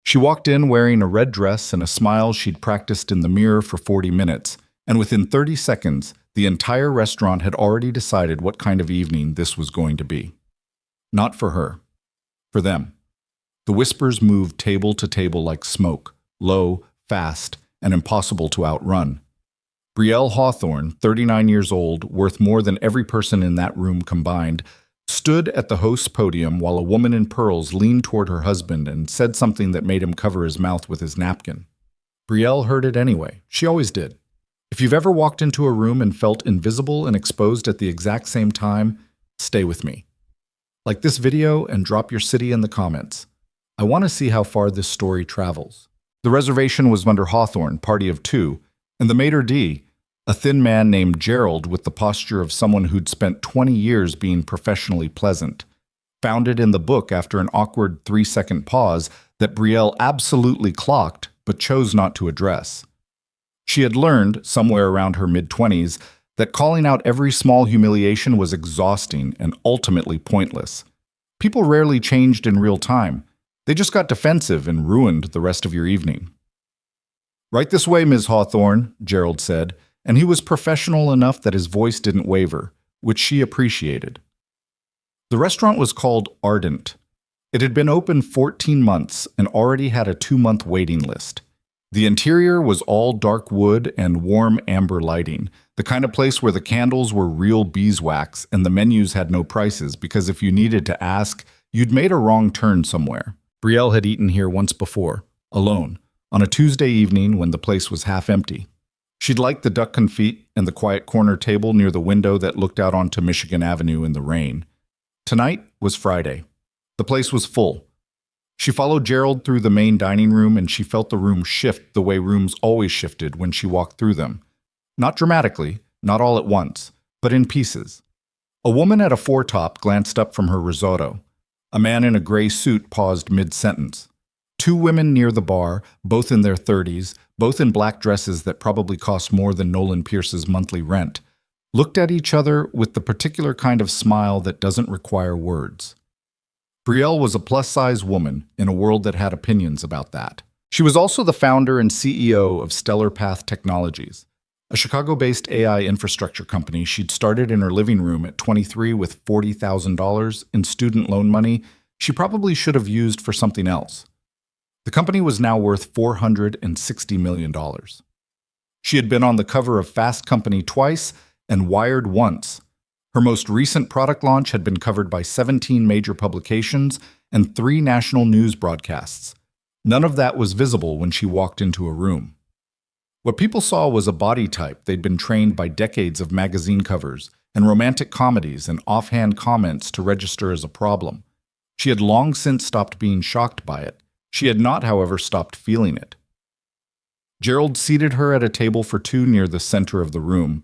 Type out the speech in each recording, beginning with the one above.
She walked in wearing a red dress and a smile she'd practiced in the mirror for 40 minutes, and within 30 seconds, the entire restaurant had already decided what kind of evening this was going to be. Not for her. For them. The whispers moved table to table like smoke, low, fast, and impossible to outrun. Brielle Hawthorne, 39 years old, worth more than every person in that room combined, stood at the host's podium while a woman in pearls leaned toward her husband and said something that made him cover his mouth with his napkin. Brielle heard it anyway. She always did. If you've ever walked into a room and felt invisible and exposed at the exact same time, stay with me. Like this video and drop your city in the comments. I want to see how far this story travels. The reservation was under Hawthorne, party of two, and the maitre d', a thin man named Gerald with the posture of someone who'd spent 20 years being professionally pleasant, found it in the book after an awkward 3-second pause that Brielle absolutely clocked but chose not to address. She had learned, somewhere around her mid-20s, that calling out every small humiliation was exhausting and ultimately pointless. People rarely changed in real time. They just got defensive and ruined the rest of your evening. "Right this way, Ms. Hawthorne," Gerald said, and he was professional enough that his voice didn't waver, which she appreciated. The restaurant was called Ardent. It had been open 14 months and already had a 2-month waiting list. The interior was all dark wood and warm amber lighting, the kind of place where the candles were real beeswax and the menus had no prices because if you needed to ask, you'd made a wrong turn somewhere. Brielle had eaten here once before, alone, on a Tuesday evening when the place was half empty. She'd liked the duck confit and the quiet corner table near the window that looked out onto Michigan Avenue in the rain. Tonight was Friday. The place was full. She followed Gerald through the main dining room and she felt the room shift the way rooms always shifted when she walked through them. Not dramatically, not all at once, but in pieces. A woman at a four-top glanced up from her risotto. A man in a gray suit paused mid-sentence. 2 women near the bar, both in their 30s, both in black dresses that probably cost more than Nolan Pierce's monthly rent, looked at each other with the particular kind of smile that doesn't require words. Brielle was a plus-size woman in a world that had opinions about that. She was also the founder and CEO of Stellar Path Technologies, a Chicago-based AI infrastructure company she'd started in her living room at 23 with $40,000 in student loan money she probably should have used for something else. The company was now worth $460 million. She had been on the cover of Fast Company twice and Wired once. Her most recent product launch had been covered by 17 major publications and 3 national news broadcasts. None of that was visible when she walked into a room. What people saw was a body type they'd been trained by decades of magazine covers and romantic comedies and offhand comments to register as a problem. She had long since stopped being shocked by it. She had not, however, stopped feeling it. Gerald seated her at a table for 2 near the center of the room,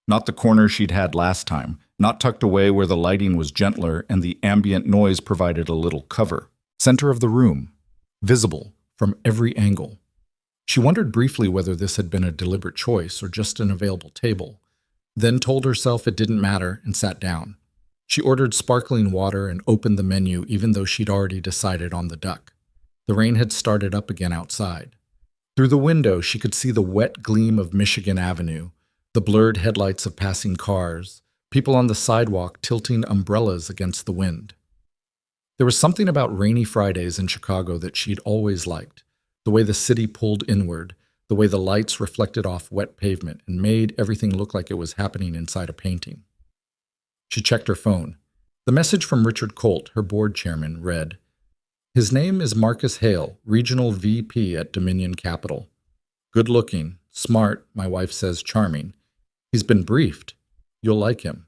not the corner she'd had last time, not tucked away where the lighting was gentler and the ambient noise provided a little cover. Center of the room, visible from every angle. She wondered briefly whether this had been a deliberate choice or just an available table, then told herself it didn't matter and sat down. She ordered sparkling water and opened the menu even though she'd already decided on the duck. The rain had started up again outside. Through the window, she could see the wet gleam of Michigan Avenue, the blurred headlights of passing cars, people on the sidewalk tilting umbrellas against the wind. There was something about rainy Fridays in Chicago that she'd always liked, the way the city pulled inward, the way the lights reflected off wet pavement and made everything look like it was happening inside a painting. She checked her phone. The message from Richard Colt, her board chairman, read, "His name is Marcus Hale, Regional VP at Dominion Capital. Good looking, smart, my wife says charming. He's been briefed. You'll like him.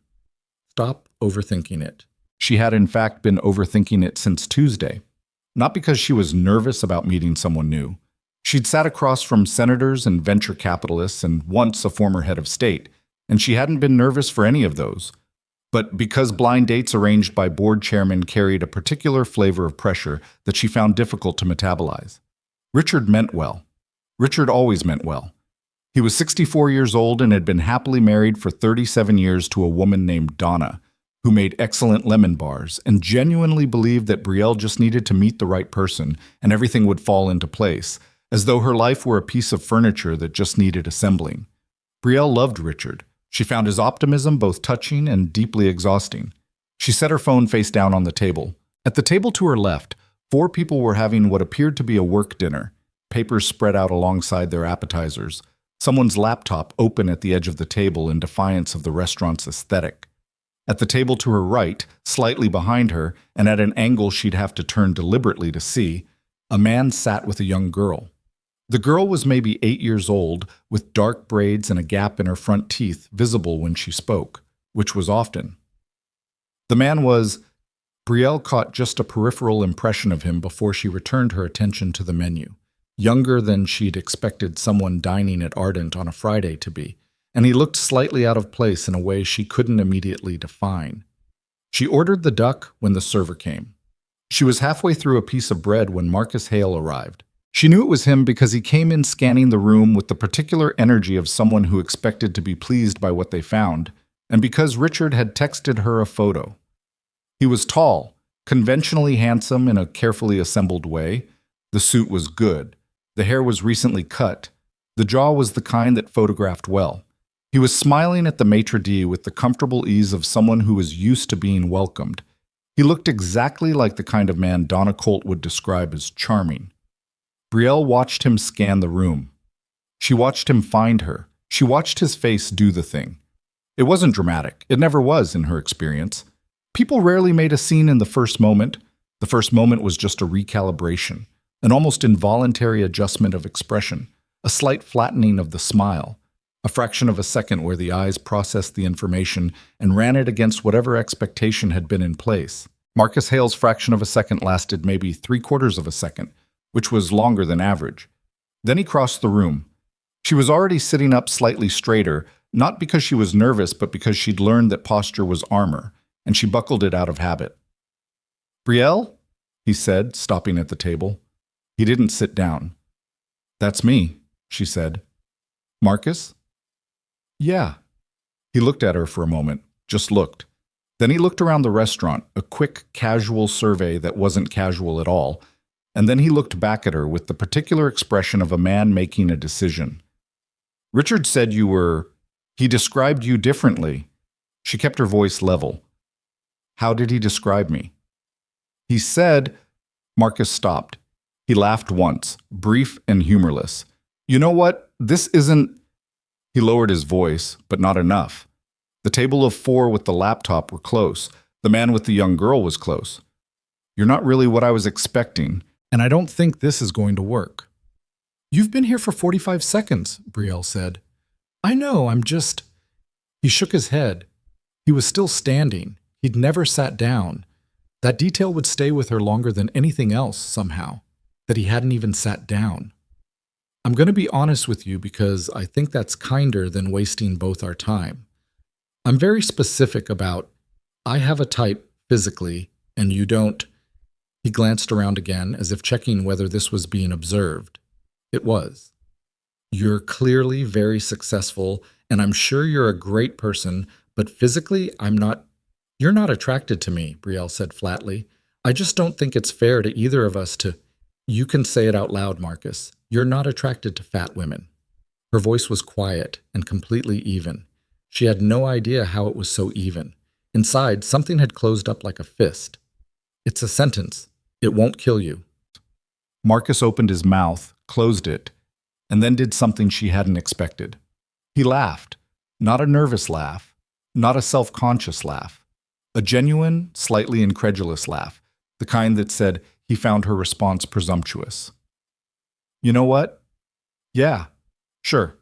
Stop overthinking it." She had in fact been overthinking it since Tuesday. Not because she was nervous about meeting someone new. She'd sat across from senators and venture capitalists and once a former head of state, and she hadn't been nervous for any of those. But because blind dates arranged by board chairmen carried a particular flavor of pressure that she found difficult to metabolize. Richard meant well. Richard always meant well. He was 64 years old and had been happily married for 37 years to a woman named Donna, who made excellent lemon bars and genuinely believed that Brielle just needed to meet the right person and everything would fall into place, as though her life were a piece of furniture that just needed assembling. Brielle loved Richard. She found his optimism both touching and deeply exhausting. She set her phone face down on the table. At the table to her left, 4 people were having what appeared to be a work dinner, papers spread out alongside their appetizers, someone's laptop open at the edge of the table in defiance of the restaurant's aesthetic. At the table to her right, slightly behind her, and at an angle she'd have to turn deliberately to see, a man sat with a young girl. The girl was maybe 8 years old, with dark braids and a gap in her front teeth visible when she spoke, which was often. The man was... Brielle caught just a peripheral impression of him before she returned her attention to the menu. Younger than she'd expected someone dining at Ardent on a Friday to be, and he looked slightly out of place in a way she couldn't immediately define. She ordered the duck when the server came. She was halfway through a piece of bread when Marcus Hale arrived. She knew it was him because he came in scanning the room with the particular energy of someone who expected to be pleased by what they found, and because Richard had texted her a photo. He was tall, conventionally handsome in a carefully assembled way. The suit was good. The hair was recently cut. The jaw was the kind that photographed well. He was smiling at the maitre d' with the comfortable ease of someone who was used to being welcomed. He looked exactly like the kind of man Donna Colt would describe as charming. Brielle watched him scan the room. She watched him find her. She watched his face do the thing. It wasn't dramatic. It never was, in her experience. People rarely made a scene in the first moment. The first moment was just a recalibration, an almost involuntary adjustment of expression, a slight flattening of the smile, a fraction of a second where the eyes processed the information and ran it against whatever expectation had been in place. Marcus Hale's fraction of a second lasted maybe 3/4 of a second, which was longer than average. Then he crossed the room. She was already sitting up slightly straighter, not because she was nervous, but because she'd learned that posture was armor, and she buckled it out of habit. "Brielle?" he said, stopping at the table. He didn't sit down. "That's me," she said. "Marcus?" "Yeah." He looked at her for a moment, just looked. Then he looked around the restaurant, a quick, casual survey that wasn't casual at all, and then he looked back at her with the particular expression of a man making a decision. "Richard said you were... He described you differently." She kept her voice level. "How did he describe me?" "He said..." Marcus stopped. He laughed once, brief and humorless. "You know what? This isn't..." He lowered his voice, but not enough. The table of 4 with the laptop were close. The man with the young girl was close. "You're not really what I was expecting, and I don't think this is going to work." "You've been here for 45 seconds, Brielle said. "I know, I'm just..." He shook his head. He was still standing. He'd never sat down. That detail would stay with her longer than anything else, somehow, that he hadn't even sat down. "I'm going to be honest with you because I think that's kinder than wasting both our time. I'm very specific about, I have a type physically, and you don't..." He glanced around again, as if checking whether this was being observed. It was. "You're clearly very successful, and I'm sure you're a great person, but physically, I'm not..." "You're not attracted to me," Brielle said flatly. "I just don't think it's fair to either of us to..." "You can say it out loud, Marcus. You're not attracted to fat women." Her voice was quiet and completely even. She had no idea how it was so even. Inside, something had closed up like a fist. "It's a sentence. It won't kill you." Marcus opened his mouth, closed it, and then did something she hadn't expected. He laughed. Not a nervous laugh. Not a self-conscious laugh. A genuine, slightly incredulous laugh. The kind that said he found her response presumptuous. "You know what? Yeah, sure.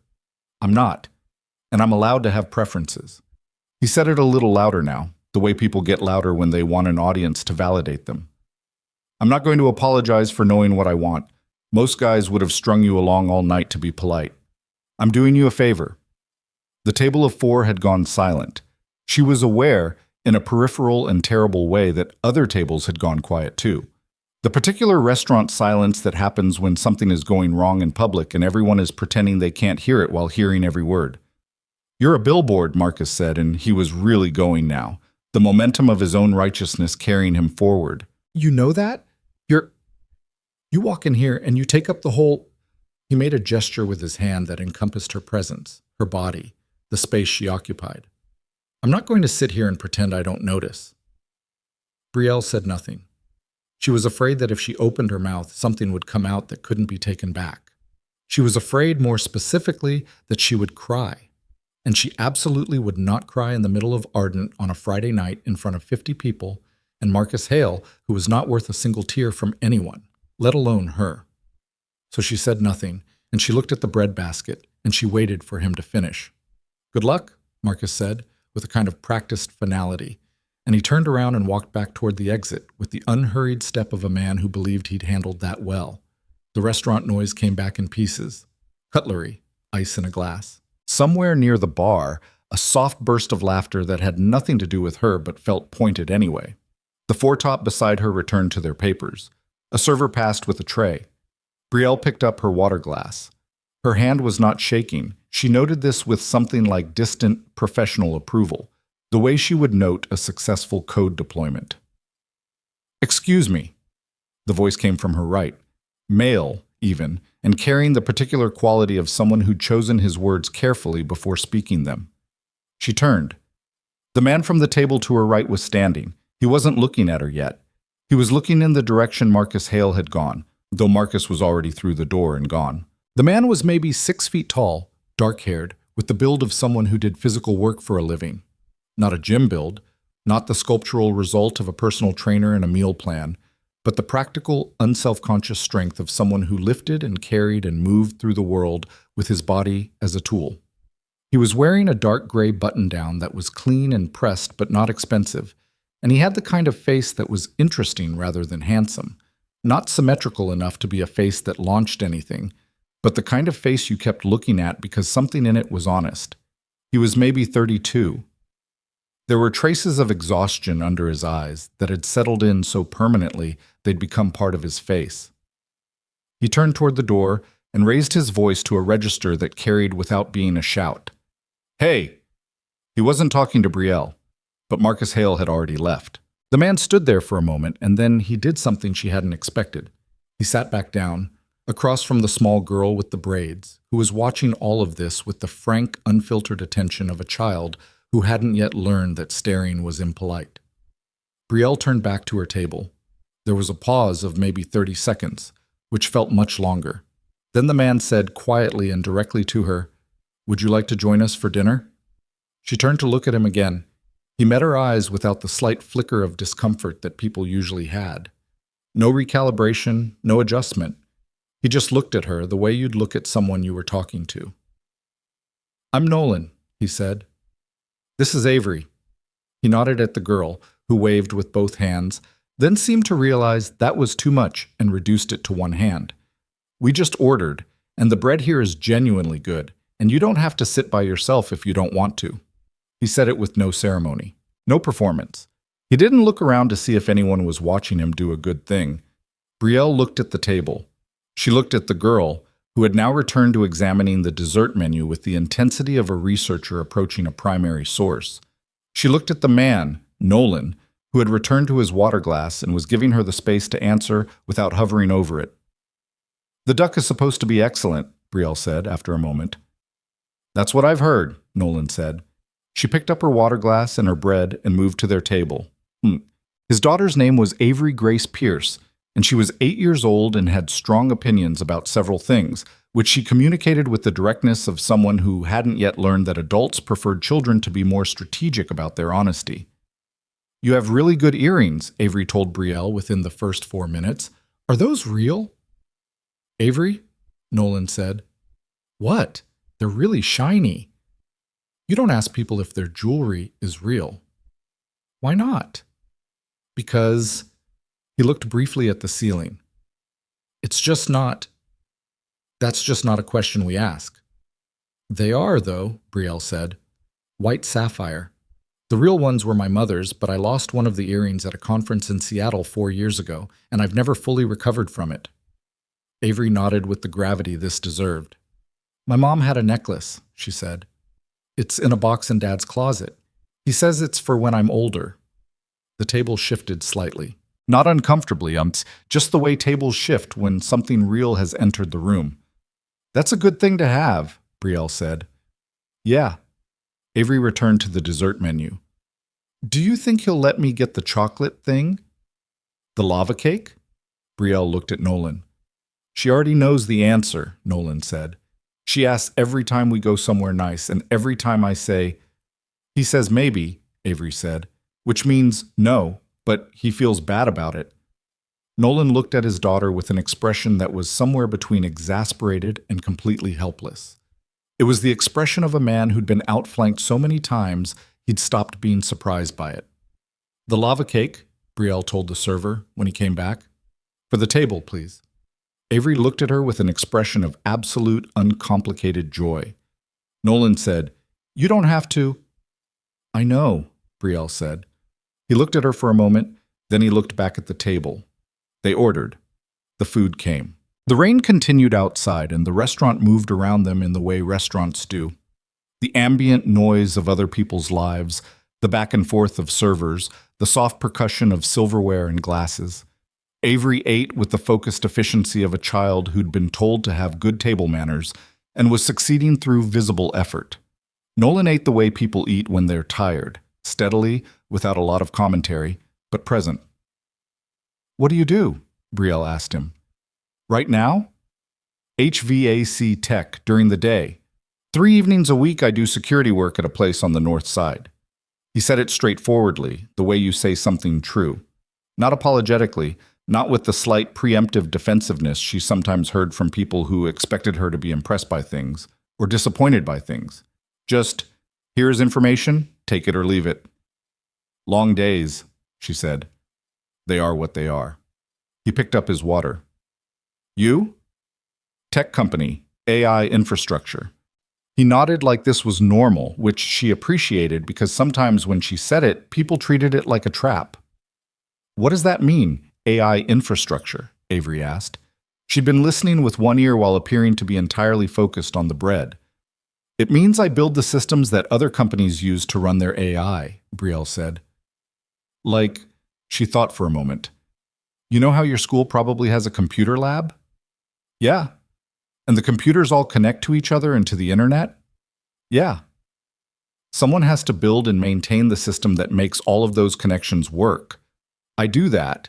I'm not. And I'm allowed to have preferences." He said it a little louder now, the way people get louder when they want an audience to validate them. "I'm not going to apologize for knowing what I want. Most guys would have strung you along all night to be polite. I'm doing you a favor." The table of 4 had gone silent. She was aware, in a peripheral and terrible way, that other tables had gone quiet too. The particular restaurant silence that happens when something is going wrong in public and everyone is pretending they can't hear it while hearing every word. "You're a billboard," Marcus said, and he was really going now. the momentum of his own righteousness carrying him forward. "You know that? You walk in here and you take up the whole—" He made a gesture with his hand that encompassed her presence, her body, the space she occupied. "I'm not going to sit here and pretend I don't notice." Brielle said nothing. She was afraid that if she opened her mouth, something would come out that couldn't be taken back. She was afraid, more specifically, that she would cry. And she absolutely would not cry in the middle of Ardent on a Friday night in front of 50 people and Marcus Hale, who was not worth a single tear from anyone, let alone her. So she said nothing, and she looked at the bread basket, and she waited for him to finish. "Good luck," Marcus said, with a kind of practiced finality, and he turned around and walked back toward the exit with the unhurried step of a man who believed he'd handled that well. The restaurant noise came back in pieces. Cutlery, ice in a glass. Somewhere near the bar, a soft burst of laughter that had nothing to do with her but felt pointed anyway. The foretop beside her returned to their papers. A server passed with a tray. Brielle picked up her water glass. Her hand was not shaking. She noted this with something like distant, professional approval, the way she would note a successful code deployment. "Excuse me." The voice came from her right, male even, and carrying the particular quality of someone who'd chosen his words carefully before speaking them. She turned. The man from the table to her right was standing. He wasn't looking at her yet. He was looking in the direction Marcus Hale had gone, though Marcus was already through the door and gone. The man was maybe 6 feet tall, dark-haired, with the build of someone who did physical work for a living. Not a gym build, not the sculptural result of a personal trainer and a meal plan, but the practical, unself-conscious strength of someone who lifted and carried and moved through the world with his body as a tool. He was wearing a dark gray button-down that was clean and pressed but not expensive, and he had the kind of face that was interesting rather than handsome, not symmetrical enough to be a face that launched anything, but the kind of face you kept looking at because something in it was honest. He was maybe 32. There were traces of exhaustion under his eyes that had settled in so permanently they'd become part of his face. He turned toward the door and raised his voice to a register that carried without being a shout. "Hey!" He wasn't talking to Brielle, but Marcus Hale had already left. The man stood there for a moment, and then he did something she hadn't expected. He sat back down, across from the small girl with the braids, who was watching all of this with the frank, unfiltered attention of a child who hadn't yet learned that staring was impolite. Brielle turned back to her table. There was a pause of maybe 30 seconds, which felt much longer. Then the man said quietly and directly to her, "Would you like to join us for dinner?" She turned to look at him again. He met her eyes without the slight flicker of discomfort that people usually had. No recalibration, no adjustment. He just looked at her the way you'd look at someone you were talking to. "I'm Nolan," he said. "This is Avery." He nodded at the girl, who waved with both hands, then seemed to realize that was too much and reduced it to one hand. "We just ordered, and the bread here is genuinely good, and you don't have to sit by yourself if you don't want to." He said it with no ceremony, no performance. He didn't look around to see if anyone was watching him do a good thing. Brielle looked at the table. She looked at the girl, who had now returned to examining the dessert menu with the intensity of a researcher approaching a primary source. She looked at the man, Nolan, who had returned to his water glass and was giving her the space to answer without hovering over it. "The duck is supposed to be excellent," Brielle said after a moment. "That's what I've heard," Nolan said. She picked up her water glass and her bread and moved to their table. His daughter's name was Avery Grace Pierce, and she was 8 years old and had strong opinions about several things, which she communicated with the directness of someone who hadn't yet learned that adults preferred children to be more strategic about their honesty. "You have really good earrings," Avery told Brielle within the first 4 minutes. "Are those real?" "Avery?" Nolan said. "What? They're really shiny." "You don't ask people if their jewelry is real." "Why not?" "Because—" He looked briefly at the ceiling. That's just not a question we ask." "They are, though," Brielle said. "White sapphire. The real ones were my mother's, but I lost one of the earrings at a conference in Seattle 4 years ago, and I've never fully recovered from it." Avery nodded with the gravity this deserved. "My mom had a necklace," she said. "It's in a box in Dad's closet. He says it's for when I'm older, The table shifted slightly. Not uncomfortably, just the way tables shift when something real has entered the room. That's a good thing to have, Brielle said. Yeah. Avery returned to the dessert menu. Do you think he'll let me get the chocolate thing? The lava cake? Brielle looked at Nolan. She already knows the answer, Nolan said. She asks every time we go somewhere nice, and every time I say, he says maybe, Avery said, which means no, but he feels bad about it. Nolan looked at his daughter with an expression that was somewhere between exasperated and completely helpless. It was the expression of a man who'd been outflanked so many times he'd stopped being surprised by it. The lava cake, Brielle told the server when he came back. For the table, please. Avery looked at her with an expression of absolute, uncomplicated joy. Nolan said, You don't have to. I know, Brielle said. He looked at her for a moment, then he looked back at the table. They ordered. The food came. The rain continued outside, and the restaurant moved around them in the way restaurants do. The ambient noise of other people's lives, the back and forth of servers, the soft percussion of silverware and glasses. Avery ate with the focused efficiency of a child who'd been told to have good table manners and was succeeding through visible effort. Nolan ate the way people eat when they're tired, steadily, without a lot of commentary, but present. What do? Brielle asked him. Right now? HVAC tech during the day. 3 evenings a week I do security work at a place on the north side. He said it straightforwardly, the way you say something true. Not apologetically, not with the slight preemptive defensiveness she sometimes heard from people who expected her to be impressed by things, or disappointed by things. Just, here's information, take it or leave it. Long days, she said. They are what they are. He picked up his water. You? Tech company, AI infrastructure. He nodded like this was normal, which she appreciated because sometimes when she said it, people treated it like a trap. What does that mean, AI infrastructure? Avery asked. She'd been listening with one ear while appearing to be entirely focused on the bread. It means I build the systems that other companies use to run their AI, Brielle said. Like, she thought for a moment. You know how your school probably has a computer lab? Yeah. And the computers all connect to each other and to the internet? Yeah. Someone has to build and maintain the system that makes all of those connections work. I do that,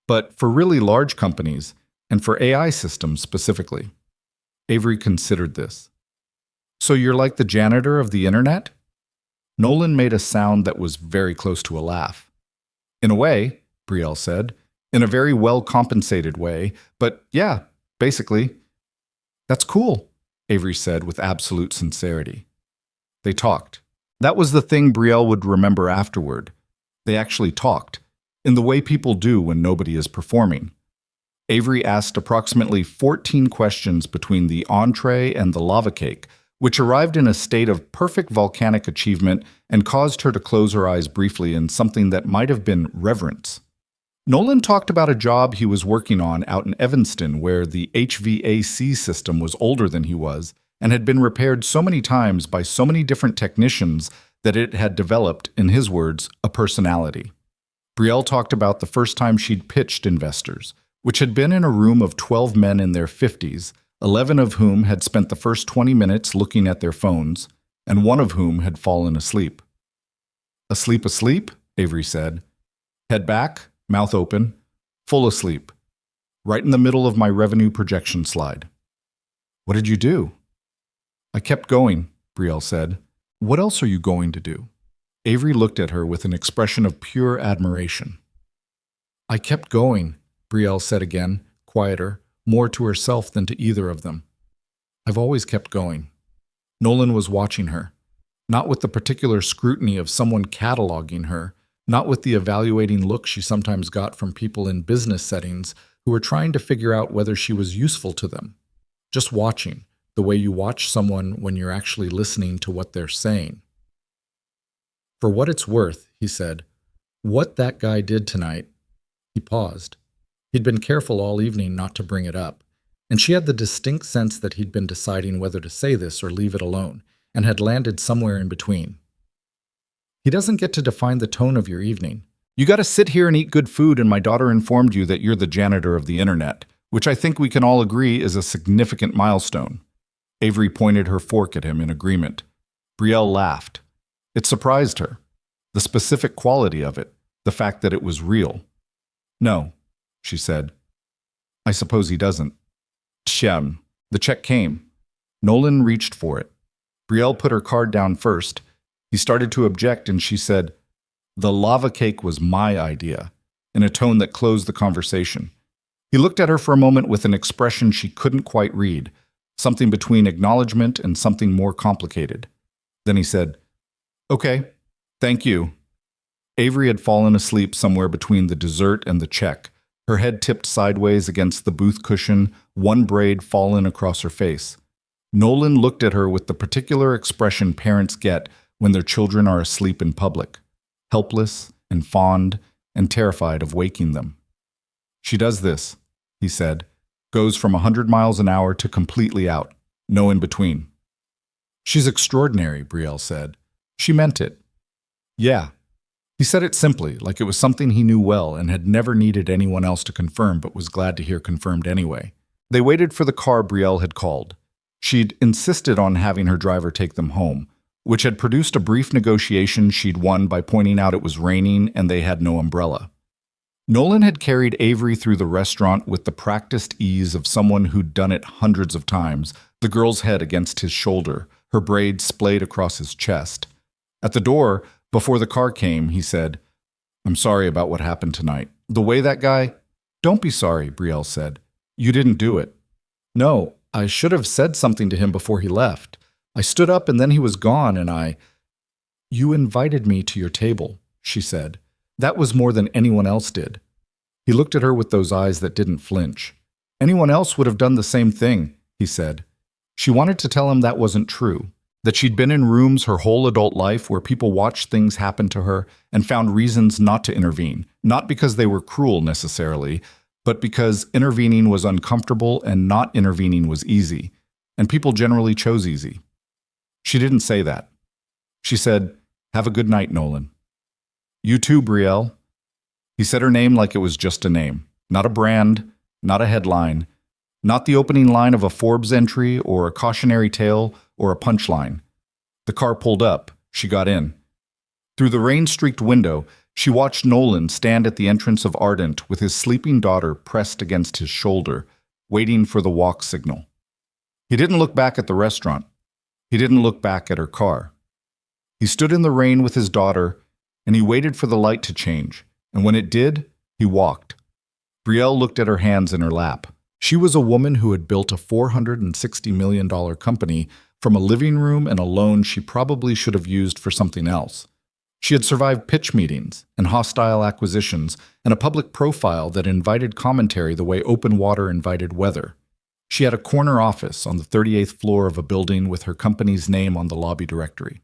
but for really large companies, and for AI systems specifically. Avery considered this. So you're like the janitor of the internet? Nolan made a sound that was very close to a laugh. In a way, Brielle said, in a very well-compensated way, but yeah, basically. That's cool, Avery said with absolute sincerity. They talked. That was the thing Brielle would remember afterward. They actually talked, in the way people do when nobody is performing. Avery asked approximately 14 questions between the entree and the lava cake, which arrived in a state of perfect volcanic achievement and caused her to close her eyes briefly in something that might have been reverence. Nolan talked about a job he was working on out in Evanston where the HVAC system was older than he was and had been repaired so many times by so many different technicians that it had developed, in his words, a personality. Brielle talked about the first time she'd pitched investors, which had been in a room of 12 men in their 50s, 11 of whom had spent the first 20 minutes looking at their phones, and one of whom had fallen asleep. Asleep, Avery said. Head back, mouth open, full asleep, right in the middle of my revenue projection slide. What did you do? I kept going, Brielle said. What else are you going to do? Avery looked at her with an expression of pure admiration. I kept going, Brielle said again, quieter, more to herself than to either of them. I've always kept going. Nolan was watching her, not with the particular scrutiny of someone cataloging her, not with the evaluating look she sometimes got from people in business settings who were trying to figure out whether she was useful to them. Just watching, the way you watch someone when you're actually listening to what they're saying. For what it's worth, he said, what that guy did tonight. He paused. He'd been careful all evening not to bring it up, and she had the distinct sense that he'd been deciding whether to say this or leave it alone, and had landed somewhere in between. He doesn't get to define the tone of your evening, You got to sit here and eat good food, and my daughter informed you that you're the janitor of the internet, which I think we can all agree is a significant milestone. Avery pointed her fork at him in agreement. Brielle laughed. It surprised her. The specific quality of it, the fact that it was real. No, she said. I suppose he doesn't. Tchem. The check came. Nolan reached for it. Brielle put her card down first. He started to object, and she said, "The lava cake was my idea," in a tone that closed the conversation. He looked at her for a moment with an expression she couldn't quite read, something between acknowledgement and something more complicated. Then he said, "Okay, thank you." Avery had fallen asleep somewhere between the dessert and the check, her head tipped sideways against the booth cushion, one braid fallen across her face. Nolan looked at her with the particular expression parents get when their children are asleep in public, helpless and fond and terrified of waking them. "She does this," he said, "goes from 100 miles an hour to completely out, no in between." "She's extraordinary," Brielle said. She meant it. Yeah. He said it simply, like it was something he knew well and had never needed anyone else to confirm but was glad to hear confirmed anyway. They waited for the car Brielle had called. She'd insisted on having her driver take them home, which had produced a brief negotiation she'd won by pointing out it was raining and they had no umbrella. Nolan had carried Avery through the restaurant with the practiced ease of someone who'd done it hundreds of times, the girl's head against his shoulder, her braids splayed across his chest. At the door, before the car came, he said, "I'm sorry about what happened tonight. The way that guy—" "Don't be sorry," Brielle said. "You didn't do it." "No, I should have said something to him before he left. I stood up and then he was gone and I—" "You invited me to your table," she said. "That was more than anyone else did." He looked at her with those eyes that didn't flinch. "Anyone else would have done the same thing," he said. She wanted to tell him that wasn't true, that she'd been in rooms her whole adult life where people watched things happen to her and found reasons not to intervene, not because they were cruel necessarily, but because intervening was uncomfortable and not intervening was easy, and people generally chose easy. She didn't say that. She said, "Have a good night, Nolan." "You too, Brielle." He said her name like it was just a name, not a brand, not a headline, not the opening line of a Forbes entry or a cautionary tale or a punchline. The car pulled up. She got in. Through the rain-streaked window, she watched Nolan stand at the entrance of Ardent with his sleeping daughter pressed against his shoulder, waiting for the walk signal. He didn't look back at the restaurant. He didn't look back at her car. He stood in the rain with his daughter, and he waited for the light to change, and when it did, he walked. Brielle looked at her hands in her lap. She was a woman who had built a $460 million company from a living room and a loan she probably should have used for something else. She had survived pitch meetings and hostile acquisitions and a public profile that invited commentary the way open water invited weather. She had a corner office on the 38th floor of a building with her company's name on the lobby directory.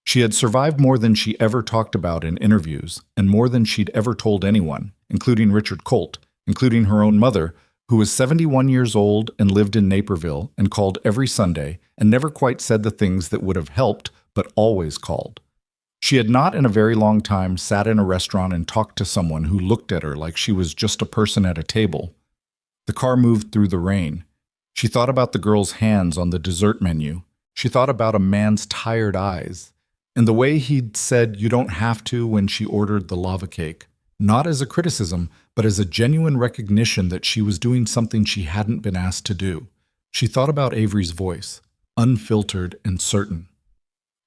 She had survived more than she ever talked about in interviews and more than she'd ever told anyone, including Richard Colt, including her own mother, who was 71 years old and lived in Naperville and called every Sunday and never quite said the things that would have helped, but always called. She had not in a very long time sat in a restaurant and talked to someone who looked at her like she was just a person at a table. The car moved through the rain. She thought about the girl's hands on the dessert menu. She thought about a man's tired eyes and the way he'd said "you don't have to" when she ordered the lava cake. Not as a criticism, but as a genuine recognition that she was doing something she hadn't been asked to do. She thought about Avery's voice, unfiltered and certain.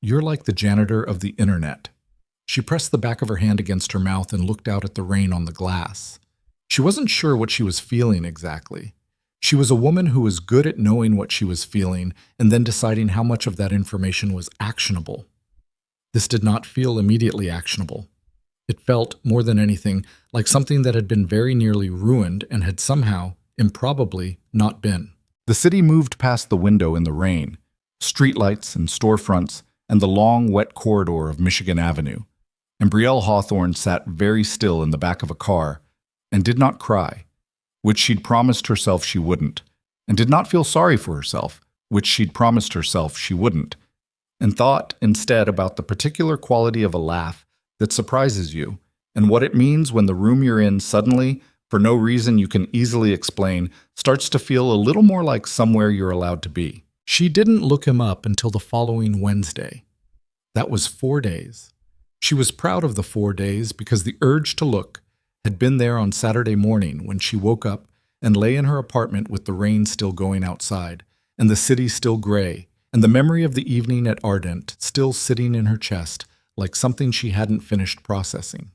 "You're like the janitor of the internet." She pressed the back of her hand against her mouth and looked out at the rain on the glass. She wasn't sure what she was feeling exactly. She was a woman who was good at knowing what she was feeling and then deciding how much of that information was actionable. This did not feel immediately actionable. It felt, more than anything, like something that had been very nearly ruined and had somehow, improbably, not been. The city moved past the window in the rain, streetlights and storefronts, and the long, wet corridor of Michigan Avenue. And Brielle Hawthorne sat very still in the back of a car and did not cry, which she'd promised herself she wouldn't, and did not feel sorry for herself, which she'd promised herself she wouldn't, and thought instead about the particular quality of a laugh that surprises you and what it means when the room you're in suddenly, for no reason you can easily explain, starts to feel a little more like somewhere you're allowed to be. She didn't look him up until the following Wednesday. That was 4 days. She was proud of the 4 days because the urge to look had been there on Saturday morning when she woke up and lay in her apartment with the rain still going outside, and the city still gray, and the memory of the evening at Ardent still sitting in her chest like something she hadn't finished processing.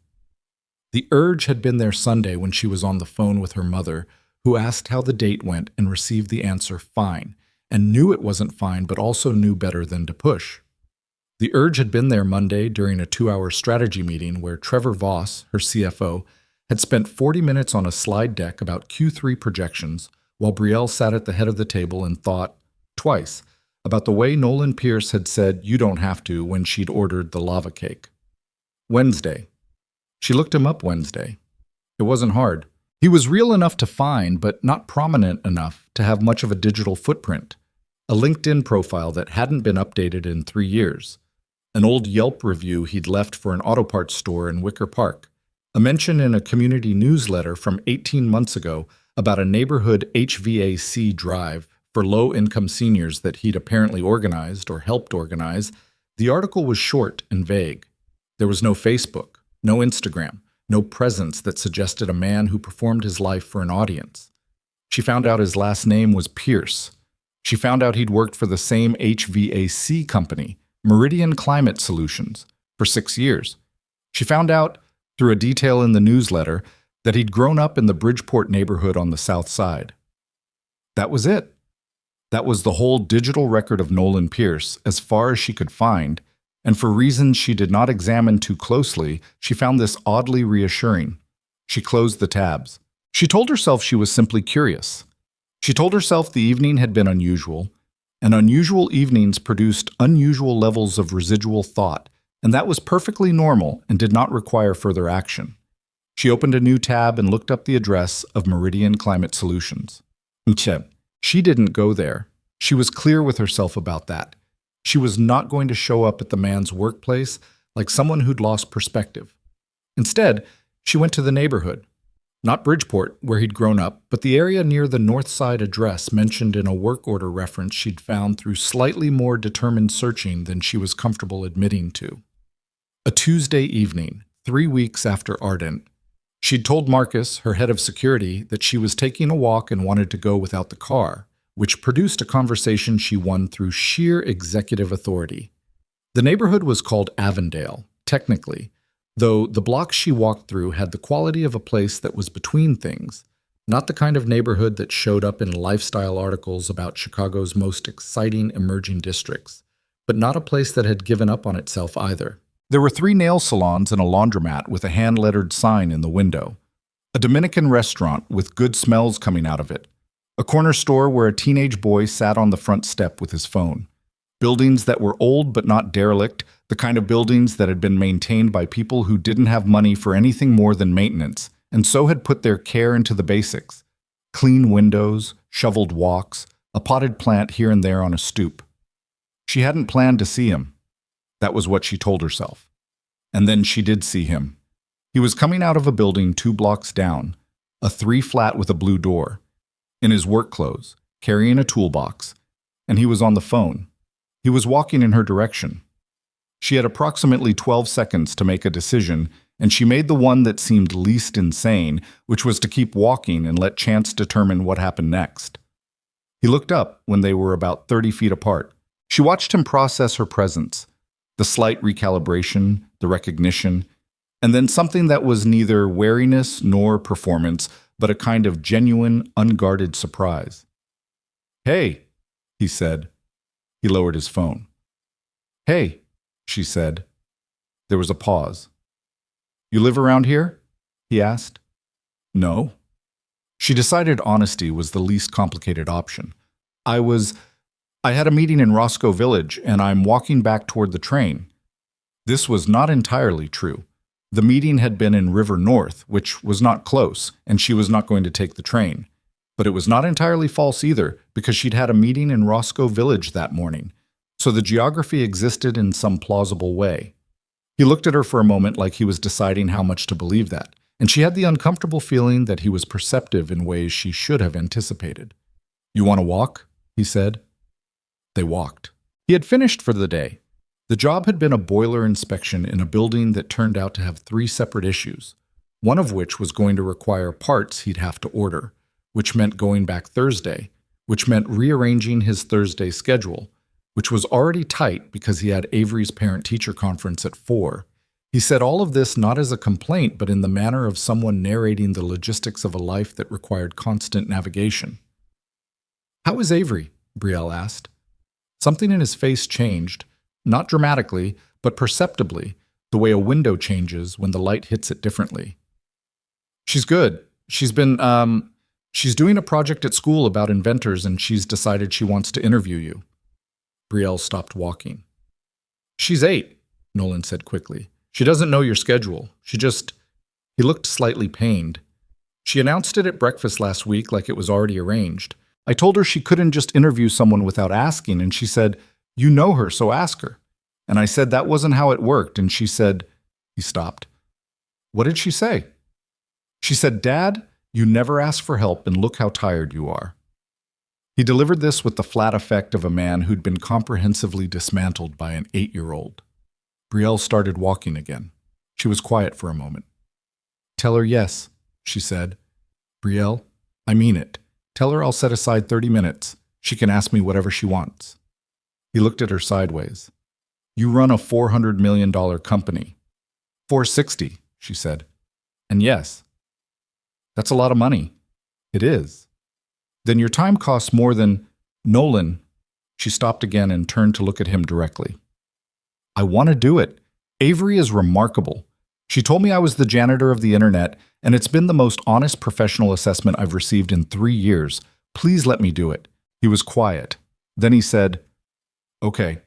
The urge had been there Sunday when she was on the phone with her mother, who asked how the date went and received the answer fine, and knew it wasn't fine but also knew better than to push. The urge had been there Monday during a 2-hour strategy meeting where Trevor Voss, her CFO, had spent 40 minutes on a slide deck about Q3 projections while Brielle sat at the head of the table and thought, twice, about the way Nolan Pierce had said you don't have to when she'd ordered the lava cake. Wednesday. She looked him up Wednesday. It wasn't hard. He was real enough to find, but not prominent enough to have much of a digital footprint. A LinkedIn profile that hadn't been updated in 3 years. An old Yelp review he'd left for an auto parts store in Wicker Park. A mention in a community newsletter from 18 months ago about a neighborhood HVAC drive for low-income seniors that he'd apparently organized or helped organize. The article was short and vague. There was no Facebook, no Instagram, no presence that suggested a man who performed his life for an audience. She found out his last name was Pierce. She found out he'd worked for the same HVAC company, Meridian Climate Solutions, for 6 years. She found out, through a detail in the newsletter, that he'd grown up in the Bridgeport neighborhood on the south side. That was it. That was the whole digital record of Nolan Pierce, as far as she could find, and for reasons she did not examine too closely, she found this oddly reassuring. She closed the tabs. She told herself she was simply curious. She told herself the evening had been unusual, and unusual evenings produced unusual levels of residual thought, and that was perfectly normal and did not require further action. She opened a new tab and looked up the address of Meridian Climate Solutions. She didn't go there. She was clear with herself about that. She was not going to show up at the man's workplace like someone who'd lost perspective. Instead, she went to the neighborhood. Not Bridgeport, where he'd grown up, but the area near the North Side address mentioned in a work order reference she'd found through slightly more determined searching than she was comfortable admitting to. A Tuesday evening, 3 weeks after Ardent, she'd told Marcus, her head of security, that she was taking a walk and wanted to go without the car, which produced a conversation she won through sheer executive authority. The neighborhood was called Avondale, technically, though the blocks she walked through had the quality of a place that was between things, not the kind of neighborhood that showed up in lifestyle articles about Chicago's most exciting emerging districts, but not a place that had given up on itself either. There were 3 nail salons and a laundromat with a hand-lettered sign in the window, a Dominican restaurant with good smells coming out of it, a corner store where a teenage boy sat on the front step with his phone, buildings that were old but not derelict, the kind of buildings that had been maintained by people who didn't have money for anything more than maintenance, and so had put their care into the basics. Clean windows, shoveled walks, a potted plant here and there on a stoop. She hadn't planned to see him. That was what she told herself. And then she did see him. He was coming out of a building 2 blocks down, a 3-flat with a blue door, in his work clothes, carrying a toolbox, and he was on the phone. He was walking in her direction. She had approximately 12 seconds to make a decision, and she made the one that seemed least insane, which was to keep walking and let chance determine what happened next. He looked up when they were about 30 feet apart. She watched him process her presence, the slight recalibration, the recognition, and then something that was neither wariness nor performance, but a kind of genuine, unguarded surprise. "Hey," he said. He lowered his phone. "Hey," she said. There was a pause. "You live around here?" he asked. "No." She decided honesty was the least complicated option. I had a meeting in Roscoe Village, and I'm walking back toward the train." This was not entirely true. The meeting had been in River North, which was not close, and she was not going to take the train. But it was not entirely false either, because she'd had a meeting in Roscoe Village that morning, so the geography existed in some plausible way. He looked at her for a moment like he was deciding how much to believe that, and she had the uncomfortable feeling that he was perceptive in ways she should have anticipated. "You want to walk?" he said. They walked. He had finished for the day. The job had been a boiler inspection in a building that turned out to have 3 separate issues, one of which was going to require parts he'd have to order, which meant going back Thursday, which meant rearranging his Thursday schedule, which was already tight because he had Avery's parent-teacher conference at 4. He said all of this not as a complaint, but in the manner of someone narrating the logistics of a life that required constant navigation. "How is Avery?" Brielle asked. Something in his face changed, not dramatically, but perceptibly, the way a window changes when the light hits it differently. "She's good. She's doing a project at school about inventors, and she's decided she wants to interview you." Brielle stopped walking. "She's 8, Nolan said quickly. "She doesn't know your schedule. He looked slightly pained. "She announced it at breakfast last week like it was already arranged. I told her she couldn't just interview someone without asking, and she said, 'You know her, so ask her.' And I said that wasn't how it worked, and she said—" He stopped. "What did she say?" "She said, 'Dad, you never ask for help, and look how tired you are.'" He delivered this with the flat effect of a man who'd been comprehensively dismantled by an 8-year-old. Brielle started walking again. She was quiet for a moment. "Tell her yes," she said. "Brielle, I mean it. Tell her I'll set aside 30 minutes. She can ask me whatever she wants." He looked at her sideways. "You run a $400 million company." "460, she said. "And yes." "That's a lot of money." "It is." "Then your time costs more than—" "Nolan." She stopped again and turned to look at him directly. "I want to do it. Avery is remarkable. She told me I was the janitor of the internet, and it's been the most honest professional assessment I've received in 3 years. Please let me do it." He was quiet. Then he said, "Okay."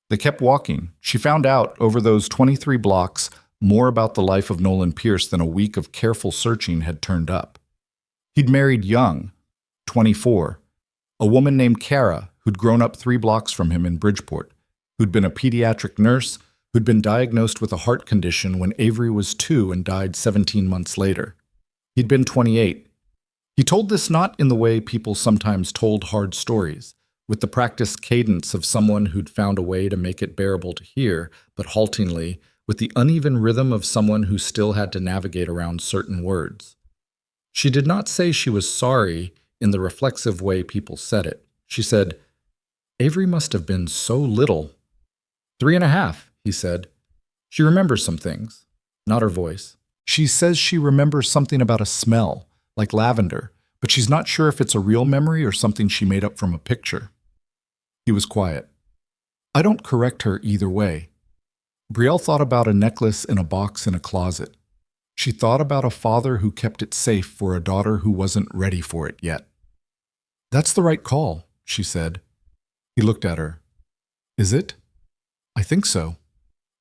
They kept walking. She found out, over those 23 blocks, more about the life of Nolan Pierce than a week of careful searching had turned up. He'd married young, 24, a woman named Kara, who'd grown up 3 blocks from him in Bridgeport, who'd been a pediatric nurse, who'd been diagnosed with a heart condition when Avery was 2 and died 17 months later. He'd been 28. He told this not in the way people sometimes told hard stories, with the practiced cadence of someone who'd found a way to make it bearable to hear, but haltingly, with the uneven rhythm of someone who still had to navigate around certain words. She did not say she was sorry in the reflexive way people said it. She said, "Avery must have been so little." 3.5, he said. "She remembers some things." Not her voice. "She says she remembers something about a smell, like lavender, but she's not sure if it's a real memory or something she made up from a picture." He was quiet. "I don't correct her either way." Brielle thought about a necklace in a box in a closet. She thought about a father who kept it safe for a daughter who wasn't ready for it yet. "That's the right call," she said. He looked at her. "Is it?" "I think so."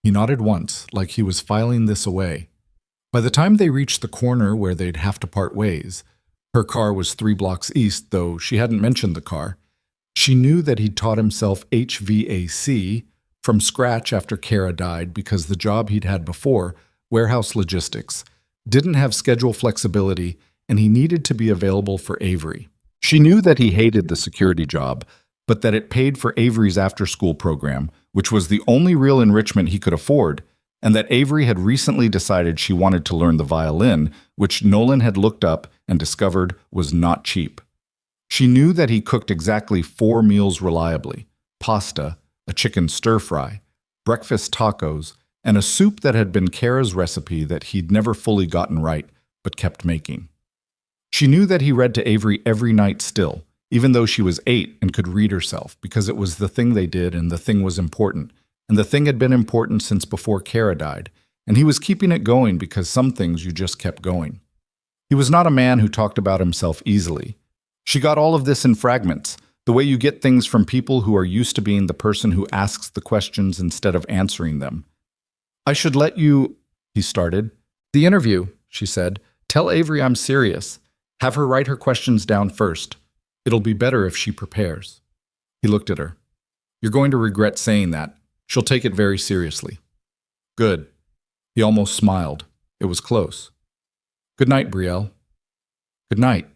He nodded once, like he was filing this away. By the time they reached the corner where they'd have to part ways, her car was 3 blocks east, though she hadn't mentioned the car. She knew that he'd taught himself HVAC from scratch after Kara died because the job he'd had before, warehouse logistics, didn't have schedule flexibility, and he needed to be available for Avery. She knew that he hated the security job, but that it paid for Avery's after-school program, which was the only real enrichment he could afford, and that Avery had recently decided she wanted to learn the violin, which Nolan had looked up and discovered was not cheap. She knew that he cooked exactly 4 meals reliably: pasta, a chicken stir-fry, breakfast tacos, and a soup that had been Kara's recipe that he'd never fully gotten right, but kept making. She knew that he read to Avery every night still, even though she was 8 and could read herself, because it was the thing they did and the thing was important, and the thing had been important since before Kara died, and he was keeping it going because some things you just kept going. He was not a man who talked about himself easily. She got all of this in fragments, the way you get things from people who are used to being the person who asks the questions instead of answering them. "I should let you," he started. "The interview," she said. "Tell Avery I'm serious. Have her write her questions down first. It'll be better if she prepares." He looked at her. "You're going to regret saying that. She'll take it very seriously." Good. He almost smiled. It was close. Good night, Brielle. Good night.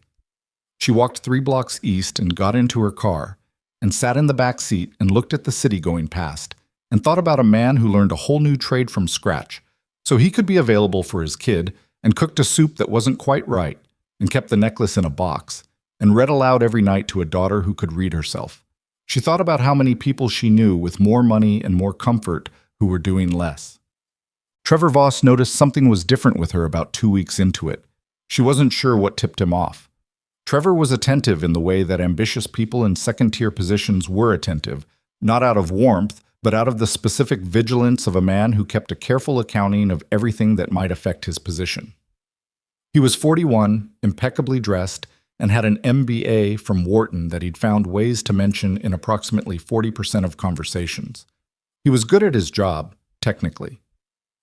She walked 3 blocks east and got into her car, and sat in the back seat and looked at the city going past, and thought about a man who learned a whole new trade from scratch, so he could be available for his kid, and cooked a soup that wasn't quite right, and kept the necklace in a box, and read aloud every night to a daughter who could read herself. She thought about how many people she knew with more money and more comfort who were doing less. Trevor Voss noticed something was different with her about 2 weeks into it. She wasn't sure what tipped him off. Trevor was attentive in the way that ambitious people in second-tier positions were attentive, not out of warmth, but out of the specific vigilance of a man who kept a careful accounting of everything that might affect his position. He was 41, impeccably dressed, and had an MBA from Wharton that he'd found ways to mention in approximately 40% of conversations. He was good at his job, technically.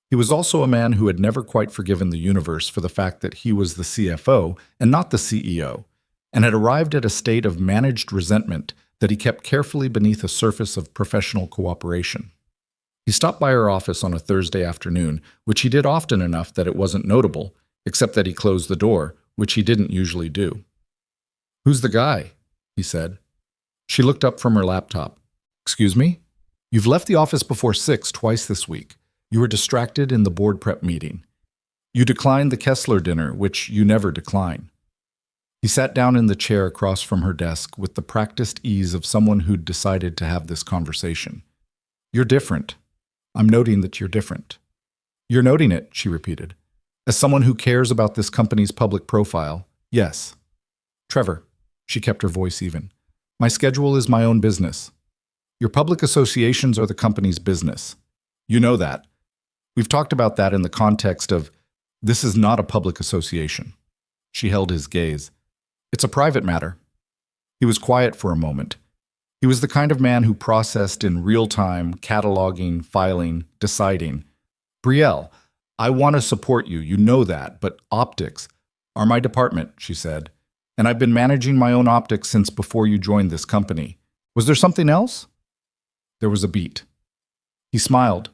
He was also a man who had never quite forgiven the universe for the fact that he was the CFO and not the CEO, and had arrived at a state of managed resentment that he kept carefully beneath a surface of professional cooperation. He stopped by her office on a Thursday afternoon, which he did often enough that it wasn't notable, except that he closed the door, which he didn't usually do. "Who's the guy?" he said. She looked up from her laptop. "Excuse me? You've left the office before 6 twice this week. You were distracted in the board prep meeting. You declined the Kessler dinner, which you never decline." He sat down in the chair across from her desk with the practiced ease of someone who'd decided to have this conversation. "You're different. I'm noting that you're different." "You're noting it," she repeated. "As someone who cares about this company's public profile, yes." "Trevor," she kept her voice even, "my schedule is my own business. Your public associations are the company's business. You know that. We've talked about that in the context of, this is not a public association." She held his gaze. "It's a private matter." He was quiet for a moment. He was the kind of man who processed in real time, cataloging, filing, deciding. "Brielle, I want to support you, you know that, but optics are my department," she said. "And I've been managing my own optics since before you joined this company. Was there something else?" There was a beat. He smiled,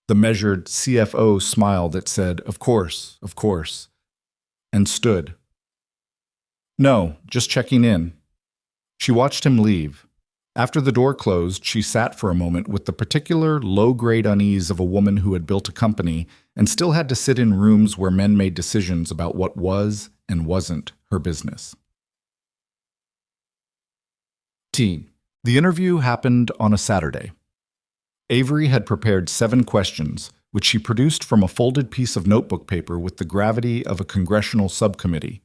the measured CFO smile that said, of course, and stood. "No, just checking in." She watched him leave. After the door closed, she sat for a moment with the particular low-grade unease of a woman who had built a company and still had to sit in rooms where men made decisions about what was and wasn't her business. The interview happened on a Saturday. Avery had prepared 7 questions, which she produced from a folded piece of notebook paper with the gravity of a congressional subcommittee.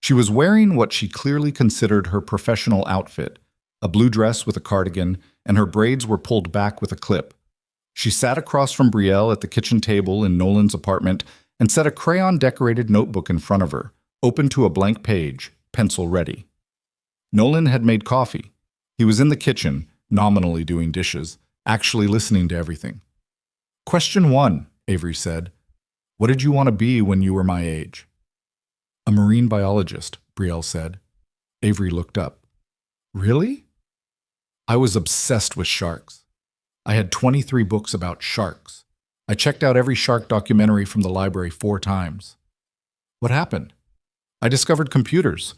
She was wearing what she clearly considered her professional outfit, a blue dress with a cardigan, and her braids were pulled back with a clip. She sat across from Brielle at the kitchen table in Nolan's apartment and set a crayon-decorated notebook in front of her, open to a blank page, pencil ready. Nolan had made coffee. He was in the kitchen, nominally doing dishes, actually listening to everything. "Question 1, Avery said. "What did you want to be when you were my age?" "A marine biologist," Brielle said. Avery looked up. "Really?" "I was obsessed with sharks. I had 23 books about sharks. I checked out every shark documentary from the library 4 times. "What happened?" "I discovered computers.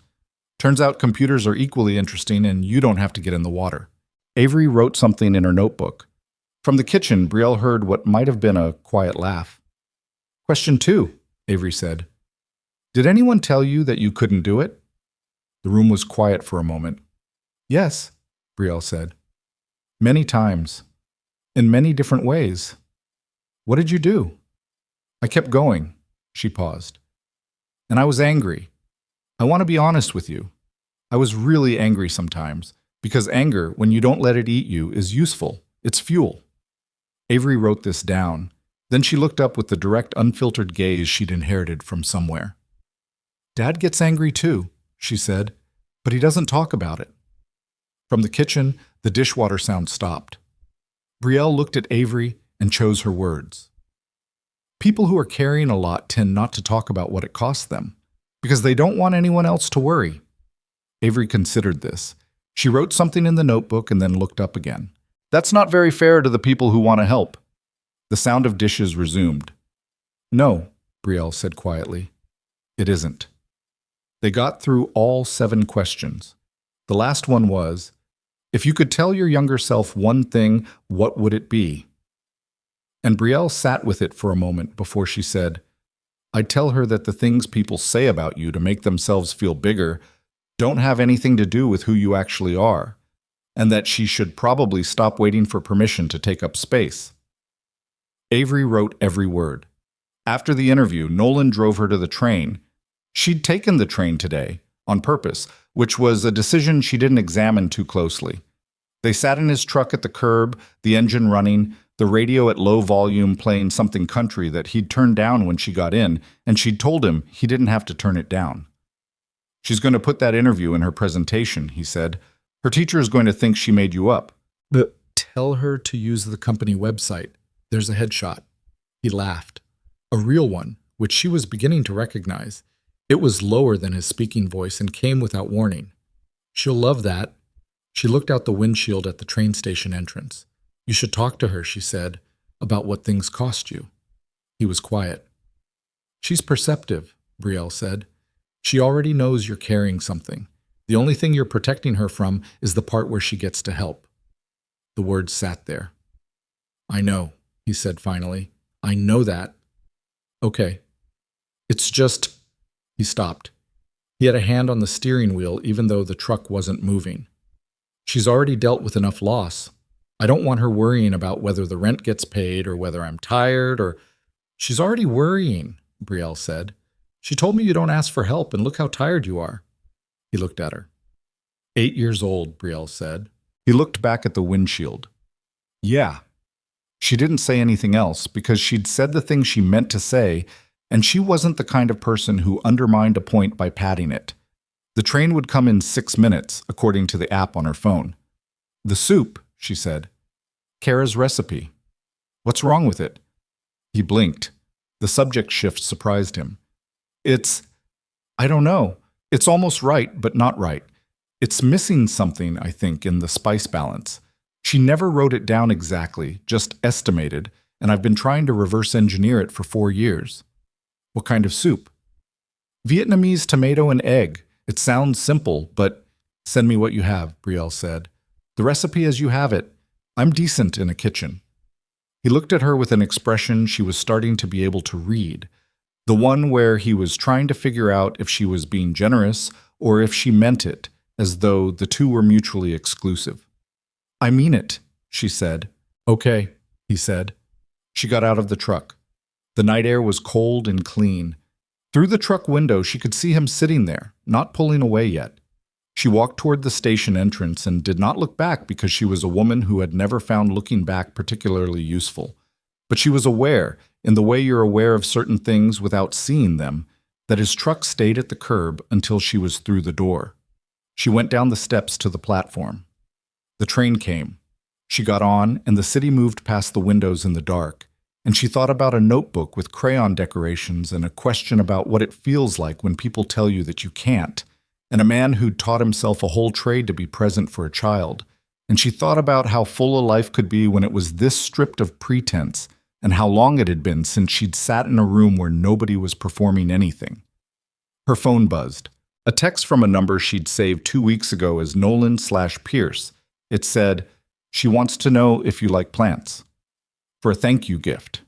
Turns out computers are equally interesting and you don't have to get in the water." Avery wrote something in her notebook. From the kitchen, Brielle heard what might have been a quiet laugh. "Question 2, Avery said. "Did anyone tell you that you couldn't do it?" The room was quiet for a moment. "Yes," Brielle said. "Many times. In many different ways." "What did you do?" "I kept going." She paused. "And I was angry. I want to be honest with you. I was really angry sometimes, because anger, when you don't let it eat you, is useful. It's fuel." Avery wrote this down. Then she looked up with the direct, unfiltered gaze she'd inherited from somewhere. "Dad gets angry too," she said, "but he doesn't talk about it." From the kitchen, the dishwater sound stopped. Brielle looked at Avery and chose her words. People who are carrying a lot tend not to talk about what it costs them, because they don't want anyone else to worry. Avery considered this. She wrote something in the notebook and then looked up again. "That's not very fair to the people who want to help." The The sound of dishes resumed. No, Brielle said quietly. It isn't. They got through all 7 questions. The last one was, if you could tell your younger self one thing, what would it be? And Brielle sat with it for a moment before she said, I'd tell her that the things people say about you to make themselves feel bigger don't have anything to do with who you actually are, and that she should probably stop waiting for permission to take up space. Avery wrote every word. After the interview, Nolan drove her to the train. She'd taken the train today, on purpose, which was a decision she didn't examine too closely. They sat in his truck at the curb, the engine running, the radio at low volume playing something country that he'd turned down when she got in, and she'd told him he didn't have to turn it down. She's going to put that interview in her presentation, he said. Her teacher is going to think she made you up. But tell her to use the company website. There's a headshot. He laughed. A real one, which she was beginning to recognize. It was lower than his speaking voice and came without warning. She'll love that. She looked out the windshield at the train station entrance. You should talk to her, she said, about what things cost you. He was quiet. She's perceptive, Brielle said. She already knows you're carrying something. The only thing you're protecting her from is the part where she gets to help. The words sat there. I know, he said finally. I know that. Okay. It's just... He stopped. He had a hand on the steering wheel even though the truck wasn't moving. She's already dealt with enough loss. I don't want her worrying about whether the rent gets paid or whether I'm tired or... She's already worrying, Brielle said. She told me you don't ask for help and look how tired you are. He looked at her. 8 years old, Brielle said. He looked back at the windshield. Yeah. She didn't say anything else because she'd said the thing she meant to say, and she wasn't the kind of person who undermined a point by padding it. The train would come in 6 minutes, according to the app on her phone. The soup, she said. Kara's recipe. What's wrong with it? He blinked. The subject shift surprised him. I don't know. It's almost right, but not right. It's missing something, I think, in the spice balance. She never wrote it down exactly, just estimated, and I've been trying to reverse engineer it for 4 years. What kind of soup? Vietnamese tomato and egg. It sounds simple, but send me what you have, Brielle said. The recipe as you have it. I'm decent in a kitchen. He looked at her with an expression she was starting to be able to read, the one where he was trying to figure out if she was being generous or if she meant it, as though the two were mutually exclusive. I mean it, she said. Okay, he said. She got out of the truck. The night air was cold and clean. Through the truck window, she could see him sitting there, not pulling away yet. She walked toward the station entrance and did not look back because she was a woman who had never found looking back particularly useful. But she was aware, in the way you're aware of certain things without seeing them, that his truck stayed at the curb until she was through the door. She went down the steps to the platform. The train came. She got on, and the city moved past the windows in the dark, and she thought about a notebook with crayon decorations and a question about what it feels like when people tell you that you can't, and a man who'd taught himself a whole trade to be present for a child, and she thought about how full a life could be when it was this stripped of pretense, and how long it had been since she'd sat in a room where nobody was performing anything. Her phone buzzed. A text from a number she'd saved 2 weeks ago as Nolan/Pierce. It said, she wants to know if you like plants. For a thank you gift.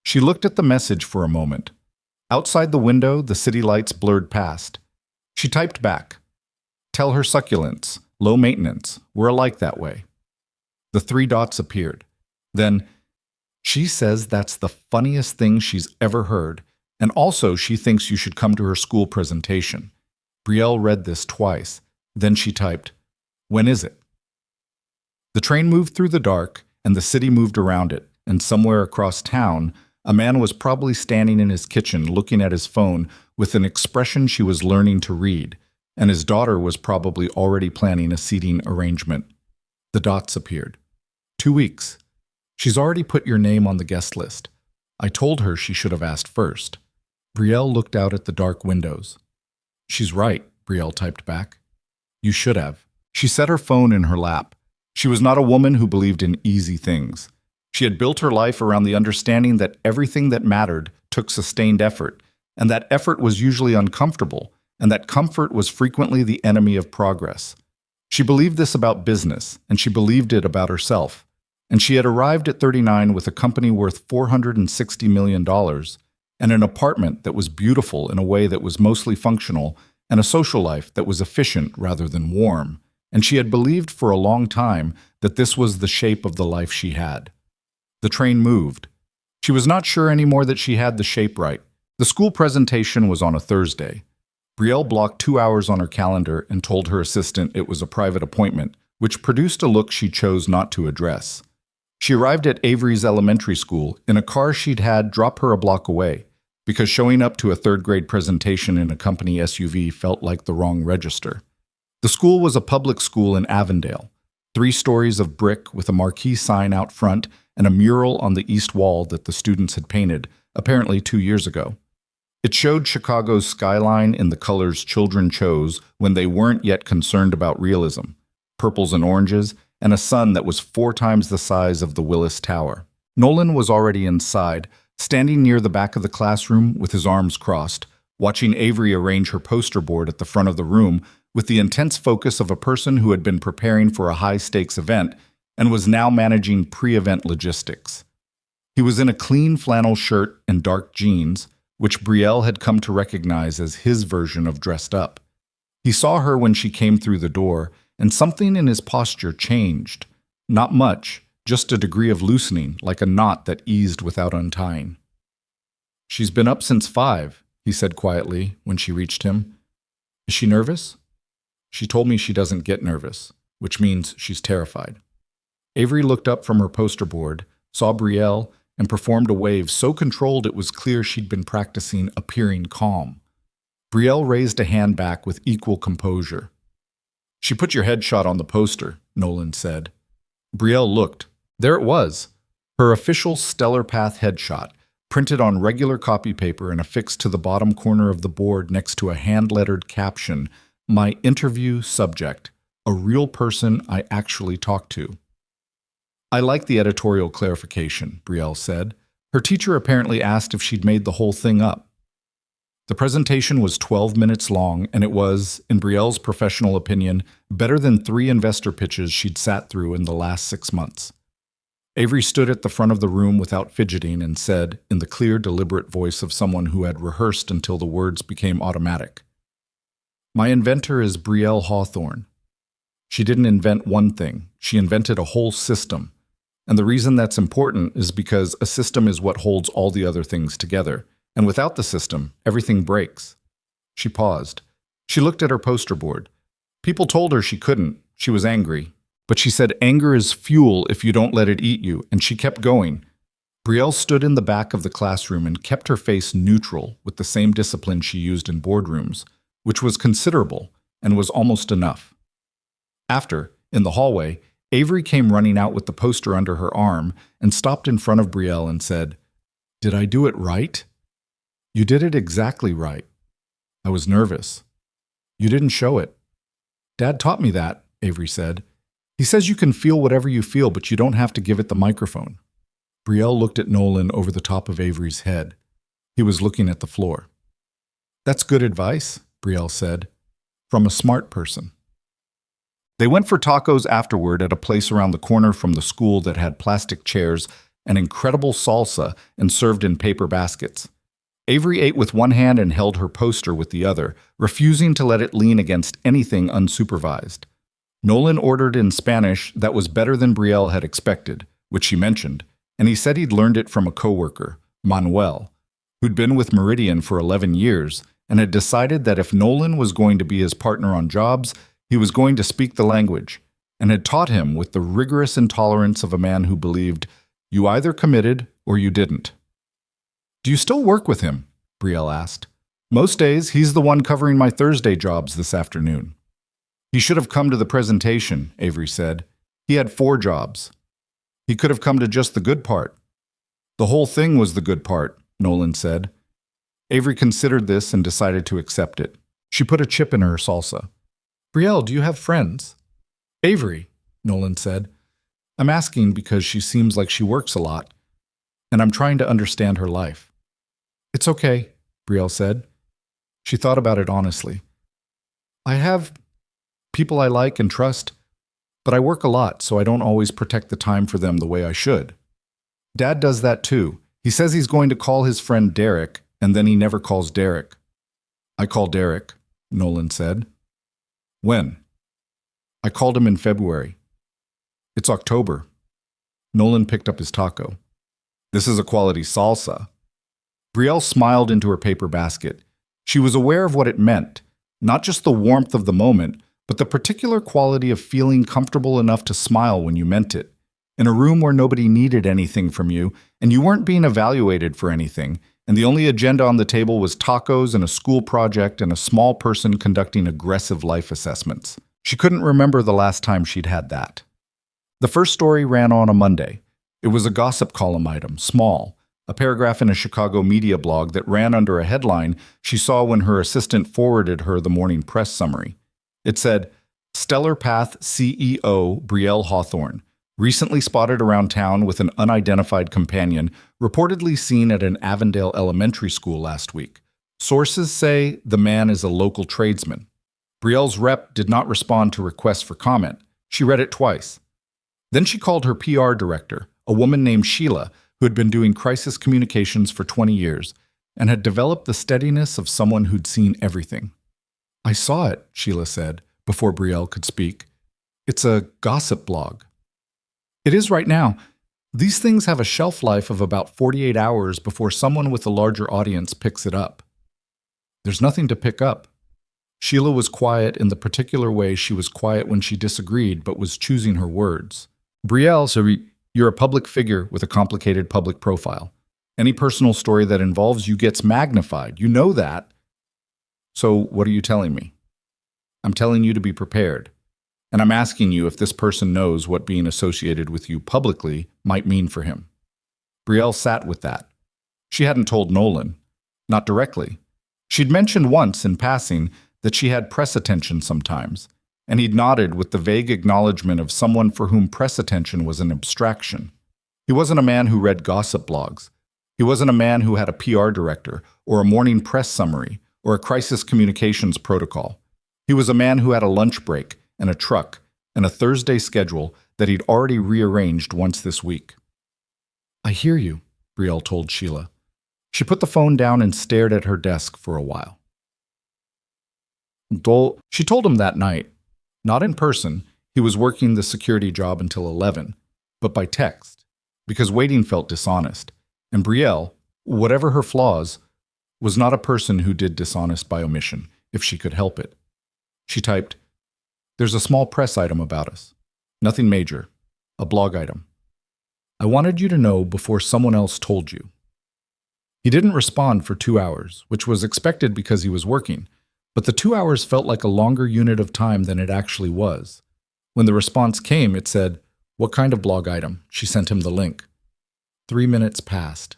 She looked at the message for a moment. Outside the window, the city lights blurred past. She typed back, tell her succulents, low maintenance, we're alike that way. The 3 dots appeared. Then, she says that's the funniest thing she's ever heard, and also she thinks you should come to her school presentation. Brielle read this twice. Then she typed, when is it? The train moved through the dark, and the city moved around it, and somewhere across town, a man was probably standing in his kitchen looking at his phone with an expression she was learning to read, and his daughter was probably already planning a seating arrangement. The dots appeared. 2 weeks. She's already put your name on the guest list. I told her she should have asked first. Brielle looked out at the dark windows. She's right, Brielle typed back. You should have. She set her phone in her lap. She was not a woman who believed in easy things. She had built her life around the understanding that everything that mattered took sustained effort, and that effort was usually uncomfortable, and that comfort was frequently the enemy of progress. She believed this about business, and she believed it about herself. And she had arrived at 39 with a company worth $460 million, and an apartment that was beautiful in a way that was mostly functional, and a social life that was efficient rather than warm. And she had believed for a long time that this was the shape of the life she had. The train moved. She was not sure anymore that she had the shape right. The school presentation was on a Thursday. Brielle blocked 2 hours on her calendar and told her assistant it was a private appointment, which produced a look she chose not to address. She arrived at Avery's elementary school in a car she'd had drop her a block away, because showing up to a third-grade presentation in a company SUV felt like the wrong register. The school was a public school in Avondale, 3 stories of brick with a marquee sign out front and a mural on the east wall that the students had painted, apparently 2 years ago. It showed Chicago's skyline in the colors children chose when they weren't yet concerned about realism, purples and oranges, and a sun that was 4 times the size of the Willis Tower. Nolan was already inside, standing near the back of the classroom with his arms crossed, watching Avery arrange her poster board at the front of the room with the intense focus of a person who had been preparing for a high-stakes event and was now managing pre-event logistics. He was in a clean flannel shirt and dark jeans, which Brielle had come to recognize as his version of dressed up. He saw her when she came through the door, and something in his posture changed. Not much, just a degree of loosening, like a knot that eased without untying. "She's been up since 5, he said quietly when she reached him. "Is she nervous?" "She told me she doesn't get nervous, which means she's terrified." Avery looked up from her poster board, saw Brielle, and performed a wave so controlled it was clear she'd been practicing appearing calm. Brielle raised a hand back with equal composure. "She put your headshot on the poster," Nolan said. Brielle looked. There it was, her official Stellar Path headshot, printed on regular copy paper and affixed to the bottom corner of the board next to a hand-lettered caption, "My interview subject, a real person I actually talked to." "I like the editorial clarification," Brielle said. Her teacher apparently asked if she'd made the whole thing up. The presentation was 12 minutes long, and it was, in Brielle's professional opinion, better than 3 investor pitches she'd sat through in the last 6 months. Avery stood at the front of the room without fidgeting and said, in the clear, deliberate voice of someone who had rehearsed until the words became automatic, "My inventor is Brielle Hawthorne. She didn't invent one thing, she invented a whole system. And the reason that's important is because a system is what holds all the other things together. And without the system, everything breaks." She paused. She looked at her poster board. People told her she couldn't. She was angry. But she said anger is fuel if you don't let it eat you, and she kept going. Brielle stood in the back of the classroom and kept her face neutral with the same discipline she used in boardrooms, which was considerable and was almost enough. After, in the hallway, Avery came running out with the poster under her arm and stopped in front of Brielle and said, "Did I do it right?" "You did it exactly right." "I was nervous." "You didn't show it." "Dad taught me that," Avery said. "He says you can feel whatever you feel, but you don't have to give it the microphone." Brielle looked at Nolan over the top of Avery's head. He was looking at the floor. "That's good advice," Brielle said, "from a smart person." They went for tacos afterward at a place around the corner from the school that had plastic chairs and incredible salsa and served in paper baskets. Avery ate with one hand and held her poster with the other, refusing to let it lean against anything unsupervised. Nolan ordered in Spanish that was better than Brielle had expected, which she mentioned, and he said he'd learned it from a coworker, Manuel, who'd been with Meridian for 11 years and had decided that if Nolan was going to be his partner on jobs, he was going to speak the language, and had taught him with the rigorous intolerance of a man who believed you either committed or you didn't. "Do you still work with him?" Brielle asked. "Most days, he's the one covering my Thursday jobs this afternoon." "He should have come to the presentation," Avery said. "He had 4 jobs. He could have come to just the good part." "The whole thing was the good part," Nolan said. Avery considered this and decided to accept it. She put a chip in her salsa. "Brielle, do you have friends?" "Avery," Nolan said. I'm asking because she seems like she works a lot, and I'm trying to understand her life. It's okay, Brielle said. She thought about it honestly. I have people I like and trust, but I work a lot, so I don't always protect the time for them the way I should. Dad does that too. He says he's going to call his friend Derek, and then he never calls Derek. I call Derek, Nolan said. When? I called him in February. It's October. Nolan picked up his taco. This is a quality salsa. Brielle smiled into her paper basket. She was aware of what it meant, not just the warmth of the moment, but the particular quality of feeling comfortable enough to smile when you meant it. In a room where nobody needed anything from you, and you weren't being evaluated for anything, and the only agenda on the table was tacos and a school project and a small person conducting aggressive life assessments. She couldn't remember the last time she'd had that. The first story ran on a Monday. It was a gossip column item, small, a paragraph in a Chicago media blog that ran under a headline she saw when her assistant forwarded her the morning press summary. It said, Stellar Path CEO Brielle Hawthorne, recently spotted around town with an unidentified companion, reportedly seen at an Avondale elementary school last week. Sources say the man is a local tradesman. Brielle's rep did not respond to requests for comment. She read it twice. Then she called her PR director, a woman named Sheila, who had been doing crisis communications for 20 years and had developed the steadiness of someone who'd seen everything. I saw it, Sheila said, before Brielle could speak. It's a gossip blog. It is right now. These things have a shelf life of about 48 hours before someone with a larger audience picks it up. There's nothing to pick up. Sheila was quiet in the particular way she was quiet when she disagreed but was choosing her words. Brielle, so you're a public figure with a complicated public profile. Any personal story that involves you gets magnified. You know that. So what are you telling me? I'm telling you to be prepared. And I'm asking you if this person knows what being associated with you publicly might mean for him. Brielle sat with that. She hadn't told Nolan. Not directly. She'd mentioned once, in passing, that she had press attention sometimes, and he'd nodded with the vague acknowledgement of someone for whom press attention was an abstraction. He wasn't a man who read gossip blogs. He wasn't a man who had a PR director, or a morning press summary, or a crisis communications protocol. He was a man who had a lunch break, and a truck, and a Thursday schedule that he'd already rearranged once this week. I hear you, Brielle told Sheila. She put the phone down and stared at her desk for a while. She told him that night, not in person, he was working the security job until 11, but by text, because waiting felt dishonest, and Brielle, whatever her flaws, was not a person who did dishonest by omission, if she could help it. She typed, There's a small press item about us. Nothing major. A blog item. I wanted you to know before someone else told you. He didn't respond for 2 hours, which was expected because he was working, but the 2 hours felt like a longer unit of time than it actually was. When the response came, it said, What kind of blog item? She sent him the link. 3 minutes passed.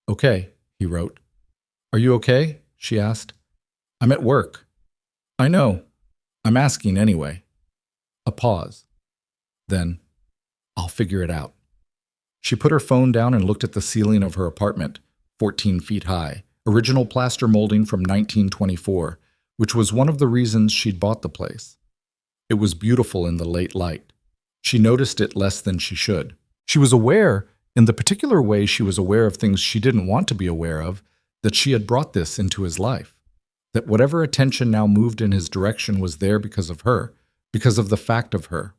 Okay, he wrote. Are you okay? She asked. I'm at work. I know. I'm asking anyway. A pause. Then, I'll figure it out. She put her phone down and looked at the ceiling of her apartment, 14 feet high, original plaster molding from 1924, which was one of the reasons she'd bought the place. It was beautiful in the late light. She noticed it less than she should. She was aware, in the particular way she was aware of things she didn't want to be aware of, that she had brought this into his life. That whatever attention now moved in his direction was there because of her, because of the fact of her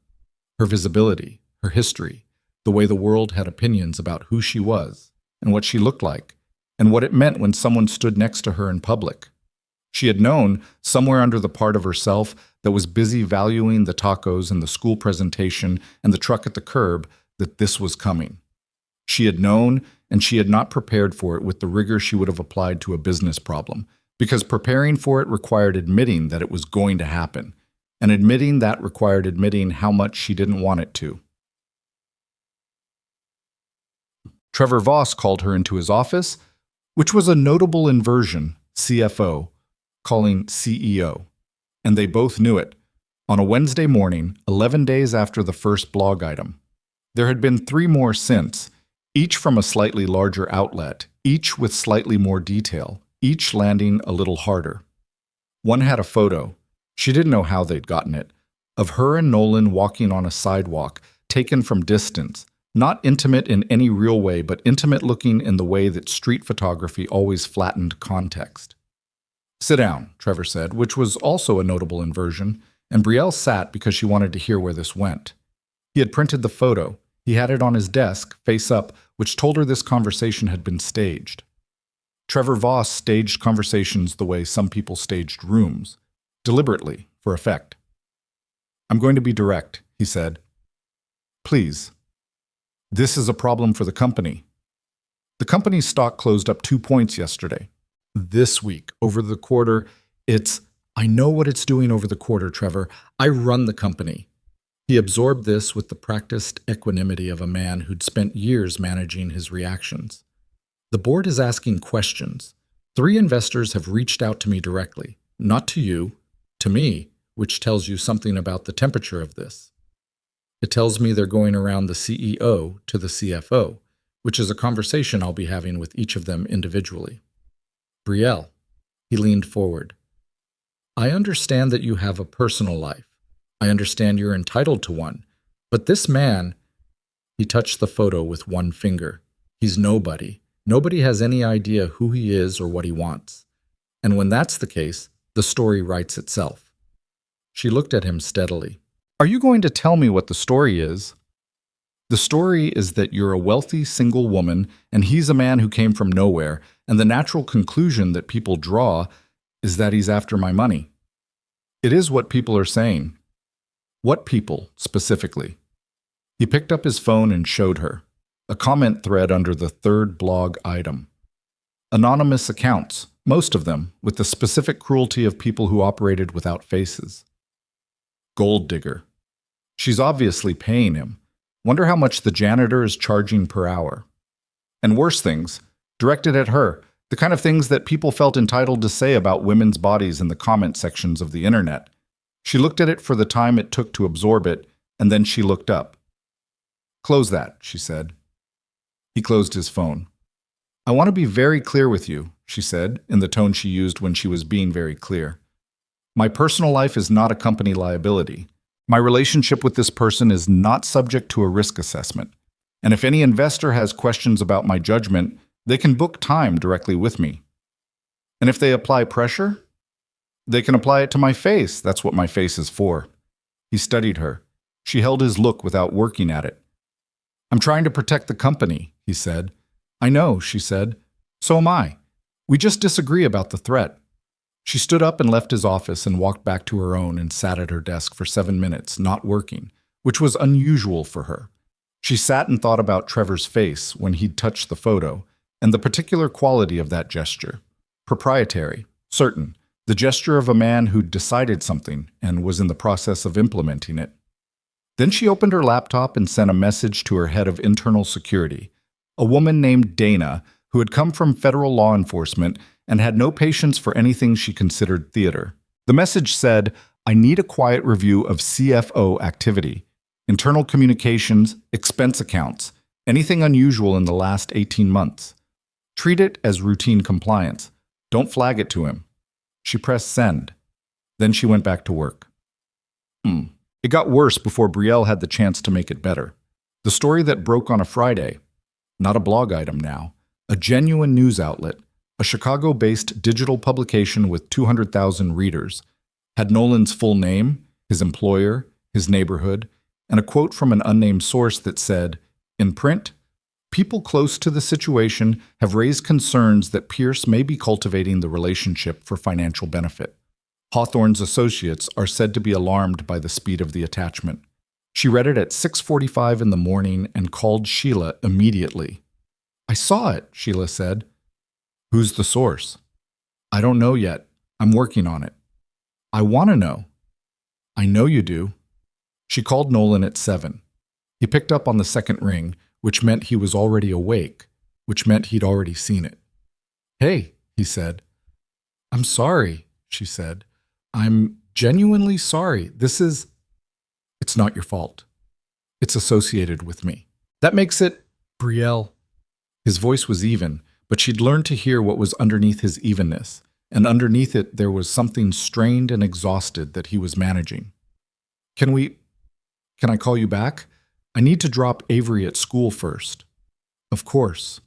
visibility, her history, the way the world had opinions about who she was, and what she looked like, and what it meant when someone stood next to her in public. She had known, somewhere under the part of herself that was busy valuing the tacos and the school presentation and the truck at the curb, that this was coming. She had known, and she had not prepared for it with the rigor she would have applied to a business problem, because preparing for it required admitting that it was going to happen, and admitting that required admitting how much she didn't want it to. Trevor Voss called her into his office, which was a notable inversion, CFO, calling CEO, and they both knew it, on a Wednesday morning, 11 days after the first blog item. There had been 3 more since, each from a slightly larger outlet, each with slightly more detail, each landing a little harder. One had a photo, she didn't know how they'd gotten it, of her and Nolan walking on a sidewalk, taken from distance, not intimate in any real way, but intimate looking in the way that street photography always flattened context. "Sit down," Trevor said, which was also a notable inversion, and Brielle sat because she wanted to hear where this went. He had printed the photo. He had it on his desk, face up, which told her this conversation had been staged. Trevor Voss staged conversations the way some people staged rooms, deliberately, for effect. "I'm going to be direct," he said. "Please. This is a problem for the company." The company's stock closed up 2 points yesterday. This week, over the quarter, I know what it's doing over the quarter, Trevor. I run the company. He absorbed this with the practiced equanimity of a man who'd spent years managing his reactions. "The board is asking questions. 3 investors have reached out to me directly, not to you, to me, which tells you something about the temperature of this. It tells me they're going around the CEO to the CFO, which is a conversation I'll be having with each of them individually. Brielle," he leaned forward, "I understand that you have a personal life. I understand you're entitled to one. But this man," he touched the photo with one finger, "he's nobody. Nobody has any idea who he is or what he wants. And when that's the case, the story writes itself." She looked at him steadily. "Are you going to tell me what the story is?" "The story is that you're a wealthy single woman and he's a man who came from nowhere, and the natural conclusion that people draw is that he's after my money. It is what people are saying." "What people, specifically?" He picked up his phone and showed her. A comment thread under the 3rd blog item. Anonymous accounts, most of them, with the specific cruelty of people who operated without faces. "Gold digger. She's obviously paying him. Wonder how much the janitor is charging per hour." And worse things, directed at her, the kind of things that people felt entitled to say about women's bodies in the comment sections of the internet. She looked at it for the time it took to absorb it, and then she looked up. "Close that," she said. He closed his phone. "I want to be very clear with you," she said, in the tone she used when she was being very clear. "My personal life is not a company liability. My relationship with this person is not subject to a risk assessment. And if any investor has questions about my judgment, they can book time directly with me. And if they apply pressure, they can apply it to my face. That's what my face is for." He studied her. She held his look without working at it. "I'm trying to protect the company," he said. "I know," she said. "So am I. We just disagree about the threat." She stood up and left his office and walked back to her own and sat at her desk for 7 minutes, not working, which was unusual for her. She sat and thought about Trevor's face when he'd touched the photo, and the particular quality of that gesture. Proprietary, certain, the gesture of a man who'd decided something and was in the process of implementing it. Then she opened her laptop and sent a message to her head of internal security, a woman named Dana, who had come from federal law enforcement and had no patience for anything she considered theater. The message said, "I need a quiet review of CFO activity, internal communications, expense accounts, anything unusual in the last 18 months. Treat it as routine compliance. Don't flag it to him." She pressed send. Then she went back to work. It got worse before Brielle had the chance to make it better. The story that broke on a Friday, not a blog item now, a genuine news outlet, a Chicago-based digital publication with 200,000 readers, had Nolan's full name, his employer, his neighborhood, and a quote from an unnamed source that said, in print, "People close to the situation have raised concerns that Pierce may be cultivating the relationship for financial benefit. Hawthorne's associates are said to be alarmed by the speed of the attachment." She read it at 6:45 in the morning and called Sheila immediately. "I saw it," Sheila said. "Who's the source?" "I don't know yet. I'm working on it." "I want to know." "I know you do." She called Nolan at 7. He picked up on the second ring, which meant he was already awake, which meant he'd already seen it. "Hey," he said. "I'm sorry," she said. "I'm genuinely sorry. It's not your fault. It's associated with me." That makes it Brielle. His voice was even, but she'd learned to hear what was underneath his evenness, and underneath it there was something strained and exhausted that he was managing. Can I call you back? I need to drop Avery at school first. Of course.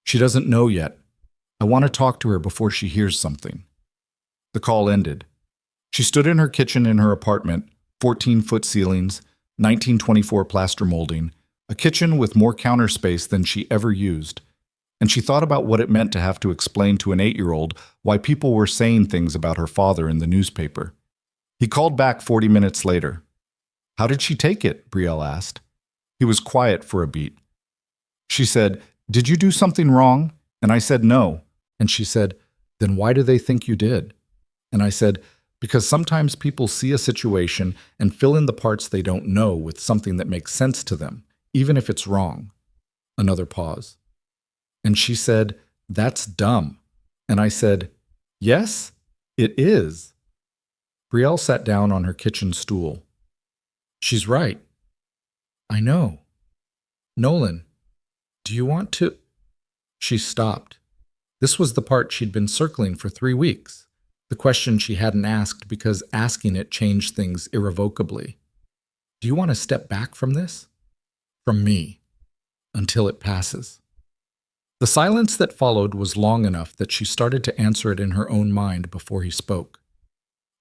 She doesn't know yet. I want to talk to her before she hears something. The call ended. She stood in her kitchen in her apartment, 14-foot ceilings, 1924 plaster molding, a kitchen with more counter space than she ever used. And she thought about what it meant to have to explain to an 8-year-old why people were saying things about her father in the newspaper. He called back 40 minutes later. How did she take it? Brielle asked. He was quiet for a beat. She said, Did you do something wrong? And I said, no. And she said, Then why do they think you did? And I said, Because sometimes people see a situation and fill in the parts they don't know with something that makes sense to them, even if it's wrong. Another pause. And she said, That's dumb. And I said, Yes, it is. Brielle sat down on her kitchen stool. She's right. I know. Nolan, do you want to? She stopped. This was the part she'd been circling for 3 weeks, the question she hadn't asked because asking it changed things irrevocably. Do you want to step back from this? From me, until it passes. The silence that followed was long enough that she started to answer it in her own mind before he spoke.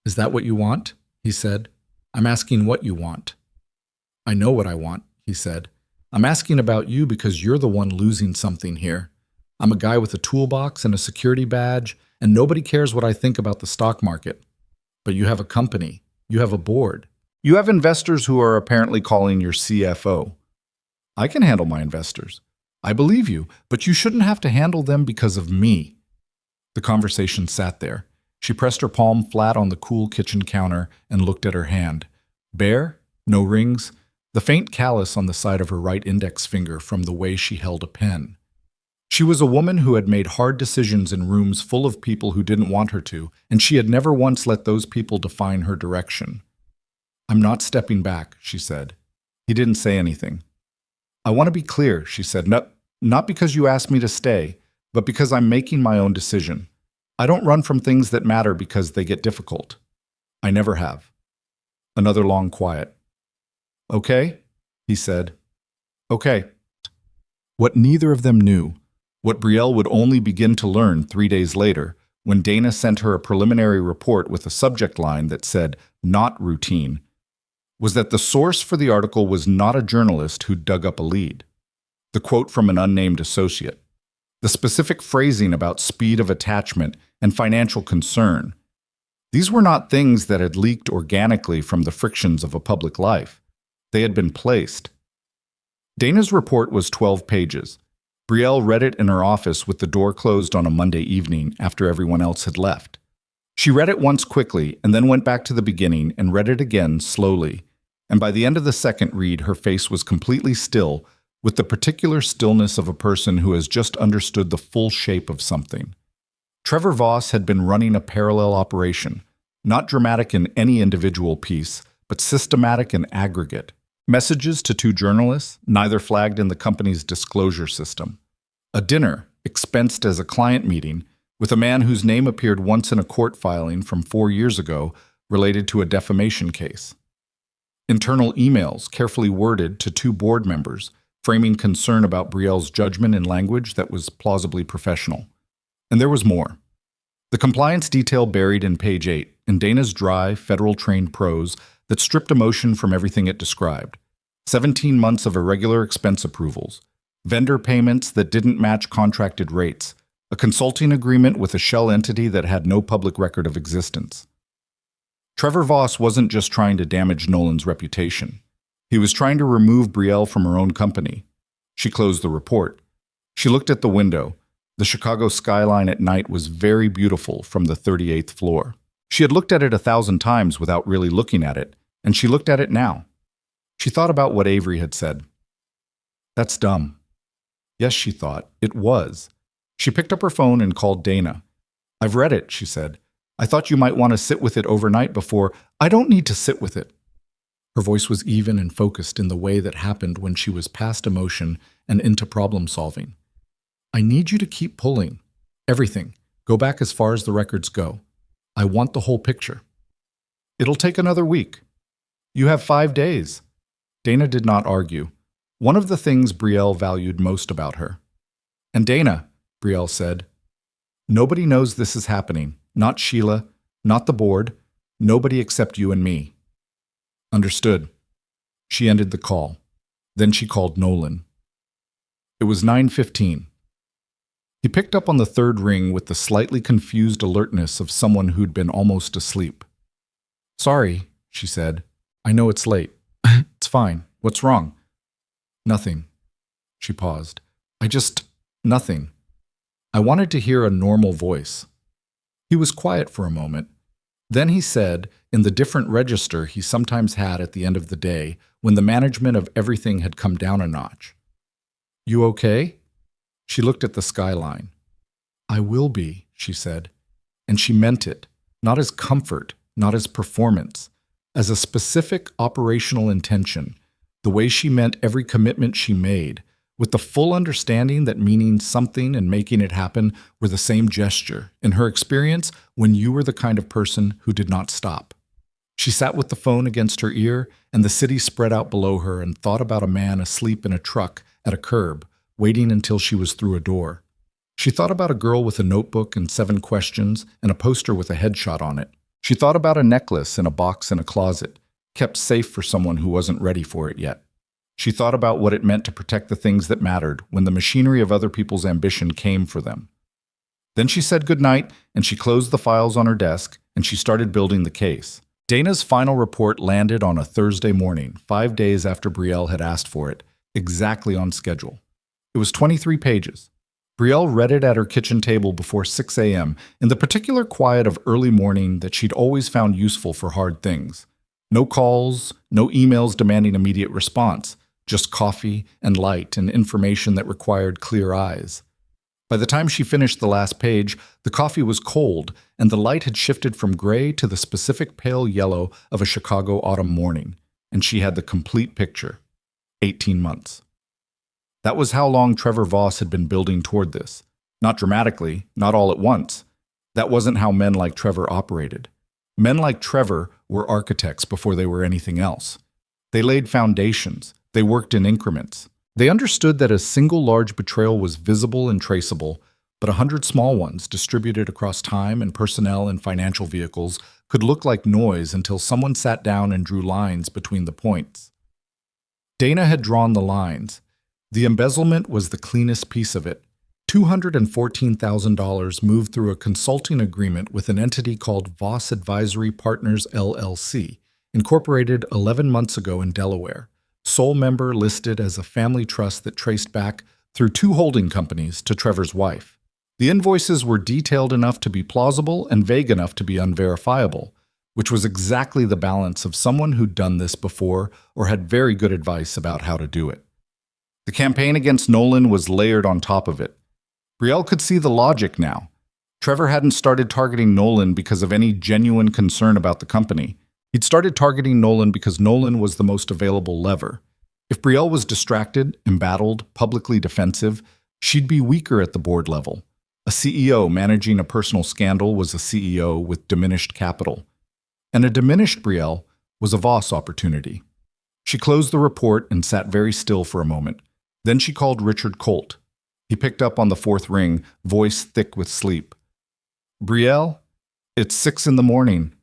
Is that what you want? He said. I'm asking what you want. I know what I want, he said. I'm asking about you because you're the one losing something here. I'm a guy with a toolbox and a security badge, and nobody cares what I think about the stock market. But you have a company. You have a board. You have investors who are apparently calling your CFO. I can handle my investors. I believe you, but you shouldn't have to handle them because of me. The conversation sat there. She pressed her palm flat on the cool kitchen counter and looked at her hand. Bare, no rings, the faint callus on the side of her right index finger from the way she held a pen. She was a woman who had made hard decisions in rooms full of people who didn't want her to, and she had never once let those people define her direction. I'm not stepping back, she said. He didn't say anything. I want to be clear, she said, not because you asked me to stay, but because I'm making my own decision. I don't run from things that matter because they get difficult. I never have. Another long quiet. Okay, he said. Okay. What neither of them knew, what Brielle would only begin to learn 3 days later, when Dana sent her a preliminary report with a subject line that said, not routine, was that the source for the article was not a journalist who dug up a lead. The quote from an unnamed associate. The specific phrasing about speed of attachment and financial concern. These were not things that had leaked organically from the frictions of a public life. They had been placed. Dana's report was 12 pages. Brielle read it in her office with the door closed on a Monday evening after everyone else had left. She read it once quickly and then went back to the beginning and read it again slowly. And by the end of the second read, her face was completely still, with the particular stillness of a person who has just understood the full shape of something. Trevor Voss had been running a parallel operation, not dramatic in any individual piece, but systematic and aggregate. Messages to 2 journalists, neither flagged in the company's disclosure system. A dinner, expensed as a client meeting, with a man whose name appeared once in a court filing from 4 years ago related to a defamation case. Internal emails carefully worded to 2 board members, framing concern about Brielle's judgment in language that was plausibly professional. And there was more. The compliance detail buried in page 8, in Dana's dry, federal-trained prose that stripped emotion from everything it described. 17 months of irregular expense approvals, vendor payments that didn't match contracted rates, a consulting agreement with a shell entity that had no public record of existence. Trevor Voss wasn't just trying to damage Nolan's reputation. He was trying to remove Brielle from her own company. She closed the report. She looked at the window. The Chicago skyline at night was very beautiful from the 38th floor. She had looked at it 1,000 times without really looking at it, and she looked at it now. She thought about what Avery had said. That's dumb. Yes, she thought, it was. She picked up her phone and called Dana. I've read it, she said. I thought you might want to sit with it overnight before. I don't need to sit with it. Her voice was even and focused in the way that happened when she was past emotion and into problem solving. I need you to keep pulling. Everything. Go back as far as the records go. I want the whole picture. It'll take another week. You have 5 days. Dana did not argue. One of the things Brielle valued most about her. And Dana, Brielle said, nobody knows this is happening. Not Sheila, not the board, nobody except you and me. Understood. She ended the call. Then she called Nolan. It was 9:15. He picked up on the third ring with the slightly confused alertness of someone who'd been almost asleep. Sorry, she said. I know it's late. It's fine. What's wrong? Nothing. She paused. Nothing. I wanted to hear a normal voice. He was quiet for a moment. Then he said, in the different register he sometimes had at the end of the day, when the management of everything had come down a notch. You okay? She looked at the skyline. I will be, she said. And she meant it, not as comfort, not as performance, as a specific operational intention, the way she meant every commitment she made, with the full understanding that meaning something and making it happen were the same gesture, in her experience, when you were the kind of person who did not stop. She sat with the phone against her ear, and the city spread out below her, and thought about a man asleep in a truck at a curb, waiting until she was through a door. She thought about a girl with a notebook and 7 questions and a poster with a headshot on it. She thought about a necklace in a box in a closet, kept safe for someone who wasn't ready for it yet. She thought about what it meant to protect the things that mattered when the machinery of other people's ambition came for them. Then she said goodnight, and she closed the files on her desk, and she started building the case. Dana's final report landed on a Thursday morning, 5 days after Brielle had asked for it, exactly on schedule. It was 23 pages. Brielle read it at her kitchen table before 6 a.m. in the particular quiet of early morning that she'd always found useful for hard things. No calls, no emails demanding immediate response, just coffee and light and information that required clear eyes. By the time she finished the last page, the coffee was cold and the light had shifted from gray to the specific pale yellow of a Chicago autumn morning, and she had the complete picture. 18 months. That was how long Trevor Voss had been building toward this. Not dramatically, not all at once. That wasn't how men like Trevor operated. Men like Trevor were architects before they were anything else. They laid foundations. They worked in increments. They understood that a single large betrayal was visible and traceable, but 100 small ones distributed across time and personnel and financial vehicles could look like noise until someone sat down and drew lines between the points. Dana had drawn the lines. The embezzlement was the cleanest piece of it. $214,000 moved through a consulting agreement with an entity called Voss Advisory Partners LLC, incorporated 11 months ago in Delaware. Sole member listed as a family trust that traced back through 2 holding companies to Trevor's wife. The invoices were detailed enough to be plausible and vague enough to be unverifiable, which was exactly the balance of someone who'd done this before or had very good advice about how to do it. The campaign against Nolan was layered on top of it. Brielle could see the logic now. Trevor hadn't started targeting Nolan because of any genuine concern about the company. He'd started targeting Nolan because Nolan was the most available lever. If Brielle was distracted, embattled, publicly defensive, she'd be weaker at the board level. A CEO managing a personal scandal was a CEO with diminished capital. And a diminished Brielle was a Voss opportunity. She closed the report and sat very still for a moment. Then she called Richard Colt. He picked up on the 4th ring, voice thick with sleep. Brielle, it's 6 a.m.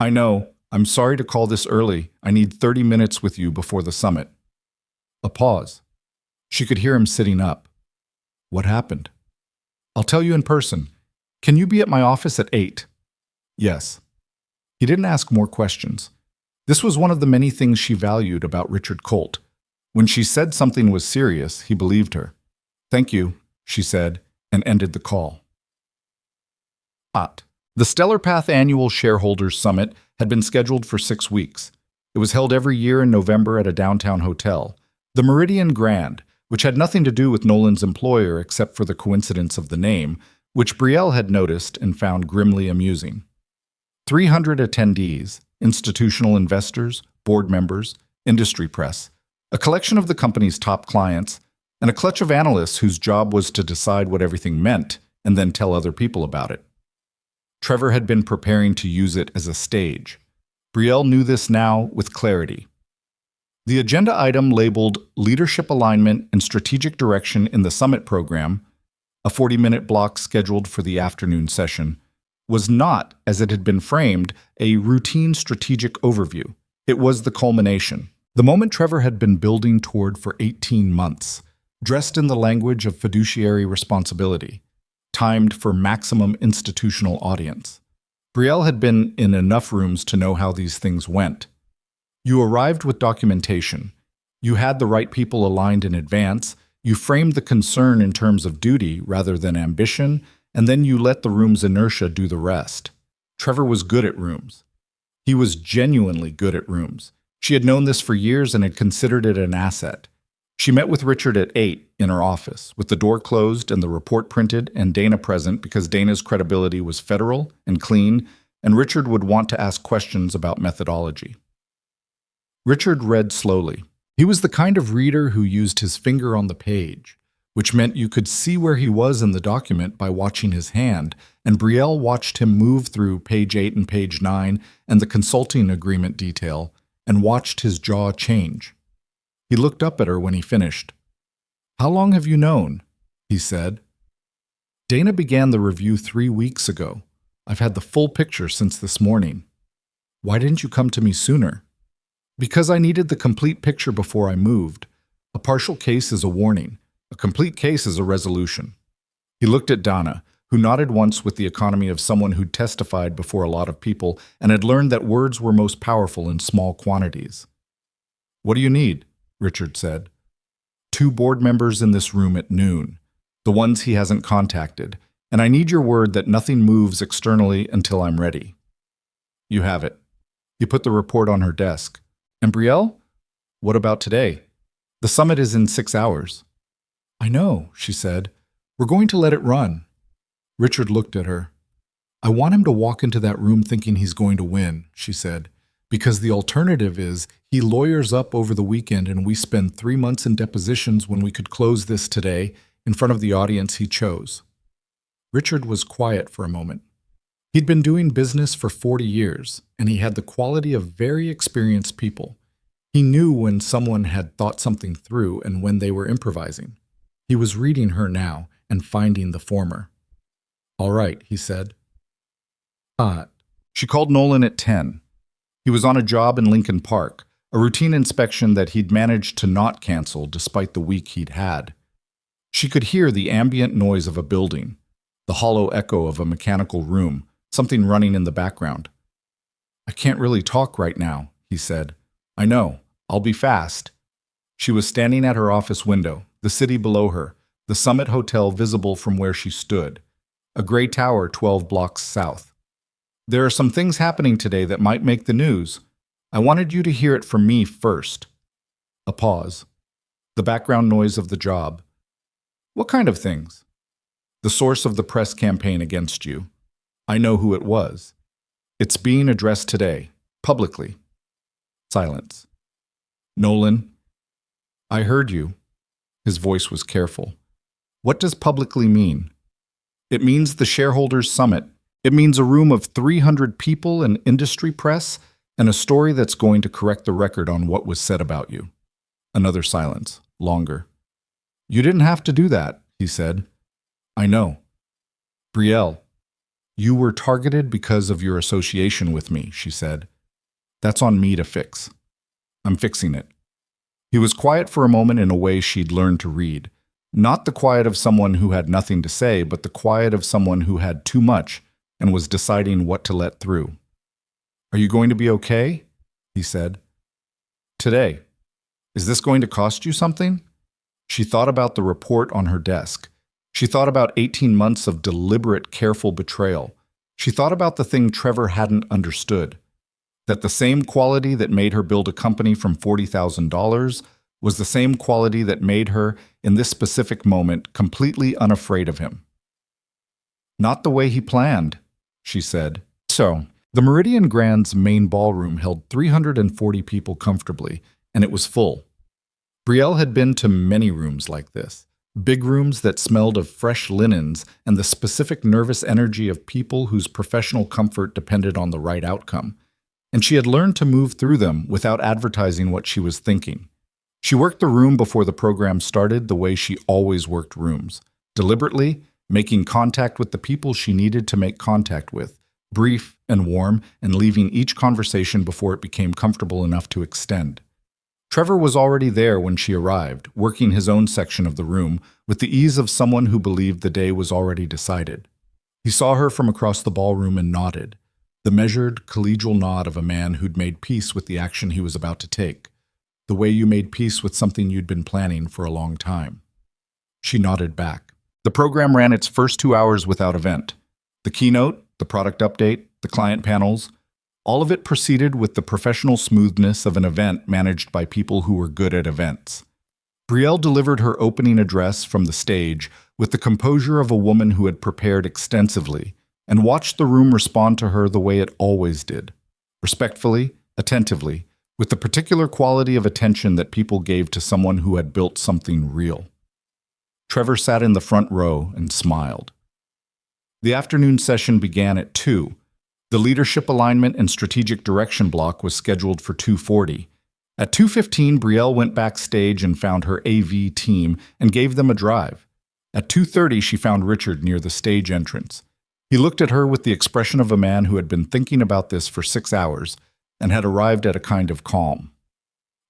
I know. I'm sorry to call this early. I need 30 minutes with you before the summit. A pause. She could hear him sitting up. What happened? I'll tell you in person. Can you be at my office at 8? Yes. He didn't ask more questions. This was one of the many things she valued about Richard Colt. When she said something was serious, he believed her. Thank you, she said, and ended the call. The Stellar Path Annual Shareholders Summit had been scheduled for 6 weeks. It was held every year in November at a downtown hotel, the Meridian Grand, which had nothing to do with Nolan's employer except for the coincidence of the name, which Brielle had noticed and found grimly amusing. 300 attendees, institutional investors, board members, industry press, a collection of the company's top clients, and a clutch of analysts whose job was to decide what everything meant and then tell other people about it. Trevor had been preparing to use it as a stage. Brielle knew this now with clarity. The agenda item labeled Leadership Alignment and Strategic Direction in the Summit Program, a 40-minute block scheduled for the afternoon session, was not, as it had been framed, a routine strategic overview. It was the culmination. The moment Trevor had been building toward for 18 months, dressed in the language of fiduciary responsibility, timed for maximum institutional audience. Brielle had been in enough rooms to know how these things went. You arrived with documentation. You had the right people aligned in advance. You framed the concern in terms of duty rather than ambition, and then you let the room's inertia do the rest. Trevor was good at rooms. He was genuinely good at rooms. She had known this for years and had considered it an asset. She met with Richard at 8 in her office, with the door closed and the report printed and Dana present because Dana's credibility was federal and clean, and Richard would want to ask questions about methodology. Richard read slowly. He was the kind of reader who used his finger on the page, which meant you could see where he was in the document by watching his hand, and Brielle watched him move through page 8 and page 9 and the consulting agreement detail, and watched his jaw change. He looked up at her when he finished. "How long have you known?" he said. "Dana began the review 3 weeks ago. I've had the full picture since this morning." "Why didn't you come to me sooner?" "Because I needed the complete picture before I moved. A partial case is a warning. A complete case is a resolution." He looked at Dana, who nodded once with the economy of someone who'd testified before a lot of people and had learned that words were most powerful in small quantities. "What do you need?" Richard said. "2 board members in this room at noon, the ones he hasn't contacted, and I need your word that nothing moves externally until I'm ready." "You have it." He put the report on her desk. "And Brielle? What about today? The summit is in 6 hours. "I know," she said. "We're going to let it run." Richard looked at her. "I want him to walk into that room thinking he's going to win," she said, "because the alternative is he lawyers up over the weekend and we spend 3 months in depositions when we could close this today in front of the audience he chose." Richard was quiet for a moment. He'd been doing business for 40 years, and he had the quality of very experienced people. He knew when someone had thought something through and when they were improvising. He was reading her now and finding the former. "All right," he said. She called Nolan at 10. He was on a job in Lincoln Park, a routine inspection that he'd managed to not cancel despite the week he'd had. She could hear the ambient noise of a building, the hollow echo of a mechanical room, something running in the background. "I can't really talk right now," he said. "I know. I'll be fast." She was standing at her office window, the city below her, the Summit Hotel visible from where she stood, a gray tower 12 blocks south. "There are some things happening today that might make the news. I wanted you to hear it from me first." A pause. The background noise of the job. "What kind of things?" "The source of the press campaign against you. I know who it was. It's being addressed today, publicly." Silence. "Nolan, I heard you." His voice was careful. "What does publicly mean?" "It means the shareholders' summit. It means a room of 300 people and industry press and a story that's going to correct the record on what was said about you." Another silence, longer. "You didn't have to do that," he said. "I know." "Brielle, you were targeted because of your association with me," she said. "That's on me to fix. I'm fixing it." He was quiet for a moment in a way she'd learned to read. Not the quiet of someone who had nothing to say, but the quiet of someone who had too much and was deciding what to let through. "Are you going to be okay?" he said. "Today. Is this going to cost you something?" She thought about the report on her desk. She thought about 18 months of deliberate, careful betrayal. She thought about the thing Trevor hadn't understood, that the same quality that made her build a company from $40,000 was the same quality that made her, in this specific moment, completely unafraid of him. "Not the way he planned," she said. "So, The Meridian Grand's main ballroom held 340 people comfortably, and it was full. Brielle had been to many rooms like this, big rooms that smelled of fresh linens and the specific nervous energy of people whose professional comfort depended on the right outcome, and she had learned to move through them without advertising what she was thinking. She worked the room before the program started the way she always worked rooms, deliberately, making contact with the people she needed to make contact with, brief and warm, and leaving each conversation before it became comfortable enough to extend. Trevor was already there when she arrived, working his own section of the room with the ease of someone who believed the day was already decided. He saw her from across the ballroom and nodded, the measured, collegial nod of a man who'd made peace with the action he was about to take, the way you made peace with something you'd been planning for a long time. She nodded back. The program ran its first 2 hours without event. The keynote, the product update, the client panels, all of it proceeded with the professional smoothness of an event managed by people who were good at events. Brielle delivered her opening address from the stage with the composure of a woman who had prepared extensively and watched the room respond to her the way it always did, respectfully, attentively, with the particular quality of attention that people gave to someone who had built something real. Trevor sat in the front row and smiled. The afternoon session began at 2. The leadership alignment and strategic direction block was scheduled for 2:40. At 2:15, Brielle went backstage and found her AV team and gave them a drive. At 2:30, she found Richard near the stage entrance. He looked at her with the expression of a man who had been thinking about this for 6 hours and had arrived at a kind of calm.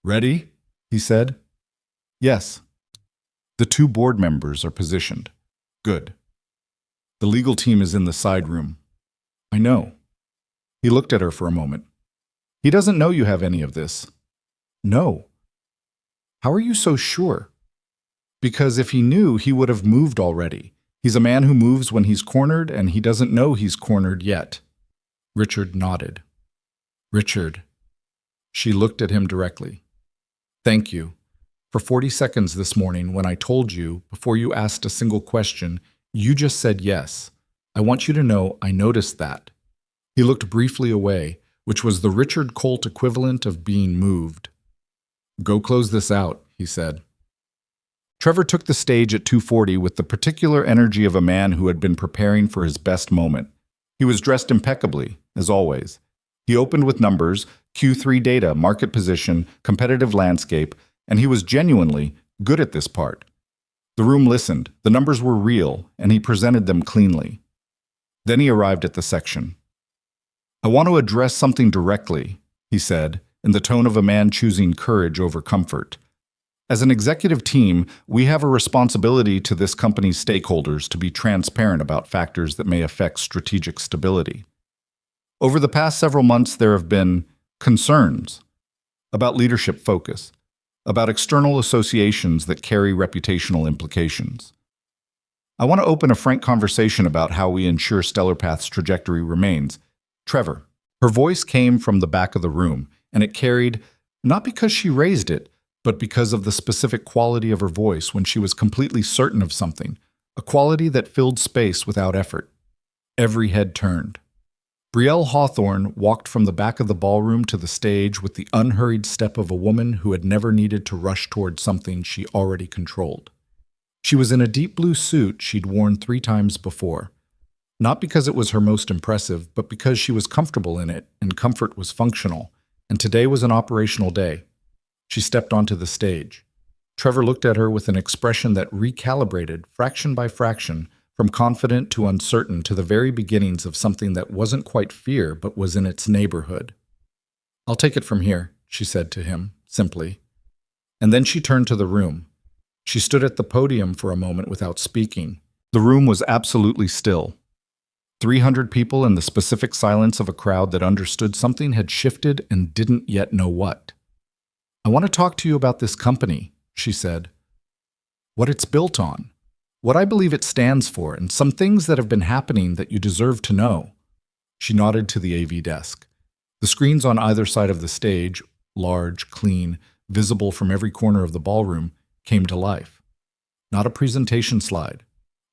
"Ready?" he said. "Yes." "The 2 board members are positioned." "Good." "The legal team is in the side room." "I know." He looked at her for a moment. "He doesn't know you have any of this." "No." "How are you so sure?" "Because if he knew, he would have moved already. He's a man who moves when he's cornered, and he doesn't know he's cornered yet." Richard nodded. "Richard." She looked at him directly. "Thank you. For 40 seconds this morning, when I told you, before you asked a single question, you just said yes. I want you to know I noticed that." He looked briefly away, which was the Richard Colt equivalent of being moved. "Go close this out," he said. Trevor took the stage at 2:40 with the particular energy of a man who had been preparing for his best moment. He was dressed impeccably, as always. He opened with numbers, Q3 data, market position, competitive landscape, and he was genuinely good at this part. The room listened, the numbers were real, and he presented them cleanly. Then he arrived at the section. "I want to address something directly," he said, in the tone of a man choosing courage over comfort. "As an executive team, we have a responsibility to this company's stakeholders to be transparent about factors that may affect strategic stability. Over the past several months, there have been concerns about leadership focus, about external associations that carry reputational implications. I want to open a frank conversation about how we ensure Stellar Path's trajectory remains. Trevor." Her voice came from the back of the room, and it carried, not because she raised it, but because of the specific quality of her voice when she was completely certain of something, a quality that filled space without effort. Every head turned. Brielle Hawthorne walked from the back of the ballroom to the stage with the unhurried step of a woman who had never needed to rush toward something she already controlled. She was in a deep blue suit she'd worn 3 times before. Not because it was her most impressive, but because she was comfortable in it, and comfort was functional, and today was an operational day. She stepped onto the stage. Trevor looked at her with an expression that recalibrated, fraction by fraction, from confident to uncertain to the very beginnings of something that wasn't quite fear, but was in its neighborhood. "I'll take it from here," she said to him, simply. And then she turned to the room. She stood at the podium for a moment without speaking. The room was absolutely still. 300 people in the specific silence of a crowd that understood something had shifted and didn't yet know what. "I want to talk to you about this company," she said. "What it's built on, what I believe it stands for, and some things that have been happening that you deserve to know." She nodded to the AV desk. The screens on either side of the stage, large, clean, visible from every corner of the ballroom, came to life. Not a presentation slide,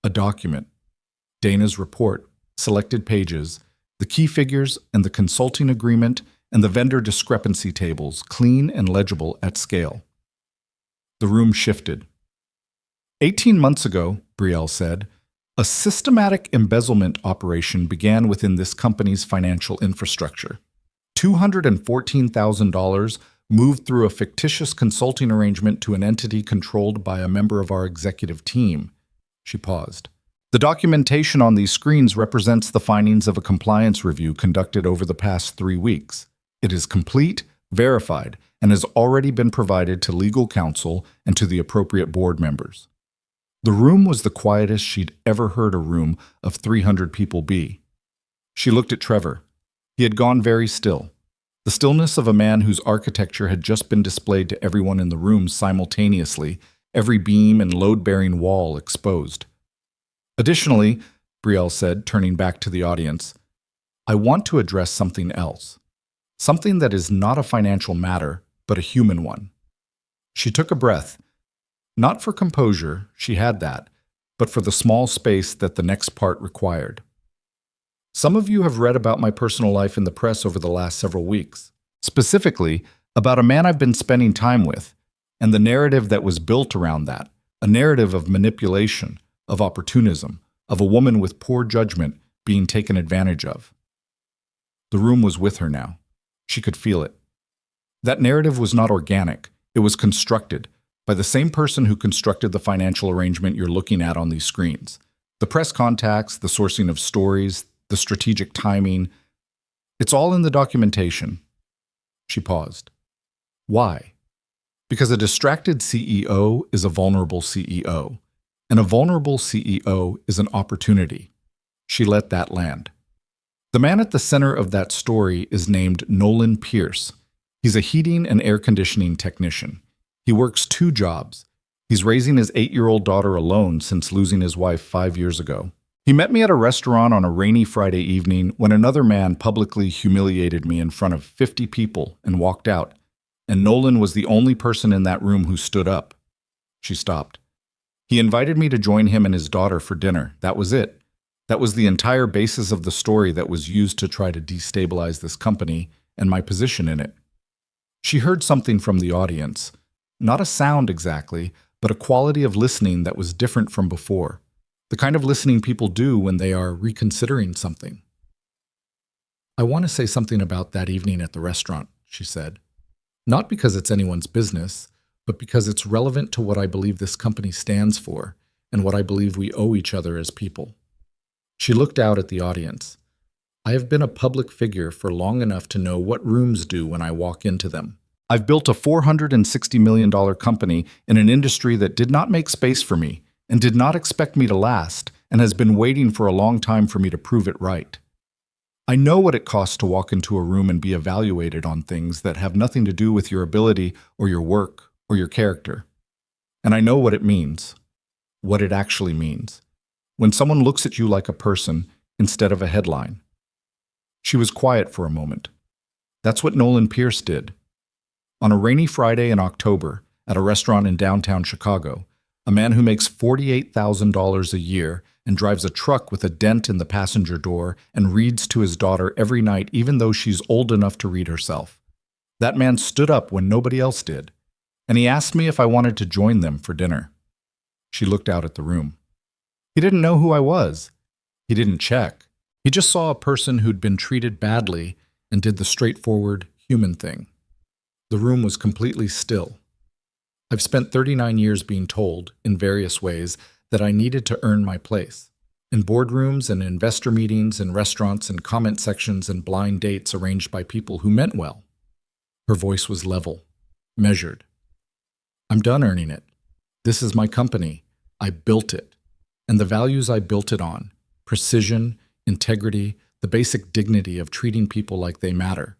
a document. Dana's report, selected pages, The key figures and the consulting agreement and the vendor discrepancy tables, clean and legible at scale. The room shifted. 18 months ago, Brielle said, a systematic embezzlement operation began within this company's financial infrastructure. $214,000 moved through a fictitious consulting arrangement to an entity controlled by a member of our executive team. She paused. The documentation on these screens represents the findings of a compliance review conducted over the past 3 weeks. It is complete, verified, and has already been provided to legal counsel and to the appropriate board members. The room was the quietest she'd ever heard a room of 300 people be. She looked at Trevor. He had gone very still. The stillness of a man whose architecture had just been displayed to everyone in the room simultaneously, every beam and load-bearing wall exposed. Additionally, Brielle said, turning back to the audience, I want to address something else. Something that is not a financial matter, but a human one. She took a breath. Not for composure, she had that, but for the small space that the next part required. Some of you have read about my personal life in the press over the last several weeks, specifically about a man I've been spending time with, and the narrative that was built around that, a narrative of manipulation, of opportunism, of a woman with poor judgment being taken advantage of. The room was with her now. She could feel it. That narrative was not organic. It was constructed by the same person who constructed the financial arrangement you're looking at on these screens. The press contacts, the sourcing of stories, the strategic timing. It's all in the documentation. She paused. Why? Because a distracted CEO is a vulnerable CEO, and a vulnerable CEO is an opportunity. She let that land. The man at the center of that story is named Nolan Pierce. He's a heating and air conditioning technician. He works 2 jobs. He's raising his 8-year-old daughter alone since losing his wife 5 years ago. He met me at a restaurant on a rainy Friday evening when another man publicly humiliated me in front of 50 people and walked out, and Nolan was the only person in that room who stood up. She stopped. He invited me to join him and his daughter for dinner. That was it. That was the entire basis of the story that was used to try to destabilize this company and my position in it. She heard something from the audience. Not a sound exactly, but a quality of listening that was different from before. The kind of listening people do when they are reconsidering something. I want to say something about that evening at the restaurant, she said. Not because it's anyone's business, but because it's relevant to what I believe this company stands for and what I believe we owe each other as people. She looked out at the audience. I have been a public figure for long enough to know what rooms do when I walk into them. I've built a $460 million company in an industry that did not make space for me and did not expect me to last and has been waiting for a long time for me to prove it right. I know what it costs to walk into a room and be evaluated on things that have nothing to do with your ability or your work or your character. And I know what it means, what it actually means, when someone looks at you like a person instead of a headline. She was quiet for a moment. That's what Nolan Pierce did. On a rainy Friday in October, at a restaurant in downtown Chicago, a man who makes $48,000 a year and drives a truck with a dent in the passenger door and reads to his daughter every night even though she's old enough to read herself. That man stood up when nobody else did, and he asked me if I wanted to join them for dinner. She looked out at the room. He didn't know who I was. He didn't check. He just saw a person who'd been treated badly and did the straightforward human thing. The room was completely still. I've spent 39 years being told, in various ways, that I needed to earn my place. In boardrooms and investor meetings and restaurants and comment sections and blind dates arranged by people who meant well. Her voice was level, measured. I'm done earning it. This is my company. I built it. And the values I built it on, precision, integrity, the basic dignity of treating people like they matter.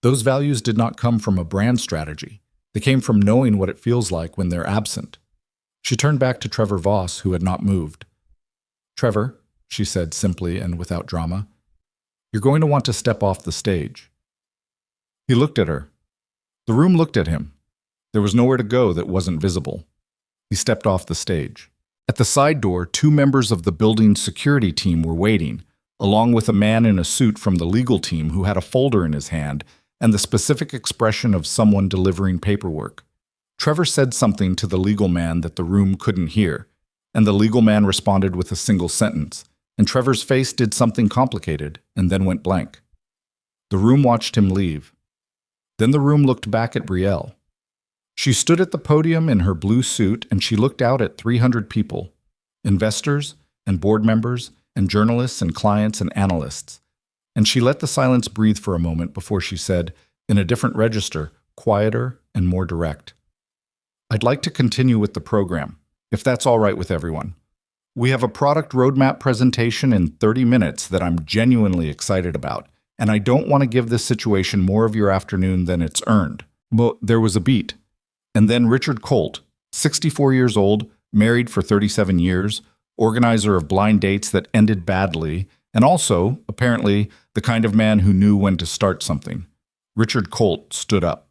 Those values did not come from a brand strategy. They came from knowing what it feels like when they're absent. She turned back to Trevor Voss, who had not moved. Trevor, she said simply and without drama, you're going to want to step off the stage. He looked at her. The room looked at him. There was nowhere to go that wasn't visible. He stepped off the stage. At the side door, 2 members of the building's security team were waiting, along with a man in a suit from the legal team who had a folder in his hand and the specific expression of someone delivering paperwork. Trevor said something to the legal man that the room couldn't hear, and the legal man responded with a single sentence, and Trevor's face did something complicated and then went blank. The room watched him leave. Then the room looked back at Brielle. She stood at the podium in her blue suit and she looked out at 300 people, investors and board members and journalists and clients and analysts. And she let the silence breathe for a moment before she said, in a different register, quieter and more direct, "I'd like to continue with the program, if that's all right with everyone. We have a product roadmap presentation in 30 minutes that I'm genuinely excited about, and I don't want to give this situation more of your afternoon than it's earned." But there was a beat. And then Richard Colt, 64 years old, married for 37 years, organizer of blind dates that ended badly, and also, apparently, the kind of man who knew when to start something. Richard Colt stood up.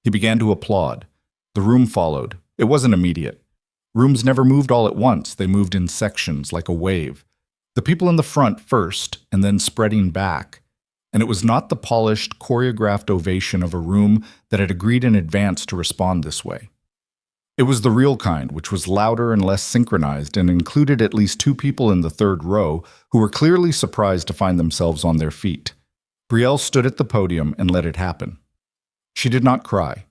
He began to applaud. The room followed. It wasn't immediate. Rooms never moved all at once. They moved in sections, like a wave. The people in the front first, and then spreading back. And it was not the polished, choreographed ovation of a room that had agreed in advance to respond this way. It was the real kind, which was louder and less synchronized and included at least 2 people in the third row who were clearly surprised to find themselves on their feet. Brielle stood at the podium and let it happen. She did not cry.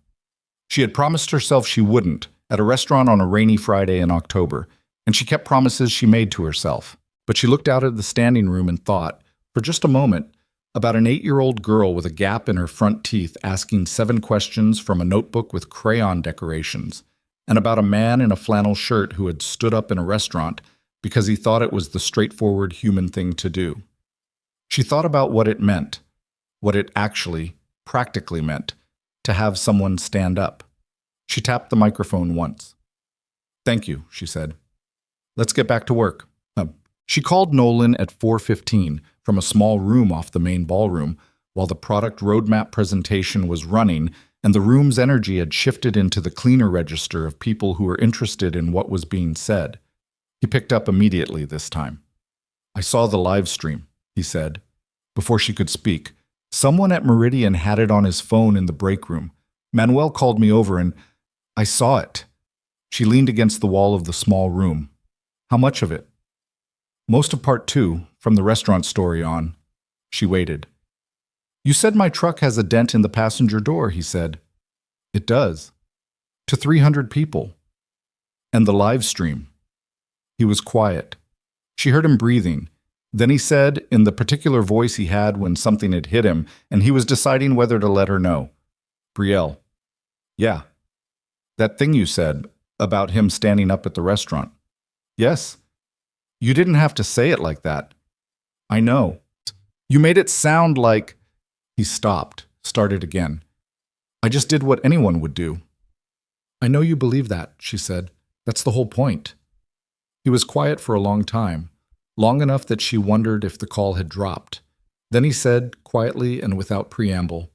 She had promised herself she wouldn't at a restaurant on a rainy Friday in October, and she kept promises she made to herself. But she looked out at the standing room and thought, for just a moment, about an 8-year-old girl with a gap in her front teeth asking 7 questions from a notebook with crayon decorations, and about a man in a flannel shirt who had stood up in a restaurant because he thought it was the straightforward human thing to do. She thought about what it meant, what it actually, practically meant, to have someone stand up. She tapped the microphone once. "Thank you," she said. "Let's get back to work." She called Nolan at 4:15 from a small room off the main ballroom while the product roadmap presentation was running and the room's energy had shifted into the cleaner register of people who were interested in what was being said. He picked up immediately this time. "I saw the live stream," he said. Before she could speak, "Someone at Meridian had it on his phone in the break room. Manuel called me over and I saw it." She leaned against the wall of the small room. "How much of it?" "Most of part 2, from the restaurant story on." She waited. "You said my truck has a dent in the passenger door," he said. "It does." "To 300 people." "And the live stream." He was quiet. She heard him breathing. Then he said, in the particular voice he had when something had hit him, and he was deciding whether to let her know, "Brielle, yeah. That thing you said, about him standing up at the restaurant." "Yes. You didn't have to say it like that." "I know. You made it sound like—" He stopped, started again. "I just did what anyone would do." "I know you believe that," she said. "That's the whole point." He was quiet for a long time, long enough that she wondered if the call had dropped. Then he said, quietly and without preamble,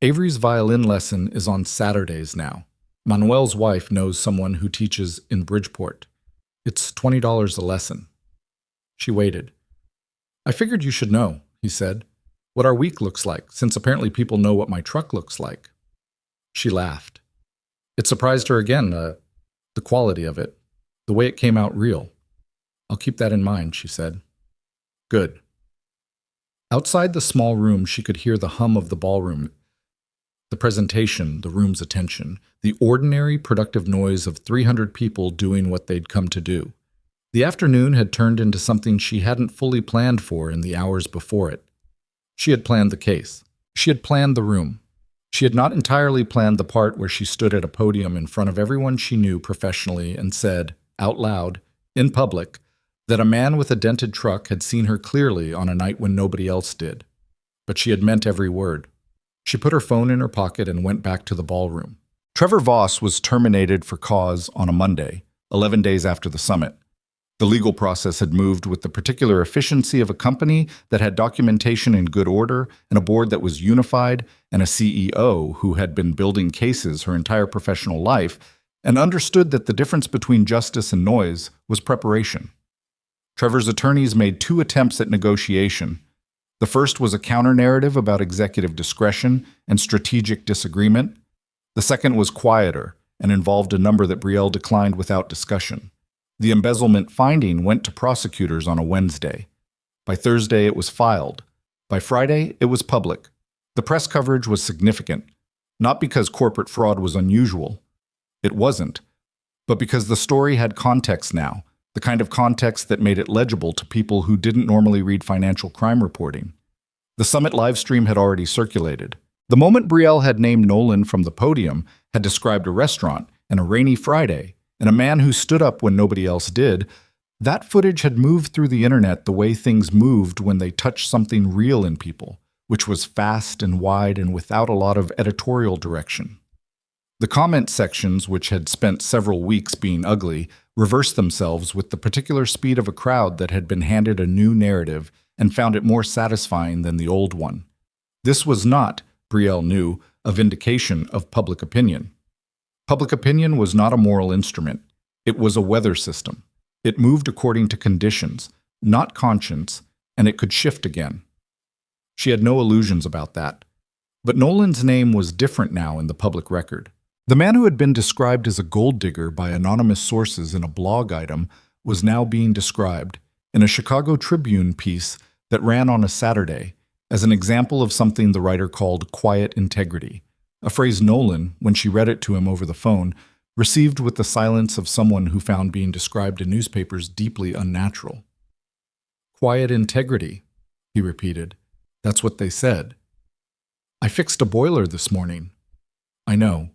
"Avery's violin lesson is on Saturdays now. Manuel's wife knows someone who teaches in Bridgeport. It's $20 a lesson." She waited. "I figured you should know," he said, "what our week looks like, since apparently people know what my truck looks like." She laughed. It surprised her again, the quality of it, the way it came out real. "I'll keep that in mind," she said. "Good." Outside the small room, she could hear the hum of the ballroom, the presentation, the room's attention, the ordinary, productive noise of 300 people doing what they'd come to do. The afternoon had turned into something she hadn't fully planned for in the hours before it. She had planned the case. She had planned the room. She had not entirely planned the part where she stood at a podium in front of everyone she knew professionally and said, out loud, in public, that a man with a dented truck had seen her clearly on a night when nobody else did. But she had meant every word. She put her phone in her pocket and went back to the ballroom. Trevor Voss was terminated for cause on a Monday, 11 days after the summit. The legal process had moved with the particular efficiency of a company that had documentation in good order and a board that was unified and a CEO who had been building cases her entire professional life and understood that the difference between justice and noise was preparation. Trevor's attorneys made 2 attempts at negotiation. The first was a counter-narrative about executive discretion and strategic disagreement. The second was quieter and involved a number that Brielle declined without discussion. The embezzlement finding went to prosecutors on a Wednesday. By Thursday, it was filed. By Friday, it was public. The press coverage was significant, not because corporate fraud was unusual. It wasn't. But because the story had context now, the kind of context that made it legible to people who didn't normally read financial crime reporting. The summit livestream had already circulated. The moment Brielle had named Nolan from the podium had described a restaurant and a rainy Friday and a man who stood up when nobody else did. That footage had moved through the internet the way things moved when they touched something real in people, which was fast and wide and without a lot of editorial direction. The comment sections, which had spent several weeks being ugly, reversed themselves with the particular speed of a crowd that had been handed a new narrative and found it more satisfying than the old one. This was not, Brielle knew, a vindication of public opinion. Public opinion was not a moral instrument. It was a weather system. It moved according to conditions, not conscience, and it could shift again. She had no illusions about that. But Nolan's name was different now in the public record. The man who had been described as a gold digger by anonymous sources in a blog item was now being described, in a Chicago Tribune piece that ran on a Saturday, as an example of something the writer called quiet integrity, a phrase Nolan, when she read it to him over the phone, received with the silence of someone who found being described in newspapers deeply unnatural. Quiet integrity, he repeated. That's what they said. I fixed a boiler this morning. I know.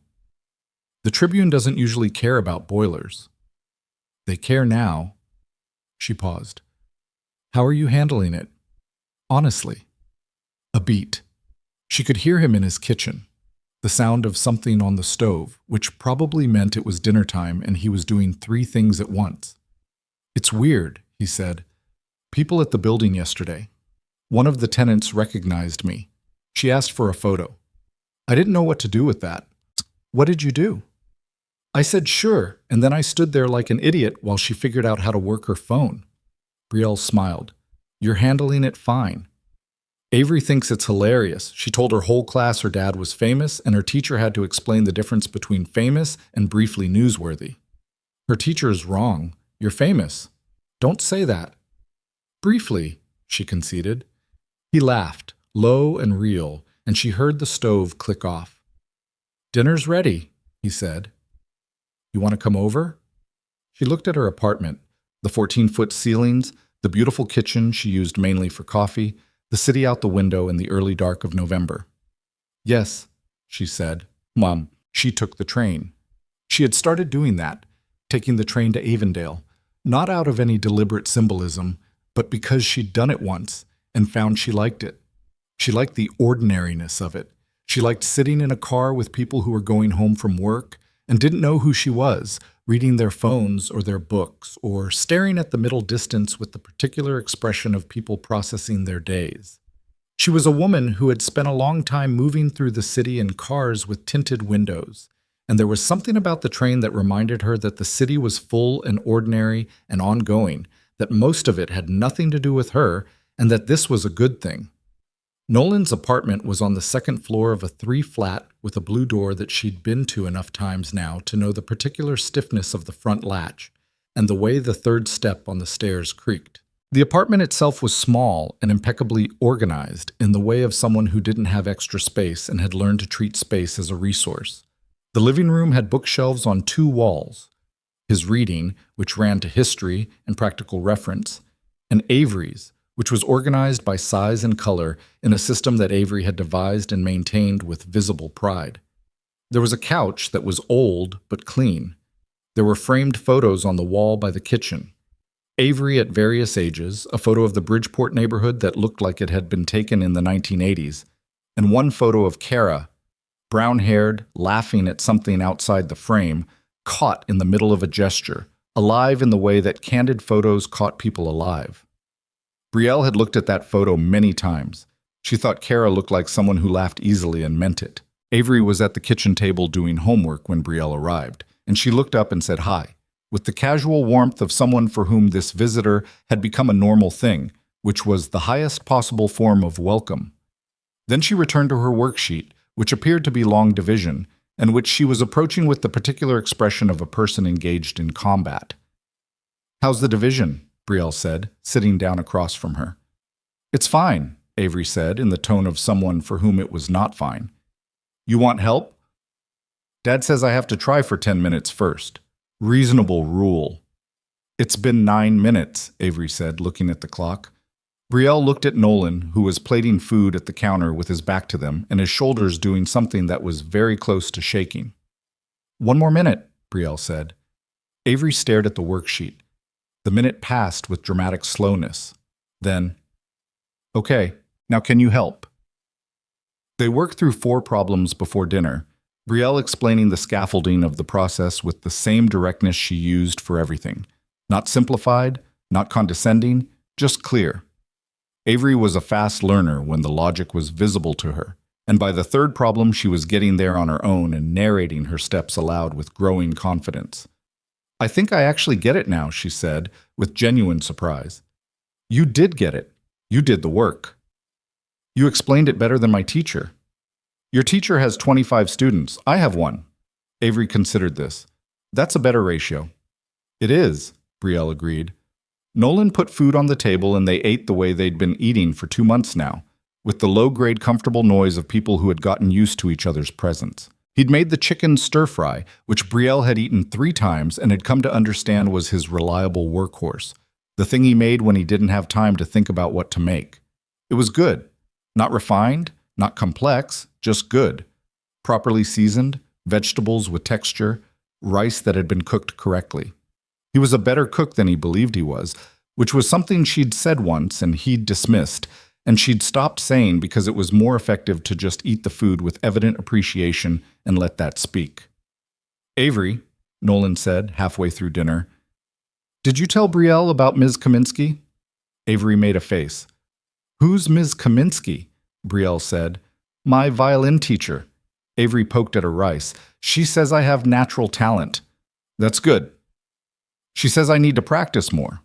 The Tribune doesn't usually care about boilers. They care now. She paused. How are you handling it? Honestly. A beat. She could hear him in his kitchen, the sound of something on the stove, which probably meant it was dinner time and he was doing 3 things at once. It's weird, he said. People at the building yesterday. One of the tenants recognized me. She asked for a photo. I didn't know what to do with that. What did you do? I said sure, and then I stood there like an idiot while she figured out how to work her phone. Brielle smiled. You're handling it fine. Avery thinks it's hilarious. She told her whole class her dad was famous, and her teacher had to explain the difference between famous and briefly newsworthy. Her teacher is wrong. You're famous. Don't say that. Briefly, she conceded. He laughed, low and real, and she heard the stove click off. Dinner's ready, he said. You want to come over? She looked at her apartment, the 14-foot ceilings, the beautiful kitchen she used mainly for coffee, the city out the window in the early dark of November. Yes, she said. Mom, she took the train. She had started doing that, taking the train to Avondale, not out of any deliberate symbolism, but because she'd done it once and found she liked it. She liked the ordinariness of it. She liked sitting in a car with people who were going home from work and didn't know who she was, reading their phones or their books, or staring at the middle distance with the particular expression of people processing their days. She was a woman who had spent a long time moving through the city in cars with tinted windows, and there was something about the train that reminded her that the city was full and ordinary and ongoing, that most of it had nothing to do with her, and that this was a good thing. Nolan's apartment was on the second floor of a 3-flat with a blue door that she'd been to enough times now to know the particular stiffness of the front latch and the way the 3rd step on the stairs creaked. The apartment itself was small and impeccably organized in the way of someone who didn't have extra space and had learned to treat space as a resource. The living room had bookshelves on 2 walls, his reading, which ran to history and practical reference, and Avery's, which was organized by size and color in a system that Avery had devised and maintained with visible pride. There was a couch that was old but clean. There were framed photos on the wall by the kitchen. Avery at various ages, a photo of the Bridgeport neighborhood that looked like it had been taken in the 1980s, and one photo of Kara, brown-haired, laughing at something outside the frame, caught in the middle of a gesture, alive in the way that candid photos caught people alive. Brielle had looked at that photo many times. She thought Kara looked like someone who laughed easily and meant it. Avery was at the kitchen table doing homework when Brielle arrived, and she looked up and said hi, with the casual warmth of someone for whom this visitor had become a normal thing, which was the highest possible form of welcome. Then she returned to her worksheet, which appeared to be long division, and which she was approaching with the particular expression of a person engaged in combat. "How's the division?" Brielle said, sitting down across from her. "It's fine," Avery said, in the tone of someone for whom it was not fine. "You want help?" "Dad says I have to try for 10 minutes first. Reasonable rule." "It's been 9 minutes," Avery said, looking at the clock. Brielle looked at Nolan, who was plating food at the counter with his back to them and his shoulders doing something that was very close to shaking. "1 more minute," Brielle said. Avery stared at the worksheet. The minute passed with dramatic slowness. Then, "Okay, now can you help?" They worked through 4 problems before dinner, Brielle explaining the scaffolding of the process with the same directness she used for everything. Not simplified, not condescending, just clear. Avery was a fast learner when the logic was visible to her, and by the 3rd problem she was getting there on her own and narrating her steps aloud with growing confidence. "I think I actually get it now," she said, with genuine surprise. "You did get it. You did the work. You explained it better than my teacher. Your teacher has 25 students. I have 1. Avery considered this. "That's a better ratio." "It is," Brielle agreed. Nolan put food on the table and they ate the way they'd been eating for 2 months now, with the low-grade comfortable noise of people who had gotten used to each other's presence. He'd made the chicken stir-fry, which Brielle had eaten 3 times and had come to understand was his reliable workhorse, the thing he made when he didn't have time to think about what to make. It was good. Not refined, not complex, just good. Properly seasoned, vegetables with texture, rice that had been cooked correctly. He was a better cook than he believed he was, which was something she'd said once and he'd dismissed, and she'd stopped saying because it was more effective to just eat the food with evident appreciation and let that speak. "Avery," Nolan said halfway through dinner, "did you tell Brielle about Ms. Kaminsky?" Avery made a face. "Who's Ms. Kaminsky?" Brielle said. "My violin teacher." Avery poked at her rice. "She says I have natural talent." "That's good." "She says I need to practice more."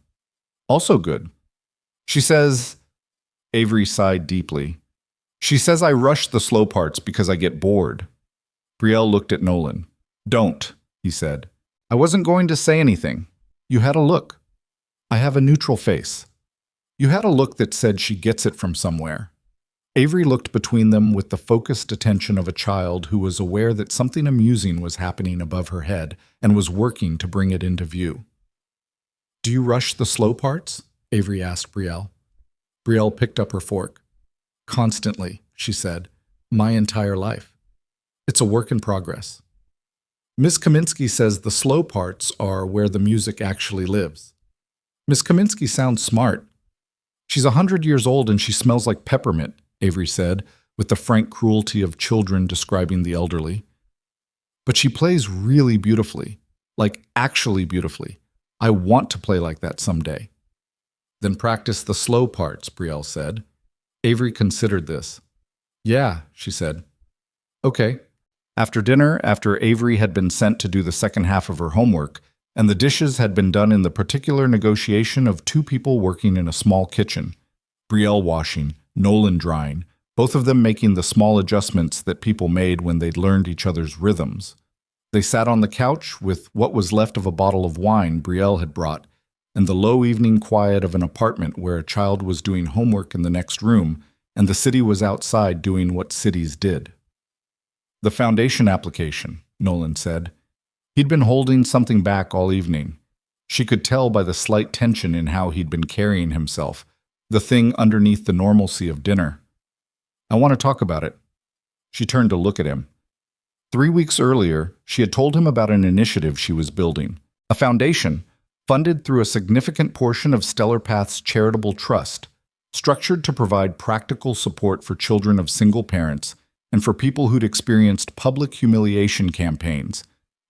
"Also good." "She says..." Avery sighed deeply. "She says I rush the slow parts because I get bored." Brielle looked at Nolan. "Don't," he said. "I wasn't going to say anything. You had a look." "I have a neutral face." "You had a look that said she gets it from somewhere." Avery looked between them with the focused attention of a child who was aware that something amusing was happening above her head and was working to bring it into view. "Do you rush the slow parts?" Avery asked Brielle. Brielle picked up her fork. "Constantly," she said. "My entire life. It's a work in progress." "Miss Kaminsky says the slow parts are where the music actually lives." "Miss Kaminsky sounds smart." "She's 100 years old and she smells like peppermint," Avery said, with the frank cruelty of children describing the elderly. "But she plays really beautifully, like actually beautifully. I want to play like that someday." "Then practice the slow parts," Brielle said. Avery considered this. "Yeah," she said. "Okay." After dinner, after Avery had been sent to do the second half of her homework, and the dishes had been done in the particular negotiation of 2 people working in a small kitchen, Brielle washing, Nolan drying, both of them making the small adjustments that people made when they'd learned each other's rhythms. They sat on the couch with what was left of a bottle of wine Brielle had brought, and the low evening quiet of an apartment where a child was doing homework in the next room, and the city was outside doing what cities did. "The foundation application," Nolan said. He'd been holding something back all evening. She could tell by the slight tension in how he'd been carrying himself, the thing underneath the normalcy of dinner. "I want to talk about it." She turned to look at him. 3 weeks earlier, she had told him about an initiative she was building, a foundation funded through a significant portion of Stellar Path's charitable trust, structured to provide practical support for children of single parents and for people who'd experienced public humiliation campaigns,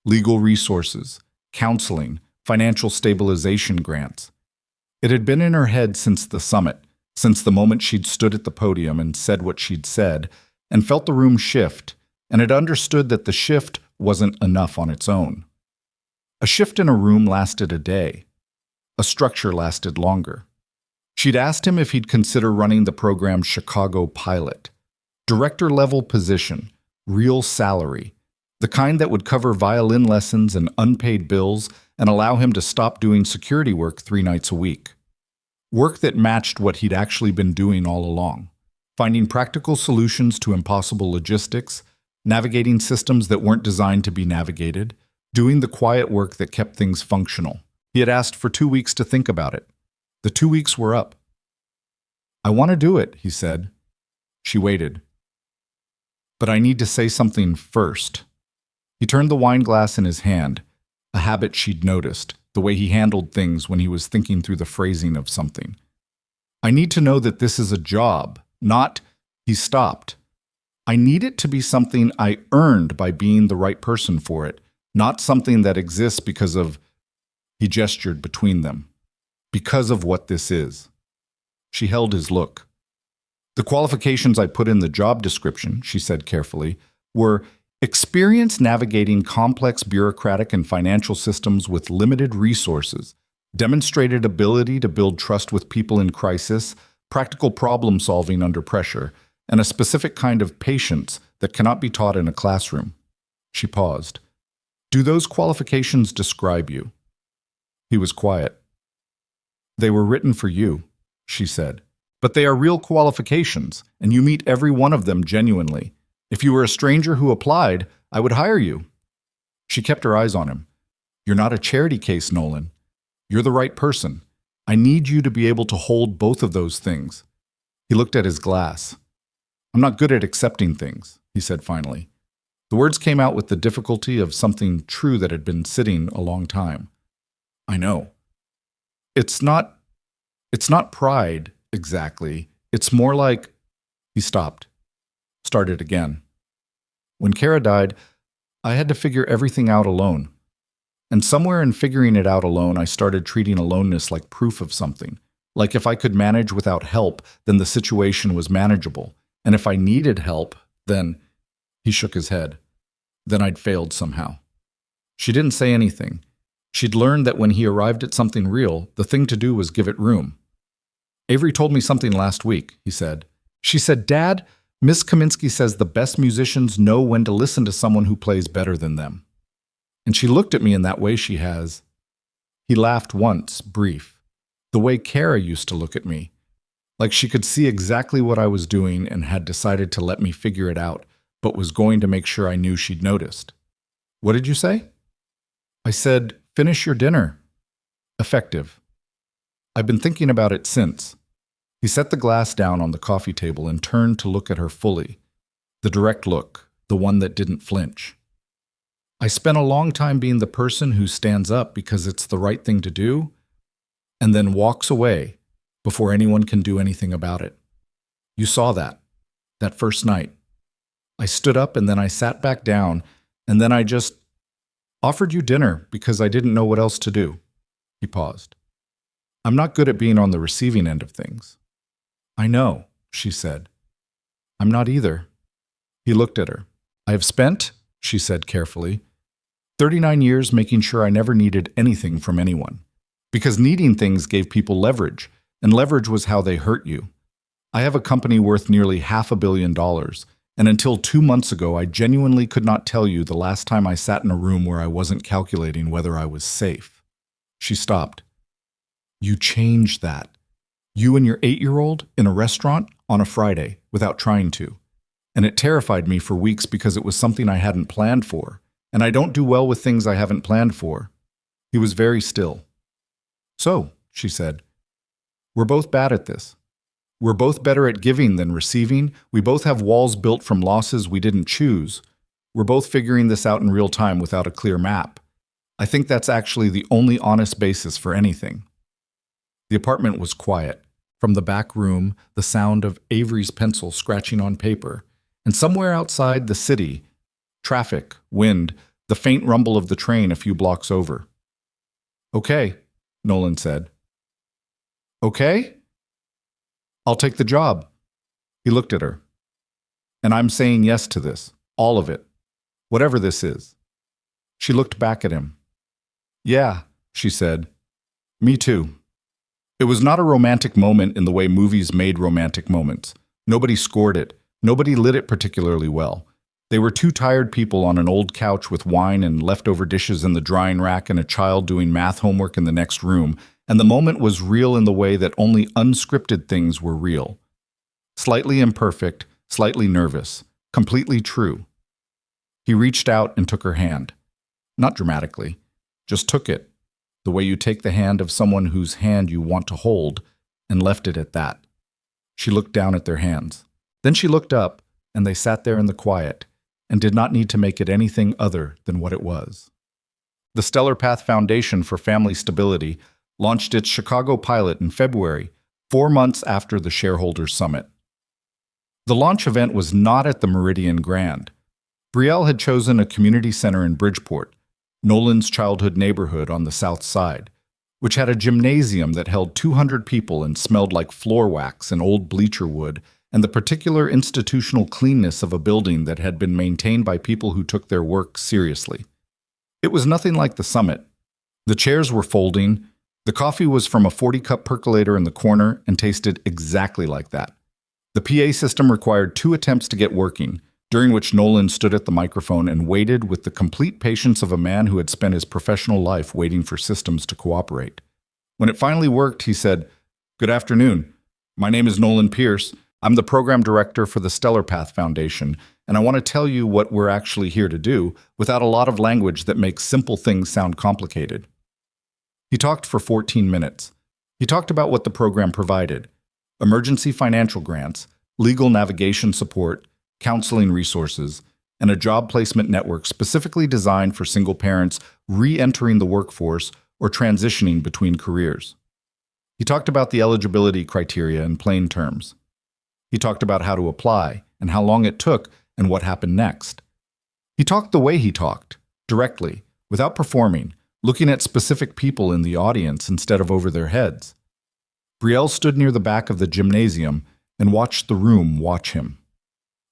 legal resources, counseling, financial stabilization grants. It had been in her head since the summit, since the moment she'd stood at the podium and said what she'd said, and felt the room shift, and had understood that the shift wasn't enough on its own. A shift in a room lasted a day. A structure lasted longer. She'd asked him if he'd consider running the program's Chicago pilot. Director-level position, real salary, the kind that would cover violin lessons and unpaid bills and allow him to stop doing security work 3 nights a week. Work that matched what he'd actually been doing all along, finding practical solutions to impossible logistics, navigating systems that weren't designed to be navigated, doing the quiet work that kept things functional. He had asked for 2 weeks to think about it. The 2 weeks were up. "I want to do it," he said. She waited. "But I need to say something first." He turned the wine glass in his hand, a habit she'd noticed, the way he handled things when he was thinking through the phrasing of something. "I need to know that this is a job, not—" He stopped. "I need it to be something I earned by being the right person for it, not something that exists because of—" He gestured between them. "Because of what this is." She held his look. "The qualifications I put in the job description," she said carefully, were experience navigating complex bureaucratic and financial systems with limited resources, demonstrated ability to build trust with people in crisis, practical problem solving under pressure, and a specific kind of patience that cannot be taught in a classroom." She paused. "Do those qualifications describe you?" He was quiet. "They were written for you," she said. "But they are real qualifications, and you meet every one of them genuinely. If you were a stranger who applied, I would hire you." She kept her eyes on him. "You're not a charity case, Nolan. You're the right person. I need you to be able to hold both of those things." He looked at his glass. "I'm not good at accepting things," he said finally. The words came out with the difficulty of something true that had been sitting a long time. "I know. It's not pride, exactly. It's more like—" He stopped. Started again. "When Kara died, I had to figure everything out alone. And somewhere in figuring it out alone, I started treating aloneness like proof of something. Like if I could manage without help, then the situation was manageable. And if I needed help, then—" He shook his head. "Then I'd failed somehow." She didn't say anything. She'd learned that when he arrived at something real, the thing to do was give it room. "Avery told me something last week," he said. "She said, 'Dad, Miss Kaminsky says the best musicians know when to listen to someone who plays better than them.' And she looked at me in that way she has." He laughed once, brief. "The way Kara used to look at me. Like she could see exactly what I was doing and had decided to let me figure it out, but was going to make sure I knew she'd noticed." "What did you say?" "I said, 'Finish your dinner.' Effective. I've been thinking about it since." He set the glass down on the coffee table and turned to look at her fully. The direct look, the one that didn't flinch. "I spent a long time being the person who stands up because it's the right thing to do, and then walks away before anyone can do anything about it. You saw that first night. I stood up and then I sat back down, and then I just offered you dinner because I didn't know what else to do." He paused. "I'm not good at being on the receiving end of things." "I know," she said. "I'm not either." He looked at her. "I have spent," she said carefully, 39 years making sure I never needed anything from anyone. Because needing things gave people leverage, and leverage was how they hurt you. I have a company worth nearly $500 million, and until 2 months ago, I genuinely could not tell you the last time I sat in a room where I wasn't calculating whether I was safe." She stopped. "You changed that. You and your 8-year-old in a restaurant on a Friday without trying to. And it terrified me for weeks because it was something I hadn't planned for. And I don't do well with things I haven't planned for." He was very still. "So," she said, "we're both bad at this. We're both better at giving than receiving. We both have walls built from losses we didn't choose. We're both figuring this out in real time without a clear map. I think that's actually the only honest basis for anything." The apartment was quiet. From the back room, the sound of Avery's pencil scratching on paper. And somewhere outside the city, traffic, wind, the faint rumble of the train a few blocks over. "Okay," Nolan said. "Okay? I'll take the job." He looked at her. "And I'm saying yes to this, all of it, whatever this is." She looked back at him. Yeah, she said. Me too. It was not a romantic moment in the way movies made romantic moments. Nobody scored it. Nobody lit it particularly well. They were two tired people on an old couch with wine and leftover dishes in the drying rack and a child doing math homework in the next room, and the moment was real in the way that only unscripted things were real. Slightly imperfect, slightly nervous, completely true. He reached out and took her hand. Not dramatically, just took it, the way you take the hand of someone whose hand you want to hold, and left it at that. She looked down at their hands. Then she looked up, and they sat there in the quiet, and did not need to make it anything other than what it was. The Stellar Path Foundation for Family Stability launched its Chicago pilot in February, 4 months after the shareholders' summit. The launch event was not at the Meridian Grand. Brielle had chosen a community center in Bridgeport, Nolan's childhood neighborhood on the south side, which had a gymnasium that held 200 people and smelled like floor wax and old bleacher wood, and the particular institutional cleanness of a building that had been maintained by people who took their work seriously. It was nothing like the summit. The chairs were folding, the coffee was from a 40-cup percolator in the corner and tasted exactly like that. The PA system required 2 attempts to get working, during which Nolan stood at the microphone and waited with the complete patience of a man who had spent his professional life waiting for systems to cooperate. When it finally worked, he said, "Good afternoon. My name is Nolan Pierce. I'm the program director for the Stellar Path Foundation, and I want to tell you what we're actually here to do without a lot of language that makes simple things sound complicated." He talked for 14 minutes. He talked about what the program provided: emergency financial grants, legal navigation support, counseling resources, and a job placement network specifically designed for single parents re-entering the workforce or transitioning between careers. He talked about the eligibility criteria in plain terms. He talked about how to apply and how long it took and what happened next. He talked the way he talked, directly, without performing, looking at specific people in the audience instead of over their heads. Brielle stood near the back of the gymnasium and watched the room watch him.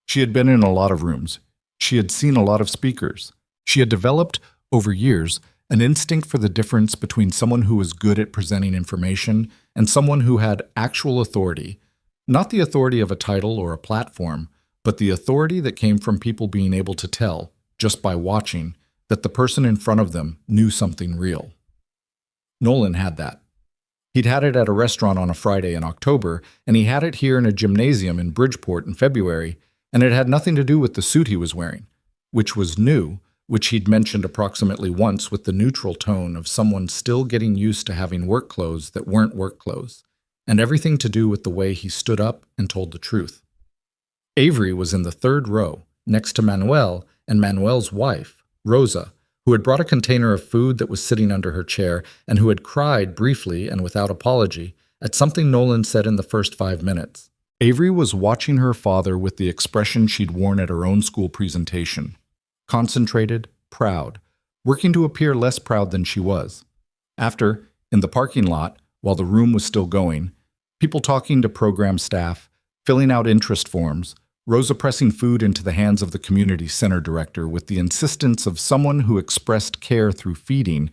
She had been in a lot of rooms. She had seen a lot of speakers. She had developed, over years, an instinct for the difference between someone who was good at presenting information and someone who had actual authority, not the authority of a title or a platform, but the authority that came from people being able to tell, just by watching, that the person in front of them knew something real. Nolan had that. He'd had it at a restaurant on a Friday in October, and he had it here in a gymnasium in Bridgeport in February, and it had nothing to do with the suit he was wearing, which was new, which he'd mentioned approximately once with the neutral tone of someone still getting used to having work clothes that weren't work clothes, and everything to do with the way he stood up and told the truth. Avery was in the 3rd row, next to Manuel and Manuel's wife, Rosa, who had brought a container of food that was sitting under her chair and who had cried briefly and without apology at something Nolan said in the first 5 minutes. Avery was watching her father with the expression she'd worn at her own school presentation. Concentrated, proud, working to appear less proud than she was. After, in the parking lot, while the room was still going, people talking to program staff, filling out interest forms, Rosa pressing food into the hands of the community center director with the insistence of someone who expressed care through feeding,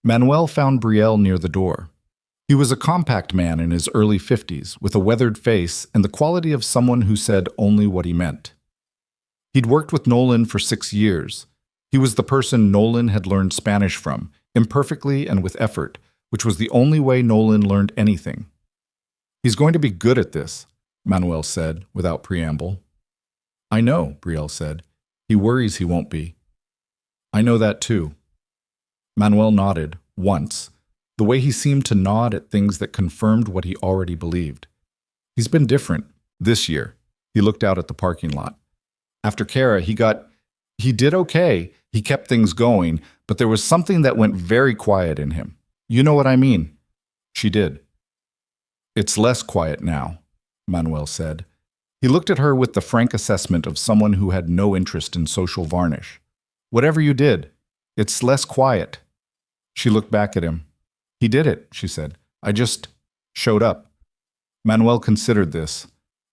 Manuel found Brielle near the door. He was a compact man in his early 50s, with a weathered face and the quality of someone who said only what he meant. He'd worked with Nolan for 6 years. He was the person Nolan had learned Spanish from, imperfectly and with effort, which was the only way Nolan learned anything. "He's going to be good at this," Manuel said, without preamble. "I know," Brielle said. "He worries he won't be." "I know that too." Manuel nodded, once, the way he seemed to nod at things that confirmed what he already believed. "He's been different, this year." He looked out at the parking lot. "After Kara, he did okay. He kept things going, but there was something that went very quiet in him. You know what I mean?" She did. "It's less quiet now," Manuel said. He looked at her with the frank assessment of someone who had no interest in social varnish. "Whatever you did, it's less quiet." She looked back at him. "He did it," she said. "I just showed up." Manuel considered this.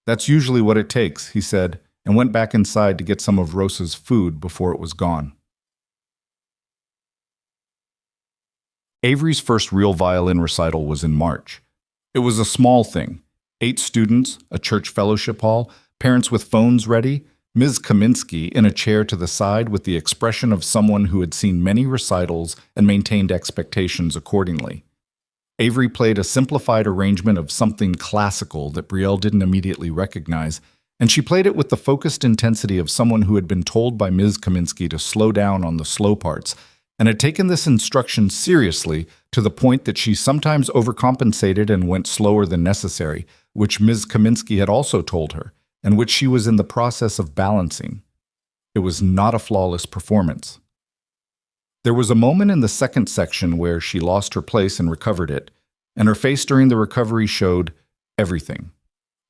"That's usually what it takes," he said, and went back inside to get some of Rosa's food before it was gone. Avery's first real violin recital was in March. It was a small thing. 8 students, a church fellowship hall, parents with phones ready, Ms. Kaminsky in a chair to the side with the expression of someone who had seen many recitals and maintained expectations accordingly. Avery played a simplified arrangement of something classical that Brielle didn't immediately recognize, and she played it with the focused intensity of someone who had been told by Ms. Kaminsky to slow down on the slow parts, and had taken this instruction seriously to the point that she sometimes overcompensated and went slower than necessary, which Ms. Kaminsky had also told her, and which she was in the process of balancing. It was not a flawless performance. There was a moment in the second section where she lost her place and recovered it, and her face during the recovery showed everything.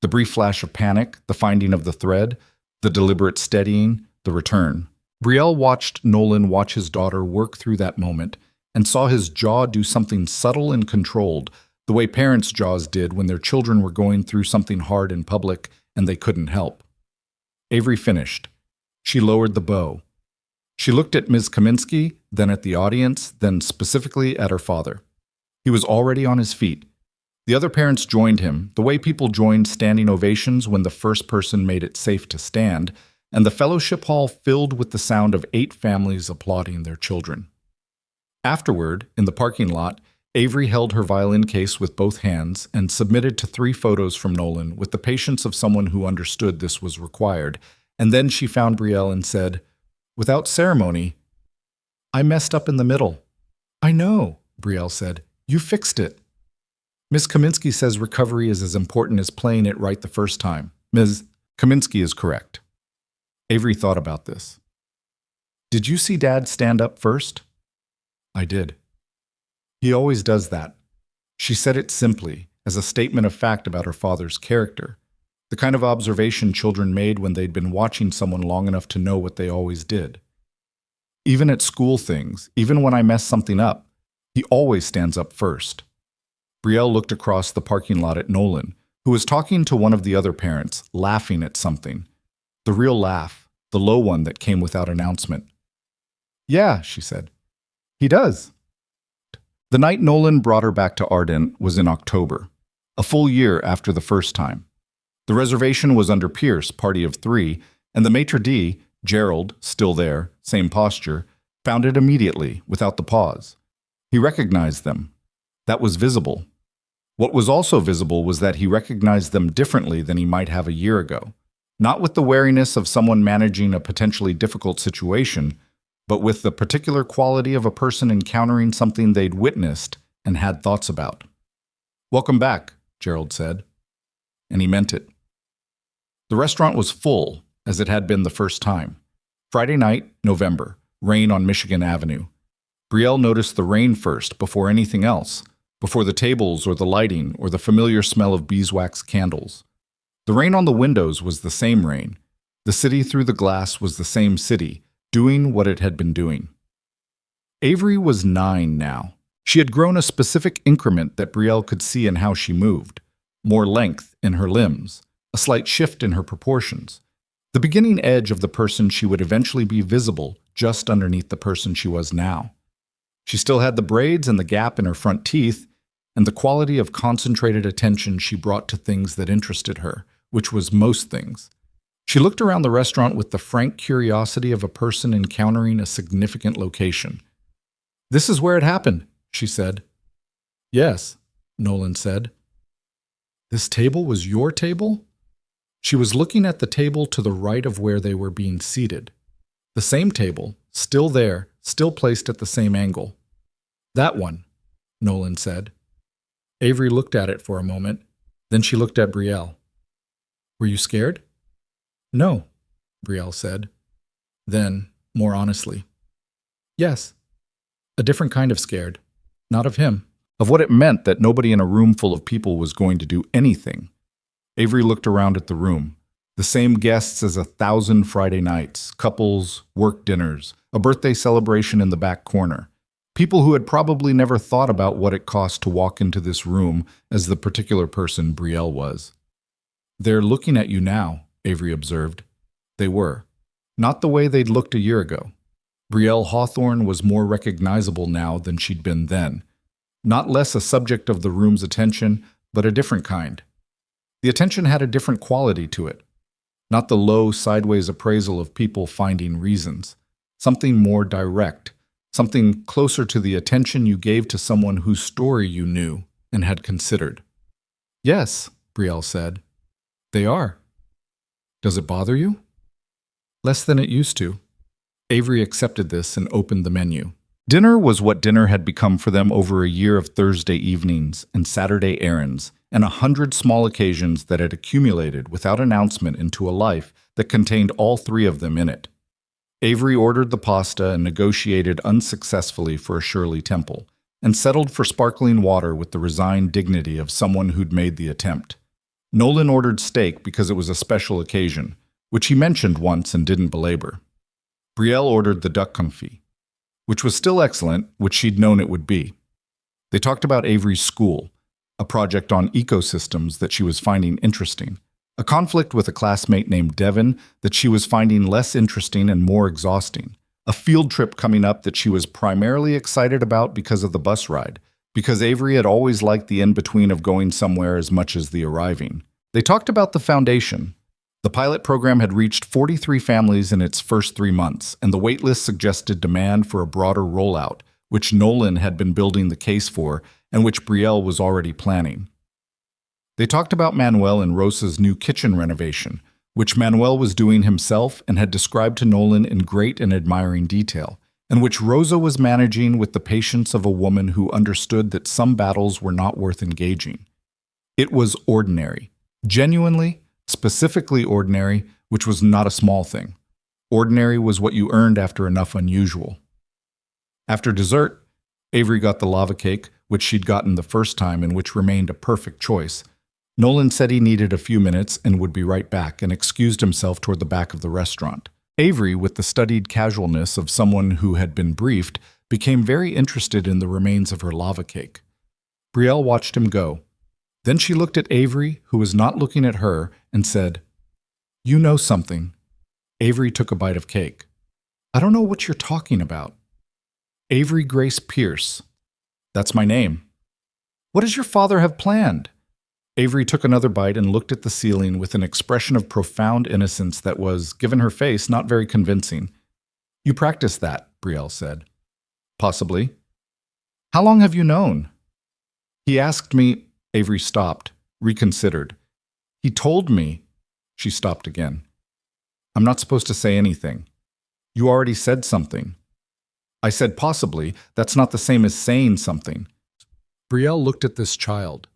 The brief flash of panic, the finding of the thread, the deliberate steadying, the return. Brielle watched Nolan watch his daughter work through that moment and saw his jaw do something subtle and controlled, the way parents' jaws did when their children were going through something hard in public and they couldn't help. Avery finished. She lowered the bow. She looked at Ms. Kaminsky, then at the audience, then specifically at her father. He was already on his feet. The other parents joined him, the way people joined standing ovations when the first person made it safe to stand, and the fellowship hall filled with the sound of 8 families applauding their children. Afterward, in the parking lot, Avery held her violin case with both hands and submitted to 3 photos from Nolan with the patience of someone who understood this was required, and then she found Brielle and said, without ceremony, "I messed up in the middle." "I know," Brielle said. "You fixed it." Ms. Kaminsky says recovery is as important as playing it right the first time. Ms. Kaminsky is correct. Avery thought about this. "Did you see Dad stand up first?" "I did. He always does that." She said it simply, as a statement of fact about her father's character, the kind of observation children made when they'd been watching someone long enough to know what they always did. "Even at school things, even when I mess something up, he always stands up first." Brielle looked across the parking lot at Nolan, who was talking to one of the other parents, laughing at something. The real laugh, the low one that came without announcement. "Yeah," she said. "He does." The night Nolan brought her back to Ardent was in October, a full year after the first time. The reservation was under Pierce, party of 3, and the maitre d', Gerald, still there, same posture, found it immediately, without the pause. He recognized them. That was visible. What was also visible was that he recognized them differently than he might have a year ago, not with the wariness of someone managing a potentially difficult situation, but with the particular quality of a person encountering something they'd witnessed and had thoughts about. "Welcome back," Gerald said. And he meant it. The restaurant was full, as it had been the first time. Friday night, November, rain on Michigan Avenue. Brielle noticed the rain first, before anything else, before the tables or the lighting or the familiar smell of beeswax candles. The rain on the windows was the same rain. The city through the glass was the same city, doing what it had been doing. Avery was 9 now. She had grown a specific increment that Brielle could see in how she moved. More length in her limbs, a slight shift in her proportions. The beginning edge of the person she would eventually be visible just underneath the person she was now. She still had the braids and the gap in her front teeth, and the quality of concentrated attention she brought to things that interested her, which was most things. She looked around the restaurant with the frank curiosity of a person encountering a significant location. "This is where it happened," she said. "Yes," Nolan said. "This table was your table?" She was looking at the table to the right of where they were being seated. The same table, still there, still placed at the same angle. "That one," Nolan said. Avery looked at it for a moment, then she looked at Brielle. "Were you scared?" "No," Brielle said. Then, more honestly, "Yes. A different kind of scared. Not of him. Of what it meant that nobody in a room full of people was going to do anything." Avery looked around at the room. The same guests as 1,000 Friday nights, couples, work dinners, a birthday celebration in the back corner. People who had probably never thought about what it cost to walk into this room as the particular person Brielle was. "They're looking at you now," Avery observed. They were. Not the way they'd looked a year ago. Brielle Hawthorne was more recognizable now than she'd been then. Not less a subject of the room's attention, but a different kind. The attention had a different quality to it. Not the low, sideways appraisal of people finding reasons. Something more direct. Something closer to the attention you gave to someone whose story you knew and had considered. Yes, Brielle said. They are. Does it bother you? Less than it used to. Avery accepted this and opened the menu. Dinner was what dinner had become for them over a year of Thursday evenings and Saturday errands, and 100 small occasions that had accumulated without announcement into a life that contained all three of them in it. Avery ordered the pasta and negotiated unsuccessfully for a Shirley Temple, and settled for sparkling water with the resigned dignity of someone who'd made the attempt. Nolan ordered steak because it was a special occasion, which he mentioned once and didn't belabor. Brielle ordered the duck confit, which was still excellent, which she'd known it would be. They talked about Avery's school, a project on ecosystems that she was finding interesting, a conflict with a classmate named Devin that she was finding less interesting and more exhausting, a field trip coming up that she was primarily excited about because of the bus ride, because Avery had always liked the in-between of going somewhere as much as the arriving. They talked about the foundation. The pilot program had reached 43 families in its first 3 months, and the waitlist suggested demand for a broader rollout, which Nolan had been building the case for and which Brielle was already planning. They talked about Manuel and Rosa's new kitchen renovation, which Manuel was doing himself and had described to Nolan in great and admiring detail, and which Rosa was managing with the patience of a woman who understood that some battles were not worth engaging. It was ordinary, genuinely, specifically ordinary, which was not a small thing. Ordinary was what you earned after enough unusual. After dessert, Avery got the lava cake, which she'd gotten the first time and which remained a perfect choice. Nolan said he needed a few minutes and would be right back, and excused himself toward the back of the restaurant. Avery, with the studied casualness of someone who had been briefed, became very interested in the remains of her lava cake. Brielle watched him go. Then she looked at Avery, who was not looking at her, and said, "You know something." Avery took a bite of cake. "I don't know what you're talking about." "Avery Grace Pierce. That's my name." "What does your father have planned?" Avery took another bite and looked at the ceiling with an expression of profound innocence that was, given her face, not very convincing. "You practice that," Brielle said. "Possibly." "How long have you known?" "He asked me—" Avery stopped, reconsidered. "He told me—" She stopped again. "I'm not supposed to say anything." "You already said something." "I said possibly. That's not the same as saying something." Brielle looked at this child.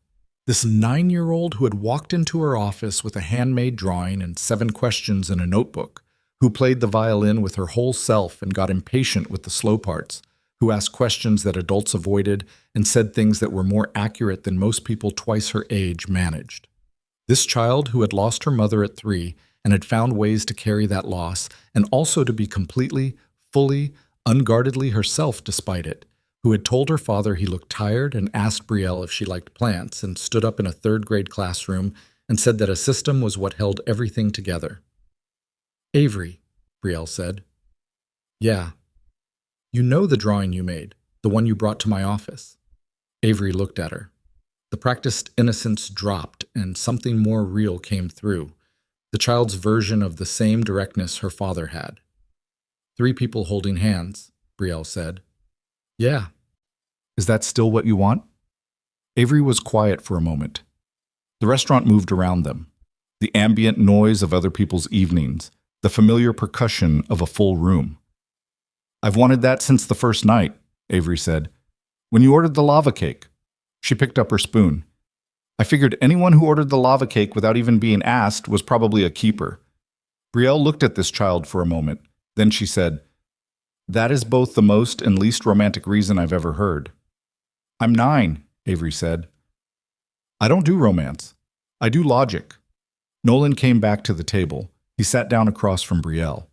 This 9-year-old who had walked into her office with a handmade drawing and 7 questions in a notebook, who played the violin with her whole self and got impatient with the slow parts, who asked questions that adults avoided and said things that were more accurate than most people twice her age managed. This child who had lost her mother at 3 and had found ways to carry that loss and also to be completely, fully, unguardedly herself despite it, who had told her father he looked tired and asked Brielle if she liked plants and stood up in a 3rd-grade classroom and said that a system was what held everything together. "Avery," Brielle said. "Yeah." "You know the drawing you made, the one you brought to my office." Avery looked at her. The practiced innocence dropped and something more real came through, the child's version of the same directness her father had. 3 people holding hands, Brielle said. "Yeah." "Is that still what you want?" Avery was quiet for a moment. The restaurant moved around them. The ambient noise of other people's evenings, the familiar percussion of a full room. "I've wanted that since the first night," Avery said. "When you ordered the lava cake." She picked up her spoon. "I figured anyone who ordered the lava cake without even being asked was probably a keeper." Brielle looked at this child for a moment. Then she said, "That is both the most and least romantic reason I've ever heard." "I'm 9, Avery said. "I don't do romance. I do logic." Nolan came back to the table. He sat down across from Brielle.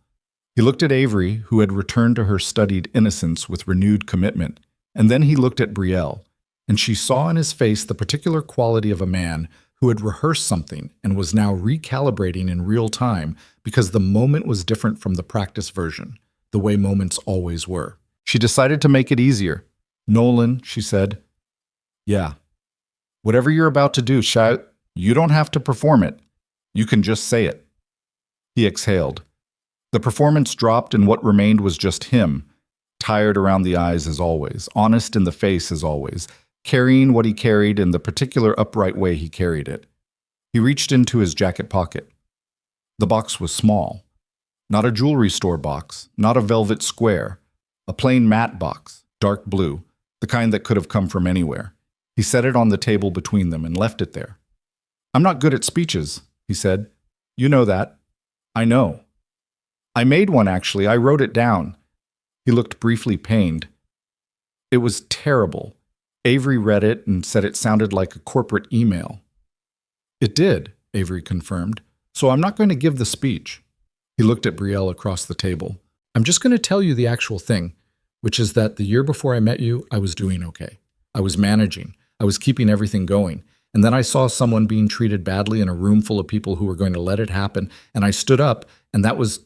He looked at Avery, who had returned to her studied innocence with renewed commitment, and then he looked at Brielle, and she saw in his face the particular quality of a man who had rehearsed something and was now recalibrating in real time because the moment was different from the practice version, the way moments always were. She decided to make it easier. "Nolan," she said, Yeah. Whatever you're about to do, you don't have to perform it. You can just say it. He exhaled. The performance dropped, and what remained was just him, tired around the eyes as always, honest in the face as always, carrying what he carried in the particular upright way he carried it. He reached into his jacket pocket. The box was small. Not a jewelry store box, not a velvet square. A plain matte box, dark blue, the kind that could have come from anywhere. He set it on the table between them and left it there. "I'm not good at speeches," he said. "You know that." "I know." "I made one, actually. I wrote it down." He looked briefly pained. "It was terrible." Avery read it and said it sounded like a corporate email. "It did," Avery confirmed. "So I'm not going to give the speech." He looked at Brielle across the table. "I'm just going to tell you the actual thing, which is that the year before I met you, I was doing okay. I was managing. I was keeping everything going. And then I saw someone being treated badly in a room full of people who were going to let it happen, and I stood up, and that was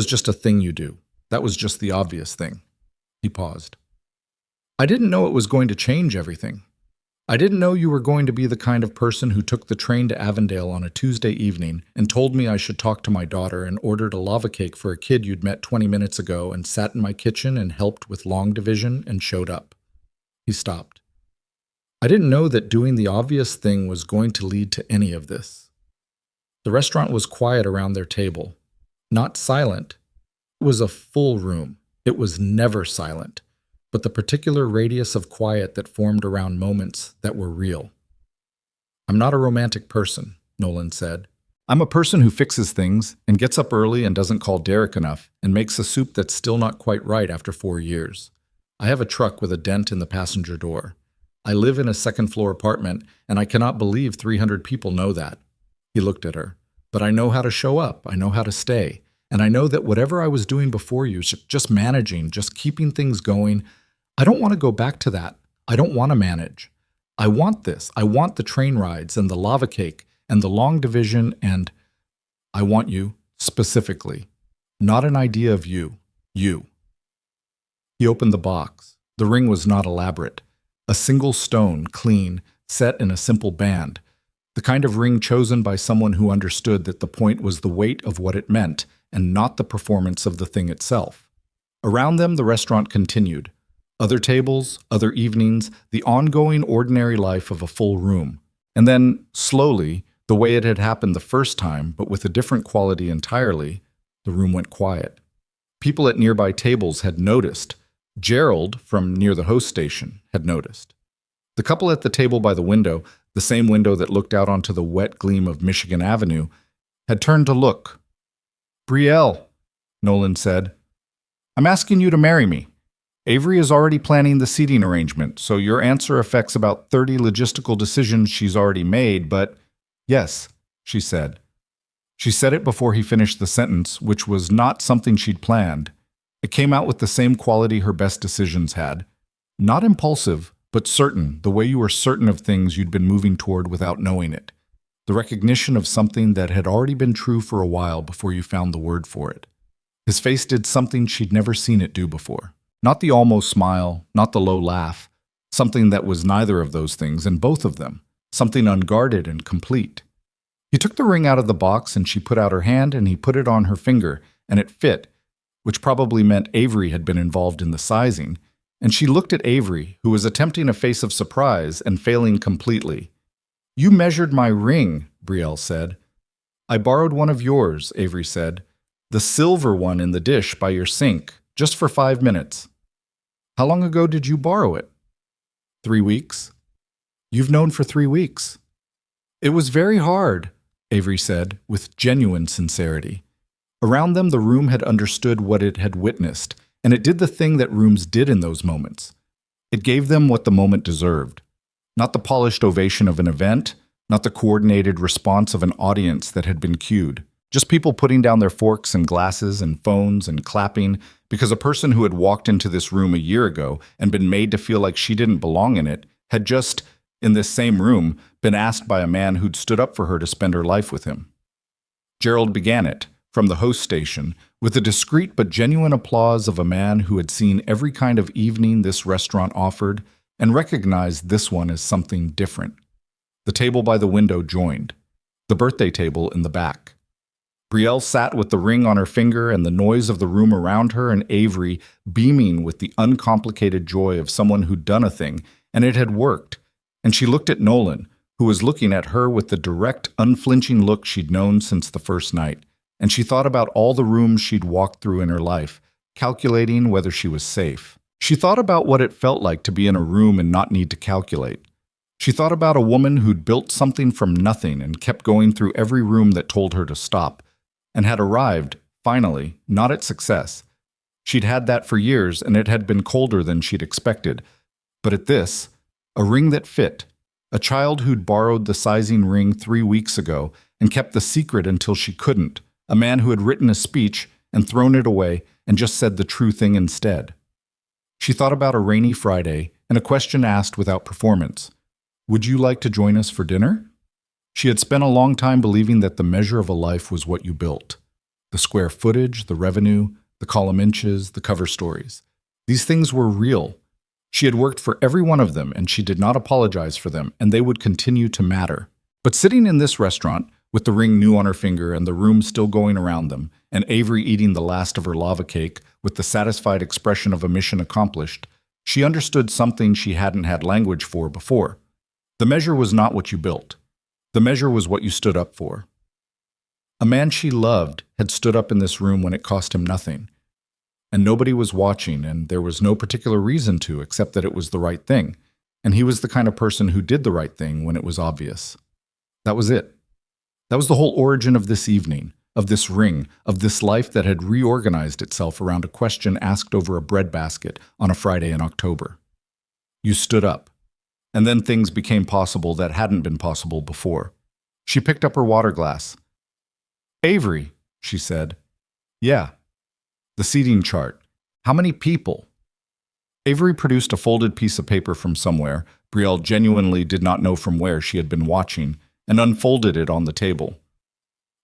just a thing you do. That was just the obvious thing." He paused. "I didn't know it was going to change everything. I didn't know you were going to be the kind of person who took the train to Avondale on a Tuesday evening and told me I should talk to my daughter and ordered a lava cake for a kid you'd met 20 minutes ago and sat in my kitchen and helped with long division and showed up." He stopped. "I didn't know that doing the obvious thing was going to lead to any of this." The restaurant was quiet around their table. Not silent. It was a full room. It was never silent, but the particular radius of quiet that formed around moments that were real. "I'm not a romantic person," Nolan said. "I'm a person who fixes things and gets up early and doesn't call Derek enough and makes a soup that's still not quite right after 4 years. I have a truck with a dent in the passenger door. I live in a second-floor apartment, and I cannot believe 300 people know that." He looked at her. "But I know how to show up. I know how to stay. And I know that whatever I was doing before you, just managing, just keeping things going, I don't want to go back to that. I don't want to manage. I want this. I want the train rides and the lava cake and the long division, and I want you specifically. Not an idea of you. You." He opened the box. The ring was not elaborate. A single stone, clean, set in a simple band. The kind of ring chosen by someone who understood that the point was the weight of what it meant and not the performance of the thing itself. Around them, the restaurant continued. Other tables, other evenings, the ongoing ordinary life of a full room. And then, slowly, the way it had happened the first time, but with a different quality entirely, the room went quiet. People at nearby tables had noticed. Gerald, from near the host station, had noticed. The couple at the table by the window, the same window that looked out onto the wet gleam of Michigan Avenue, had turned to look. "Brielle," Nolan said, "I'm asking you to marry me. Avery is already planning the seating arrangement, so your answer affects about 30 logistical decisions she's already made, but yes," she said. She said it before he finished the sentence, which was not something she'd planned. It came out with the same quality her best decisions had. Not impulsive, but certain, the way you were certain of things you'd been moving toward without knowing it. The recognition of something that had already been true for a while before you found the word for it. His face did something she'd never seen it do before. Not the almost smile, not the low laugh. Something that was neither of those things, and both of them. Something unguarded and complete. He took the ring out of the box and she put out her hand and he put it on her finger, and it fit, which probably meant Avery had been involved in the sizing, and she looked at Avery, who was attempting a face of surprise and failing completely. "You measured my ring," Brielle said. "I borrowed one of yours," Avery said. "The silver one in the dish by your sink, just for 5 minutes." "How long ago did you borrow it?" 3 weeks. "You've known for 3 weeks." "It was very hard," Avery said, with genuine sincerity. Around them, the room had understood what it had witnessed, and it did the thing that rooms did in those moments. It gave them what the moment deserved. Not the polished ovation of an event, not the coordinated response of an audience that had been cued. Just people putting down their forks and glasses and phones and clapping because a person who had walked into this room a year ago and been made to feel like she didn't belong in it had just, in this same room, been asked by a man who'd stood up for her to spend her life with him. Gerald began it, from the host station, with the discreet but genuine applause of a man who had seen every kind of evening this restaurant offered and recognized this one as something different. The table by the window joined, the birthday table in the back. Brielle sat with the ring on her finger and the noise of the room around her, and Avery beaming with the uncomplicated joy of someone who'd done a thing, and it had worked. And she looked at Nolan, who was looking at her with the direct, unflinching look she'd known since the first night. And she thought about all the rooms she'd walked through in her life, calculating whether she was safe. She thought about what it felt like to be in a room and not need to calculate. She thought about a woman who'd built something from nothing and kept going through every room that told her to stop, and had arrived, finally, not at success. She'd had that for years, and it had been colder than she'd expected. But at this, a ring that fit, a child who'd borrowed the sizing ring 3 weeks ago and kept the secret until she couldn't, a man who had written a speech and thrown it away and just said the true thing instead. She thought about a rainy Friday and a question asked without performance. Would you like to join us for dinner? She had spent a long time believing that the measure of a life was what you built. The square footage, the revenue, the column inches, the cover stories. These things were real. She had worked for every one of them, and she did not apologize for them, and they would continue to matter. But sitting in this restaurant, with the ring new on her finger and the room still going around them, and Avery eating the last of her lava cake with the satisfied expression of a mission accomplished, she understood something she hadn't had language for before. The measure was not what you built. The measure was what you stood up for. A man she loved had stood up in this room when it cost him nothing, and nobody was watching, and there was no particular reason to except that it was the right thing, and he was the kind of person who did the right thing when it was obvious. That was it. That was the whole origin of this evening, of this ring, of this life that had reorganized itself around a question asked over a breadbasket on a Friday in October. You stood up. And then things became possible that hadn't been possible before. She picked up her water glass. Avery, she said. Yeah. The seating chart. How many people? Avery produced a folded piece of paper from somewhere, Brielle genuinely did not know from where she had been watching, and unfolded it on the table.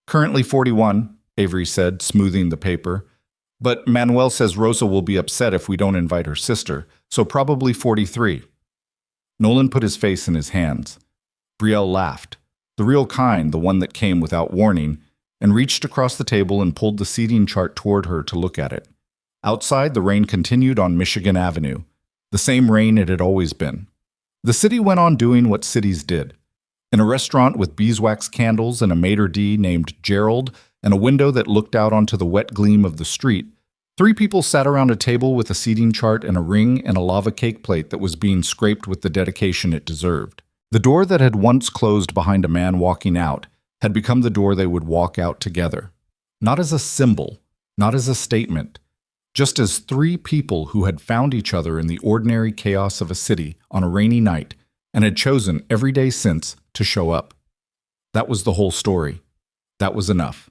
Currently 41, Avery said, smoothing the paper. But Manuel says Rosa will be upset if we don't invite her sister, so probably 43. Nolan put his face in his hands. Brielle laughed, the real kind, the one that came without warning, and reached across the table and pulled the seating chart toward her to look at it. Outside, the rain continued on Michigan Avenue, the same rain it had always been. The city went on doing what cities did. In a restaurant with beeswax candles and a maitre d' named Gerald and a window that looked out onto the wet gleam of the street, 3 people sat around a table with a seating chart and a ring and a lava cake plate that was being scraped with the dedication it deserved. The door that had once closed behind a man walking out had become the door they would walk out together. Not as a symbol, not as a statement, just as 3 people who had found each other in the ordinary chaos of a city on a rainy night and had chosen every day since to show up. That was the whole story. That was enough.